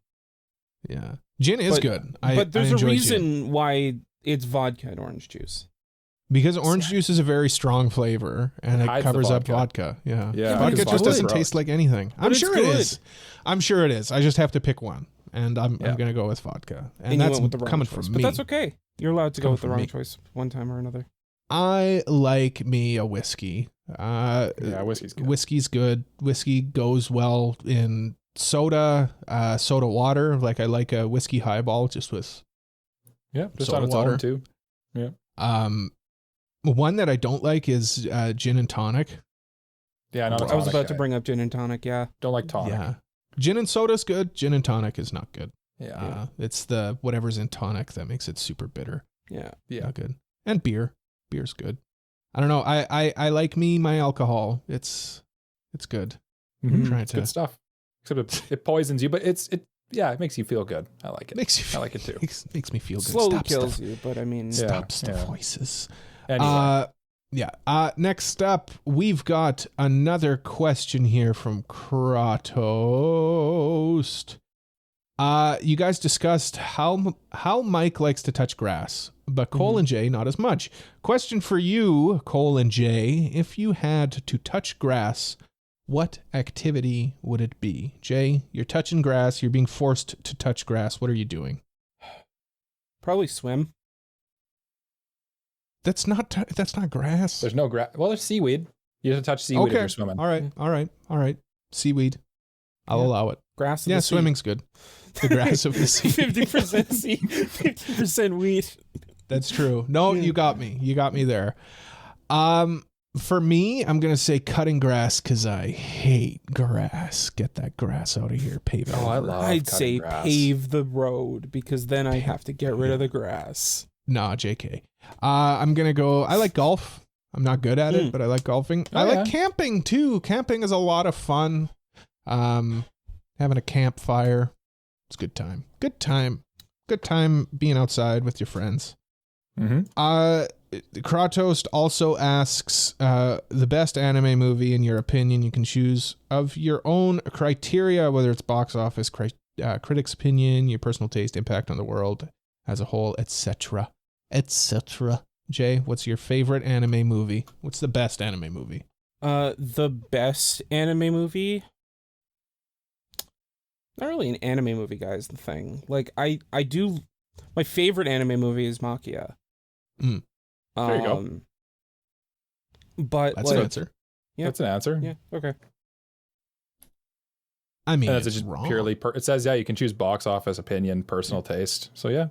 Yeah. Gin is But- good. But there's I a enjoy reason gin. why it's vodka and orange juice. Because orange juice is a very strong flavor and it Hides the covers up vodka. vodka. Yeah. Yeah, Vodka it's just doesn't gross. taste like anything. I'm it's sure it good. is. I'm sure it is. I just have to pick one. And I'm Yeah. going to go with vodka. And you that's went with the wrong coming choice. from But me. that's okay. You're allowed to go Coming with the from wrong me. choice one time or another. I like me a whiskey. Yeah, whiskey's good. Whiskey's good. Whiskey goes well in soda, soda water. Like I like a whiskey highball just with Yeah, just soda on its water. own too. one that I don't like is gin and tonic. Yeah, not a I was tonic about to guy. bring up gin and tonic, yeah. Don't like tonic. Yeah. Gin and soda's good. Gin and tonic is not good. Yeah. It's the whatever's in tonic that makes it super bitter. Yeah. Yeah. Not good. And beer. Beer's good. I don't know. I like my alcohol. It's good. Mm-hmm. Trying It's to good stuff. Except it poisons you, but it makes you feel good. I like it. I like it too. Makes me feel good. Slowly kills you, but I mean, stops the voices. Anyway. Next up, we've got another question here from Kratos. You guys discussed how Mike likes to touch grass, but Cole and Jay not as much. Question for you, Cole and Jay: if you had to touch grass, what activity would it be? Jay, you're touching grass. You're being forced to touch grass. What are you doing? Probably swim. That's not grass. There's no grass. Well, there's seaweed. You have to touch seaweed if you're swimming. All right. Seaweed. I'll allow it. Grass. Yeah, swimming's good. The grass of the sea. 50% sea, 50% weed. That's true. No, you got me. You got me there. For me, I'm gonna say cutting grass because I hate grass. Get that grass out of here. Pave it. I'd say grass. pave the road because then I have to get rid of the grass. Nah, JK. I'm gonna go. I like golf. I'm not good at it, but I like golfing. I like camping too. Camping is a lot of fun. Having a campfire. It's a good time. Good time being outside with your friends. Kratos also asks the best anime movie in your opinion. You can choose of your own criteria, whether it's box office, critics' opinion, your personal taste, impact on the world as a whole, etc. Jay, what's your favorite anime movie? What's the best anime movie? The best anime movie? Not really an anime movie, guys, the thing. Like, I do... My favorite anime movie is Makia. There you go. But that's an answer. Yeah. That's an answer. Yeah, okay. I mean, it's just wrong. purely... it says, you can choose box office, opinion, personal taste. So, yeah.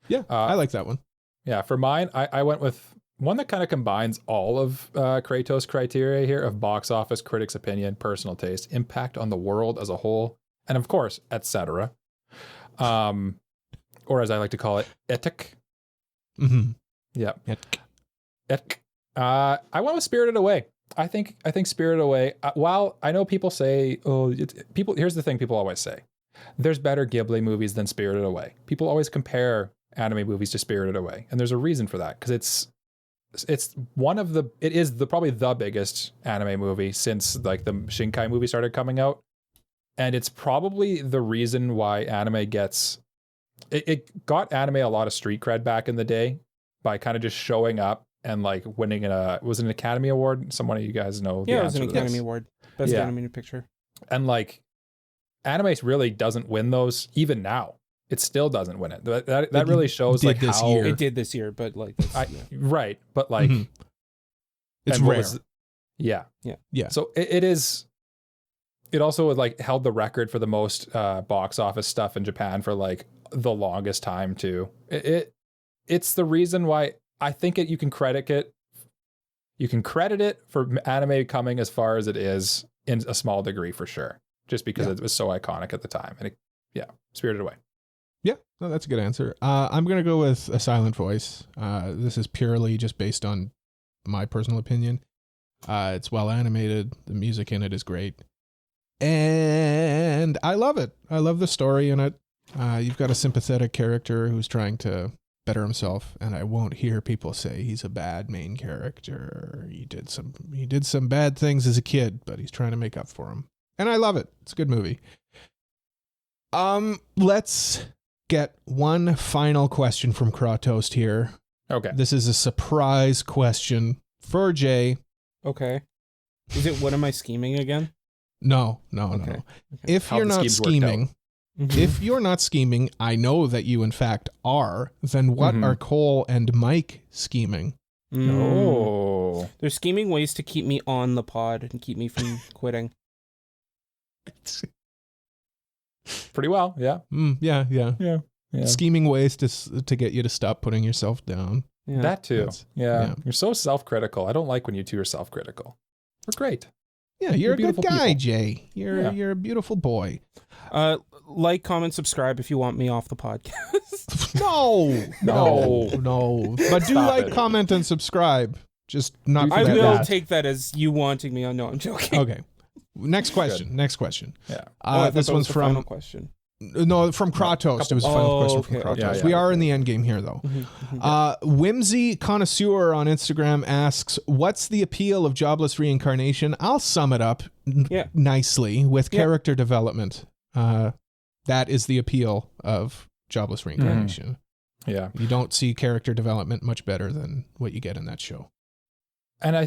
Yeah, I like that one. Yeah, for mine, I went with one that kind of combines all of Kratos' criteria here of box office, critics' opinion, personal taste, impact on the world as a whole, and of course, etc. Or as I like to call it, etik. Mm-hmm. Yeah. Etik. I went with Spirited Away. I think Spirited Away. While I know people say, here's the thing people always say: there's better Ghibli movies than Spirited Away. People always compare anime movies to Spirited Away, and there's a reason for that because it's probably the biggest anime movie since like the Shinkai movie started coming out, and it's probably the reason why anime it got anime a lot of street cred back in the day by kind of just showing up and like winning was it an Academy Award? Someone of you guys know? Yeah, it was an Academy Award, best animated picture. And like anime really doesn't win those even now. It still doesn't win it. That really shows like how it did this year, but like right, but like it's rare. Yeah. So it is. It also like held the record for the most box office stuff in Japan for like the longest time too. It's the reason why I think you can credit it. You can credit it for anime coming as far as it is in a small degree for sure, just because it was so iconic at the time. And Spirited Away. Yeah, no, that's a good answer. I'm going to go with A Silent Voice. This is purely just based on my personal opinion. It's well animated. The music in it is great. And I love it. I love the story in it. You've got a sympathetic character who's trying to better himself, and I won't hear people say he's a bad main character. He did some bad things as a kid, but he's trying to make up for them. And I love it. It's a good movie. Let's get one final question from Kratos here. Okay. This is a surprise question for Jay. Okay. Is it what am I scheming again? No. Okay. If you're not scheming, I know that you in fact are, then what are Cole and Mike scheming? Oh. They're scheming ways to keep me on the pod and keep me from quitting. Pretty well, yeah. Yeah. Scheming ways to get you to stop putting yourself down. Yeah. That too. Yeah. You're so self-critical. I don't like when you two are self-critical. We're great. Yeah, you're a good guy, people. Jay. You're a beautiful boy. like, comment, subscribe if you want me off the podcast. No. But do Stop like, it. comment, and subscribe. Just not for I that will reason. take that as you wanting me on. No, I'm joking. Okay. Next question. Yeah. I thought This that one's was the from final question. No, from Kratos. It was a final question from okay. Kratos. Yeah, We yeah. are in the end game here, though. Whimsy Connoisseur on Instagram asks, "What's the appeal of jobless reincarnation?" I'll sum it up nicely with character development. That is the appeal of jobless reincarnation. Yeah. You don't see character development much better than what you get in that show. And I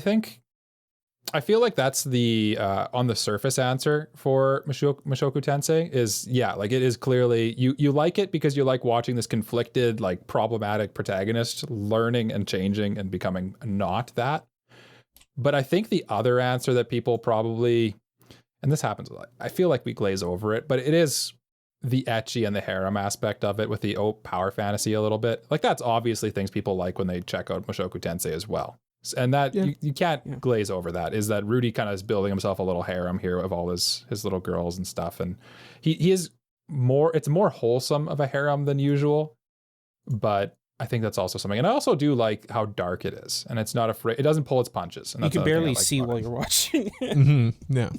feel like that's the on the surface answer for Mushoku Tensei is, like, it is clearly you like it because you like watching this conflicted, like, problematic protagonist learning and changing and becoming not that. But I think the other answer that people probably, and this happens a lot, I feel like we glaze over it, but it is the ecchi and the harem aspect of it with the power fantasy a little bit. Like, that's obviously things people like when they check out Mushoku Tensei as well. And that you can't glaze over that, is that Rudy kind of is building himself a little harem here of all his little girls and stuff. And he is it's more wholesome of a harem than usual, but I think that's also something. And I also do like how dark it is, and it's not afraid. It doesn't pull its punches. And You can barely like see while you're watching. Yeah.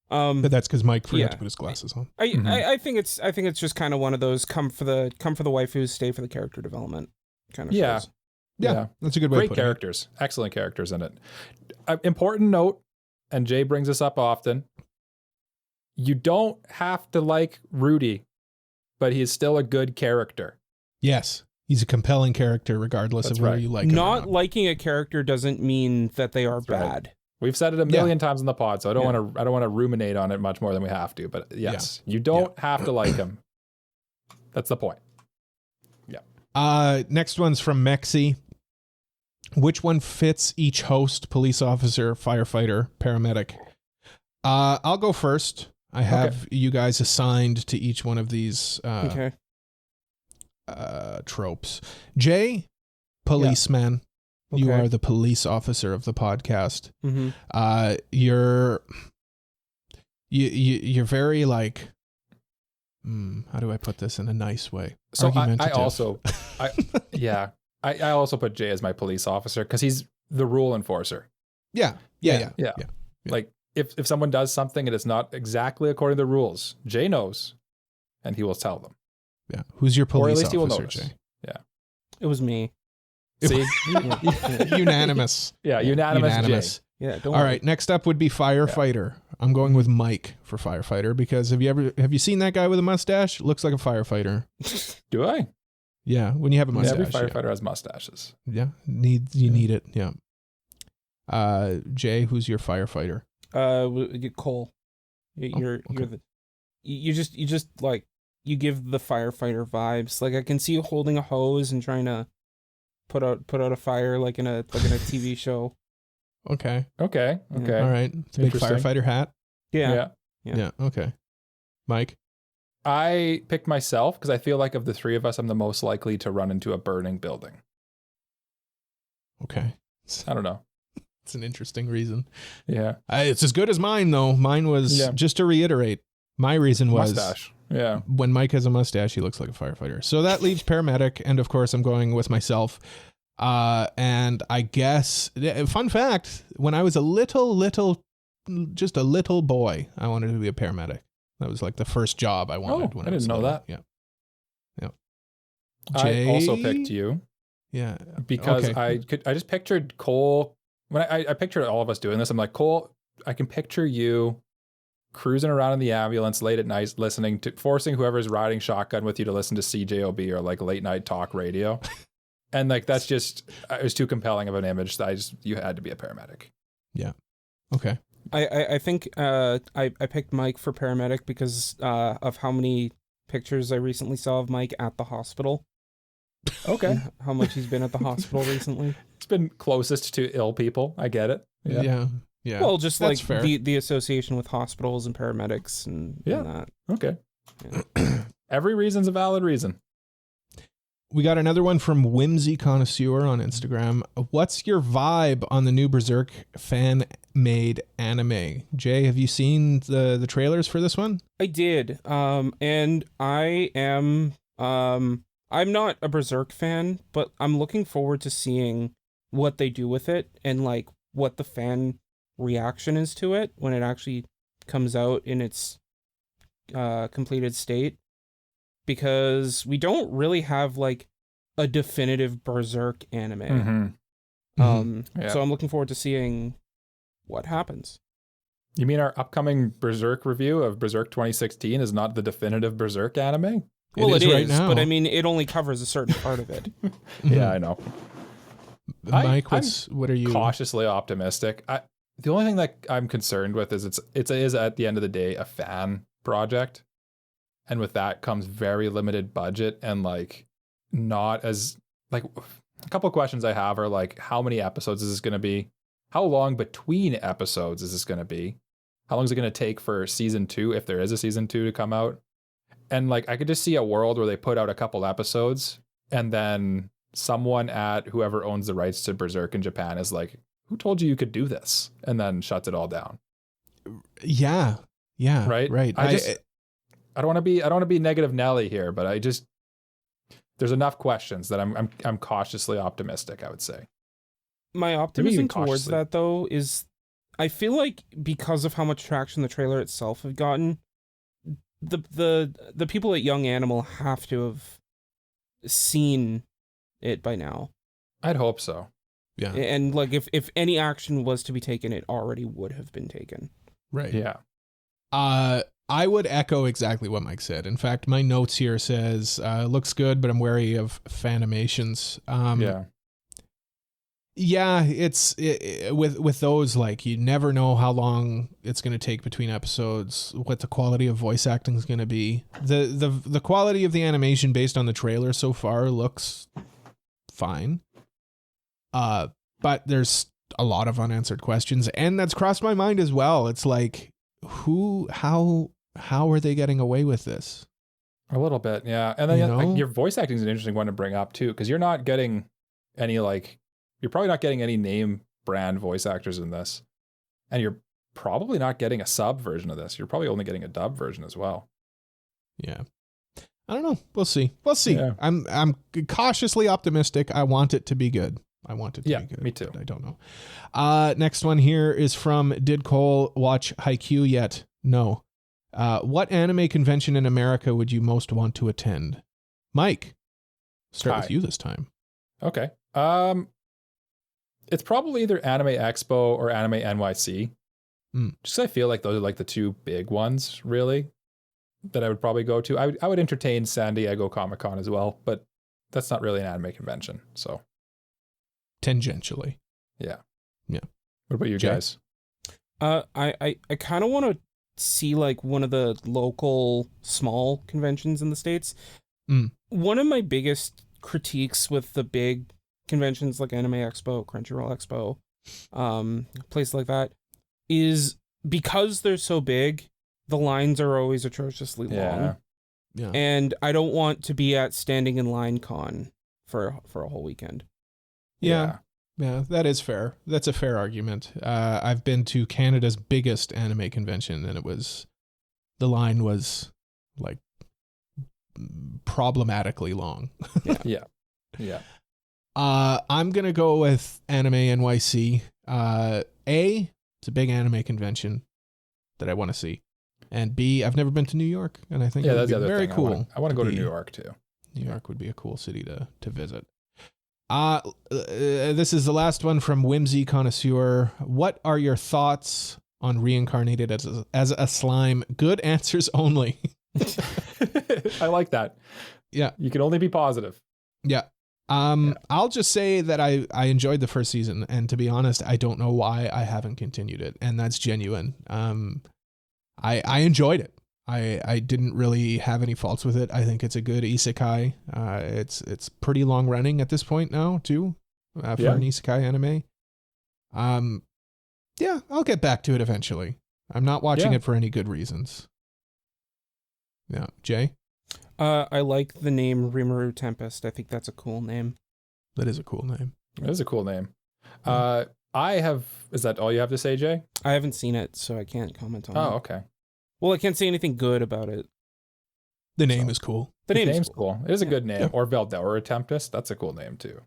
But that's because Mike forgot to put his glasses on. I think it's just kind of one of those come for the waifus, stay for the character development kind of shows. Yeah, that's a good way to Great put characters, excellent characters in it. Important note, and Jay brings this up often, you don't have to like Rudy, but he's still a good character. Yes, he's a compelling character regardless of whether you like him or Not liking a character doesn't mean that they are bad. We've said it a million times in the pod, so I don't want to ruminate on it much more than we have to. But yes, you don't have to like him. That's the point. Yeah. Next one's from Mexi. Which one fits each host? Police officer, firefighter, paramedic. I'll go first. I have you guys assigned to each one of these tropes. Jay, policeman. Okay. You are the police officer of the podcast. Mm-hmm. You're very like, how do I put this in a nice way? So I also put Jay as my police officer because he's the rule enforcer. Yeah. Like if someone does something and it's not exactly according to the rules, Jay knows, and he will tell them. Yeah. Who's your police or at least officer, he will notice. Jay? Yeah. It was me. See? Unanimous. Yeah, unanimous. Jay. Yeah. All right. Next up would be firefighter. Yeah. I'm going with Mike for firefighter because have you seen that guy with a mustache? Looks like a firefighter. Do I? Yeah. When you have a mustache. Every firefighter has mustaches. Yeah. Need it. Yeah. Jay, who's your firefighter? Cole. You just like, you give the firefighter vibes. Like, I can see you holding a hose and trying to put out a fire like in a TV show. Okay. All right. It's a big firefighter hat. Yeah. Okay. Mike? I picked myself because I feel like of the three of us, I'm the most likely to run into a burning building. Okay. I don't know. It's an interesting reason. Yeah. It's as good as mine, though. Mine was, just to reiterate, my reason was... Mustache. Yeah. When Mike has a mustache, he looks like a firefighter. So that leaves paramedic, and of course I'm going with myself. And I guess, fun fact, when I was just a little boy, I wanted to be a paramedic. That was like the first job I wanted. I didn't know that. Yeah. Jay? I also picked you. Yeah. Because I just pictured Cole, when I pictured all of us doing this, I'm like, Cole, I can picture you cruising around in the ambulance late at night, forcing whoever's riding shotgun with you to listen to CJOB or like late night talk radio. And like, that's just, it was too compelling of an image that you had to be a paramedic. Yeah. Okay. I think I picked Mike for paramedic because of how many pictures I recently saw of Mike at the hospital. Okay. How much he's been at the hospispital recently. It's been closest to ill people. I get it. Yeah. Well, just that's like fair. the association with hospitals and paramedics and that. Okay. Yeah. Every reason's a valid reason. We got another one from Whimsy Connoisseur on Instagram. What's your vibe on the new Berserk fan-made anime? Jay, have you seen the trailers for this one? I did. And I am I'm not a Berserk fan, but I'm looking forward to seeing what they do with it and like what the fan reaction is to it when it actually comes out in its completed state. Because we don't really have like a definitive Berserk anime. So I'm looking forward to seeing what happens. You mean our upcoming Berserk review of Berserk 2016 is not the definitive Berserk anime? Well, it is right now. but I mean, it only covers a certain part of it. Yeah, I know. Mike, what are you? Cautiously optimistic. The only thing that I'm concerned with is it is at the end of the day a fan project. And with that comes very limited budget and like not as like a couple of questions I have are like, how many episodes is this going to be? How long between episodes is this going to be? How long is it going to take for season 2 if there is a season 2 to come out? And like I could just see a world where they put out a couple episodes and then someone at whoever owns the rights to Berserk in Japan is like, who told you could do this? And then shuts it all down. Yeah. Right. I don't want to be negative Nelly here, but there's enough questions that I'm cautiously optimistic, I would say. My optimism towards that though is I feel like because of how much traction the trailer itself have gotten, the people at Young Animal have to have seen it by now. I'd hope so. Yeah. And like if any action was to be taken, it already would have been taken. Right. Yeah. I would echo exactly what Mike said. In fact, my notes here says, looks good, but I'm wary of fanimations. Yeah, it's with those, like, you never know how long it's going to take between episodes, what the quality of voice acting is going to be. The quality of the animation based on the trailer so far looks fine. But there's a lot of unanswered questions, and that's crossed my mind as well. It's like, how are they getting away with this? A little bit, yeah. And then like, your voice acting is an interesting one to bring up too, because you're not getting any you're probably not getting any name brand voice actors in this, and you're probably not getting a sub version of this. You're probably only getting a dub version as well. Yeah, I don't know. We'll see. Yeah. I'm cautiously optimistic. I want it to be good. I want it to be good. Me too. I don't know. Next one here is from Did Cole watch Haikyuu yet? No. What anime convention in America would you most want to attend? Mike, start with you this time. Okay. It's probably either Anime Expo or Anime NYC. Just I feel like those are like the two big ones, really, that I would probably go to. I would entertain San Diego Comic-Con as well, but that's not really an anime convention, so. Tangentially. Yeah. What about you guys? I kind of want to see like one of the local small conventions in the States. One of my biggest critiques with the big conventions like Anime Expo, Crunchyroll Expo, places like that, is because they're so big, the lines are always atrociously long. Yeah. And I don't want to be at standing in line con for a whole weekend. Yeah, that is fair. That's a fair argument. I've been to Canada's biggest anime convention, and the line was like problematically long. Yeah. I'm gonna go with Anime NYC. It's a big anime convention that I want to see, and B, I've never been to New York, and I think it would be very cool. I want to go to New York too. New York would be a cool city to visit. This is the last one from Whimsy Connoisseur. What are your thoughts on reincarnated as a slime? Good answers only. I like that. Yeah. You can only be positive. Yeah. I'll just say that I enjoyed the first season, and to be honest, I don't know why I haven't continued it, and that's genuine. I enjoyed it. I didn't really have any faults with it. I think it's a good isekai. It's pretty long running at this point now too, for an isekai anime. Yeah, I'll get back to it eventually. I'm not watching it for any good reasons. Yeah, Jay? I like the name Rimuru Tempest. I think that's a cool name. That is a cool name. It is a cool name. Yeah. Is that all you have to say, Jay? I haven't seen it, so I can't comment on it. Oh, okay. Well, I can't say anything good about it. The name is cool. The name's cool. It is a good name. Yeah. Or Veldora Tempest. That's a cool name too.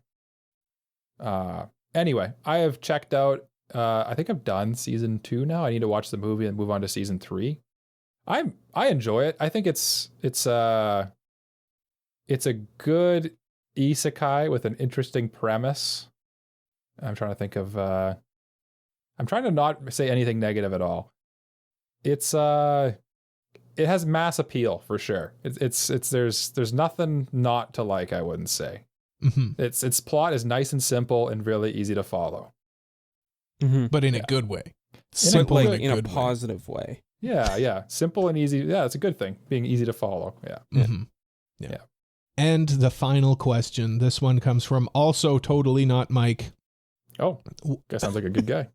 Anyway, I have checked out. I think I've done season 2 now. I need to watch the movie and move on to season 3. I enjoy it. I think it's a good isekai with an interesting premise. I'm trying to think of. I'm trying to not say anything negative at all. It has mass appeal for sure. There's nothing not to like. I wouldn't say. Mm-hmm. Its plot is nice and simple and really easy to follow. Mm-hmm. But in a good way. Simple, Simple like in a good way. positive way. Yeah. Simple and easy. Yeah, it's a good thing. Being easy to follow. Yeah. Mm-hmm. Yeah. And the final question. This one comes from also totally not Mike. Oh, guy sounds like a good guy.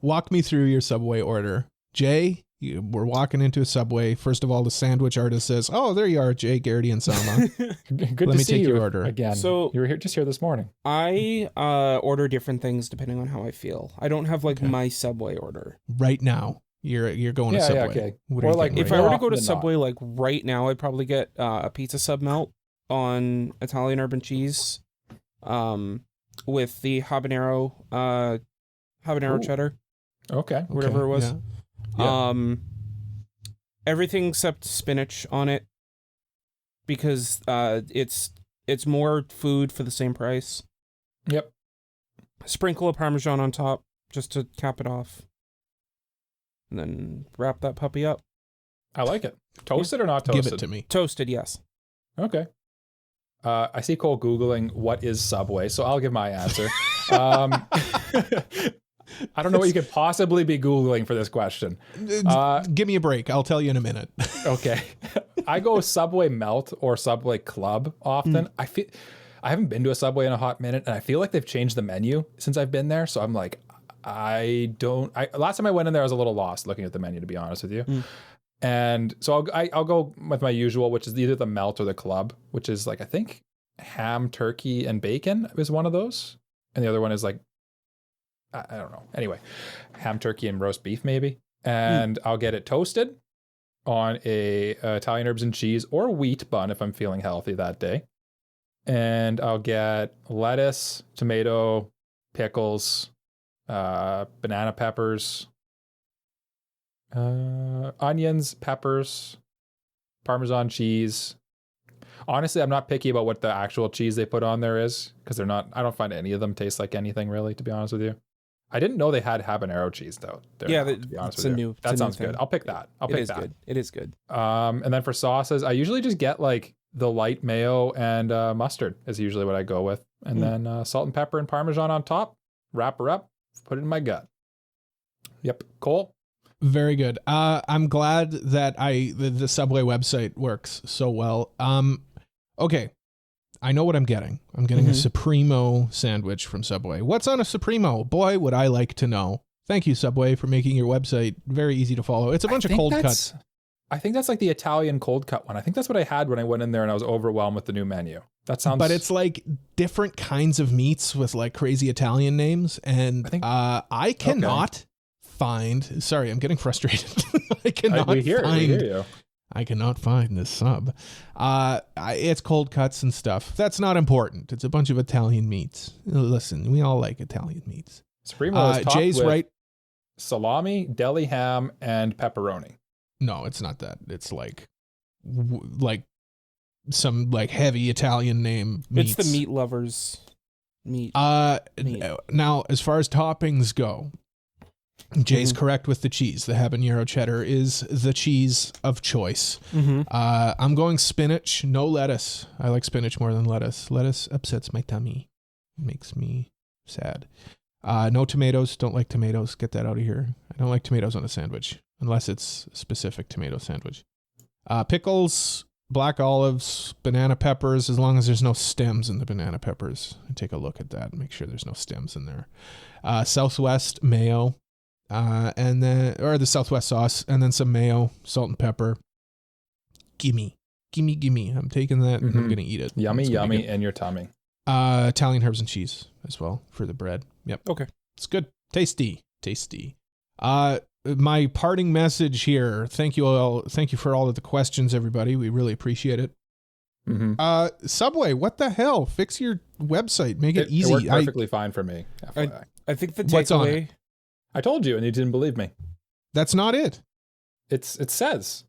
Walk me through your Subway order. Jay, we're walking into a Subway. First of all, the sandwich artist says, "Oh, there you are, Jay, Garrity, and Sama." Good Let to me see take you your order. again. So- you were just here this morning. I order different things depending on how I feel. I don't have like Okay. my Subway order. Right now, you're going to Subway. okay. What Or are you like, getting If right I were more to go to often than not. Subway like right now, I'd probably get a pizza sub melt on Italian urban cheese, with the habanero Ooh. cheddar, Okay. whatever it was. Yeah. Yeah. Everything except spinach on it, because it's more food for the same price. Yep. Sprinkle of Parmesan on top just to cap it off, and then wrap that puppy up. I like it. Toasted or not toasted? Give it to me. Toasted, yes. Okay. I see Cole Googling what is Subway, so I'll give my answer. I don't know what you could possibly be Googling for this question. Give me a break. I'll tell you in a minute. Okay. I go Subway Melt or Subway Club often. I haven't been to a Subway in a hot minute, and I feel like they've changed the menu since I've been there. So I'm like, last time I went in there, I was a little lost looking at the menu, to be honest with you. And so I'll go with my usual, which is either the Melt or the Club, which is like, I think ham, turkey, and bacon is one of those. And the other one is like, I don't know. Anyway, ham, turkey, and roast beef maybe. And I'll get it toasted on a Italian herbs and cheese or wheat bun if I'm feeling healthy that day. And I'll get lettuce, tomato, pickles, banana peppers, onions, peppers, Parmesan cheese. Honestly, I'm not picky about what the actual cheese they put on there is, because I don't find any of them taste like anything really, to be honest with you. I didn't know they had habanero cheese though. Yeah, to be honest it's with a you. new. That it's a new sounds good. thing. I'll pick that. I'll pick that. Good. It is good. And then for sauces, I usually just get like the light mayo and mustard is usually what I go with. And then salt and pepper and Parmesan on top, wrap her up, put it in my gut. Yep. Cole? Very good. I'm glad that the Subway website works so well. Okay. I know what I'm getting. I'm getting a Supremo sandwich from Subway. What's on a Supremo? Boy, would I like to know. Thank you, Subway, for making your website very easy to follow. It's a bunch of cold cuts. I think that's like the Italian cold cut one. I think that's what I had when I went in there and I was overwhelmed with the new menu. That sounds... But it's like different kinds of meats with like crazy Italian names. And I cannot find... Sorry, I'm getting frustrated. I cannot we hear find... you. I cannot find this sub. It's cold cuts and stuff. That's not important. It's a bunch of Italian meats. Listen, we all like Italian meats. Supremo is topped Jay's with right. salami, deli ham, and pepperoni. No, it's not that. It's like some like heavy Italian name meats. It's the meat lovers meat. meat. Now, as far as toppings go, Jay's correct with the cheese. The habanero cheddar is the cheese of choice. I'm going spinach, no lettuce. I like spinach more than lettuce. Lettuce upsets my tummy. Makes me sad. No tomatoes. Don't like tomatoes. Get that out of here. I don't like tomatoes on a sandwich unless it's a specific tomato sandwich. Pickles, black olives, banana peppers, as long as there's no stems in the banana peppers. Take a look at that and make sure there's no stems in there. Southwest mayo. And then, or the Southwest sauce, and then some mayo, salt and pepper. gimme. I'm taking that and I'm going to eat it. Yummy, It's gonna be yummy good. in your tummy. Italian herbs and cheese as well for the bread. Yep. Okay. It's good. Tasty. My parting message here. Thank you all. Thank you for all of the questions, everybody. We really appreciate it. Mm-hmm. Subway, what the hell? Fix your website. Make it easy. It worked perfectly fine for me. FYI. I think the What's on takeaway. I told you and you didn't believe me. That's not it. It says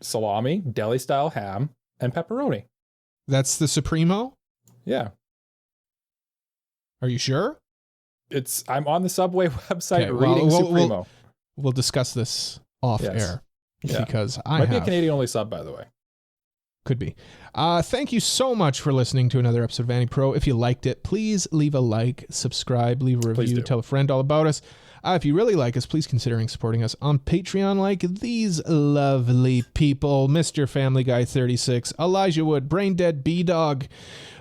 salami, deli style ham, and pepperoni. That's the Supremo? Yeah. Are you sure? I'm on the Subway website Okay, well, reading we'll- Supremo. We'll discuss this off Yes. air Yeah. because I Might be a have. Canadian only sub, by the way. Could be. Thank you so much for listening to another episode of AniPro. If you liked it, please leave a like, subscribe, leave a Please review, do. tell a friend all about us. If you really like us, please considering supporting us on Patreon like these lovely people. Mr. Family Guy 36, Elijah Wood, Brain Dead B-Dog.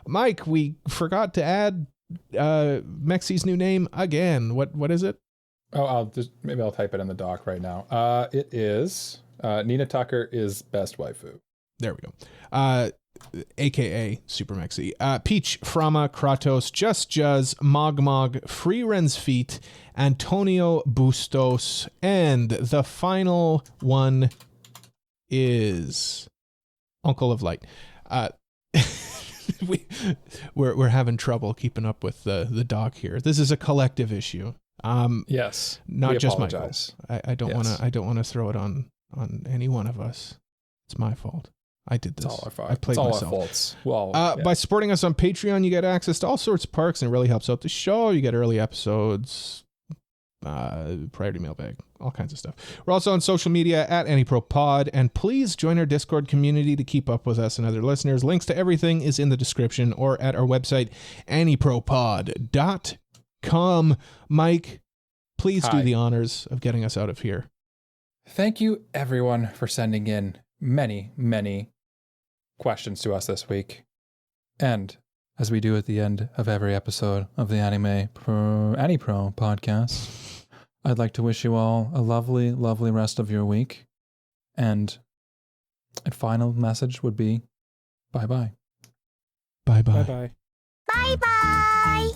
Mike, we forgot to add Mexi's new name again. What is it? Oh, maybe I'll type it in the doc right now. It is Nina Tucker is best waifu. There we go. AKA Super Mexi. Peach, Frama, Kratos, Just Juz, Mogmog, Free Ren's Feet, Antonio Bustos, and the final one is Uncle of Light. We're having trouble keeping up with the doc here. This is a collective issue. Yes, not we just apologize. Michael. I don't Yes. want to. I don't want to throw it on any one of us. It's my fault. I did this. It's all our fault. I played it's all myself. our faults. Well, By supporting us on Patreon, you get access to all sorts of perks, and it really helps out the show. You get early episodes, priority mailbag, all kinds of stuff. We're also on social media at AniProPod, and please join our Discord community to keep up with us and other listeners. Links to everything is in the description or at our website, AniProPod.com. Mike, please do Hi. the honors of getting us out of here. Thank you, everyone, for sending in many, many questions to us this week. And as we do at the end of every episode of the AniPro podcast, I'd like to wish you all a lovely, lovely rest of your week. And a final message would be bye-bye. Bye-bye. Bye bye. Bye bye.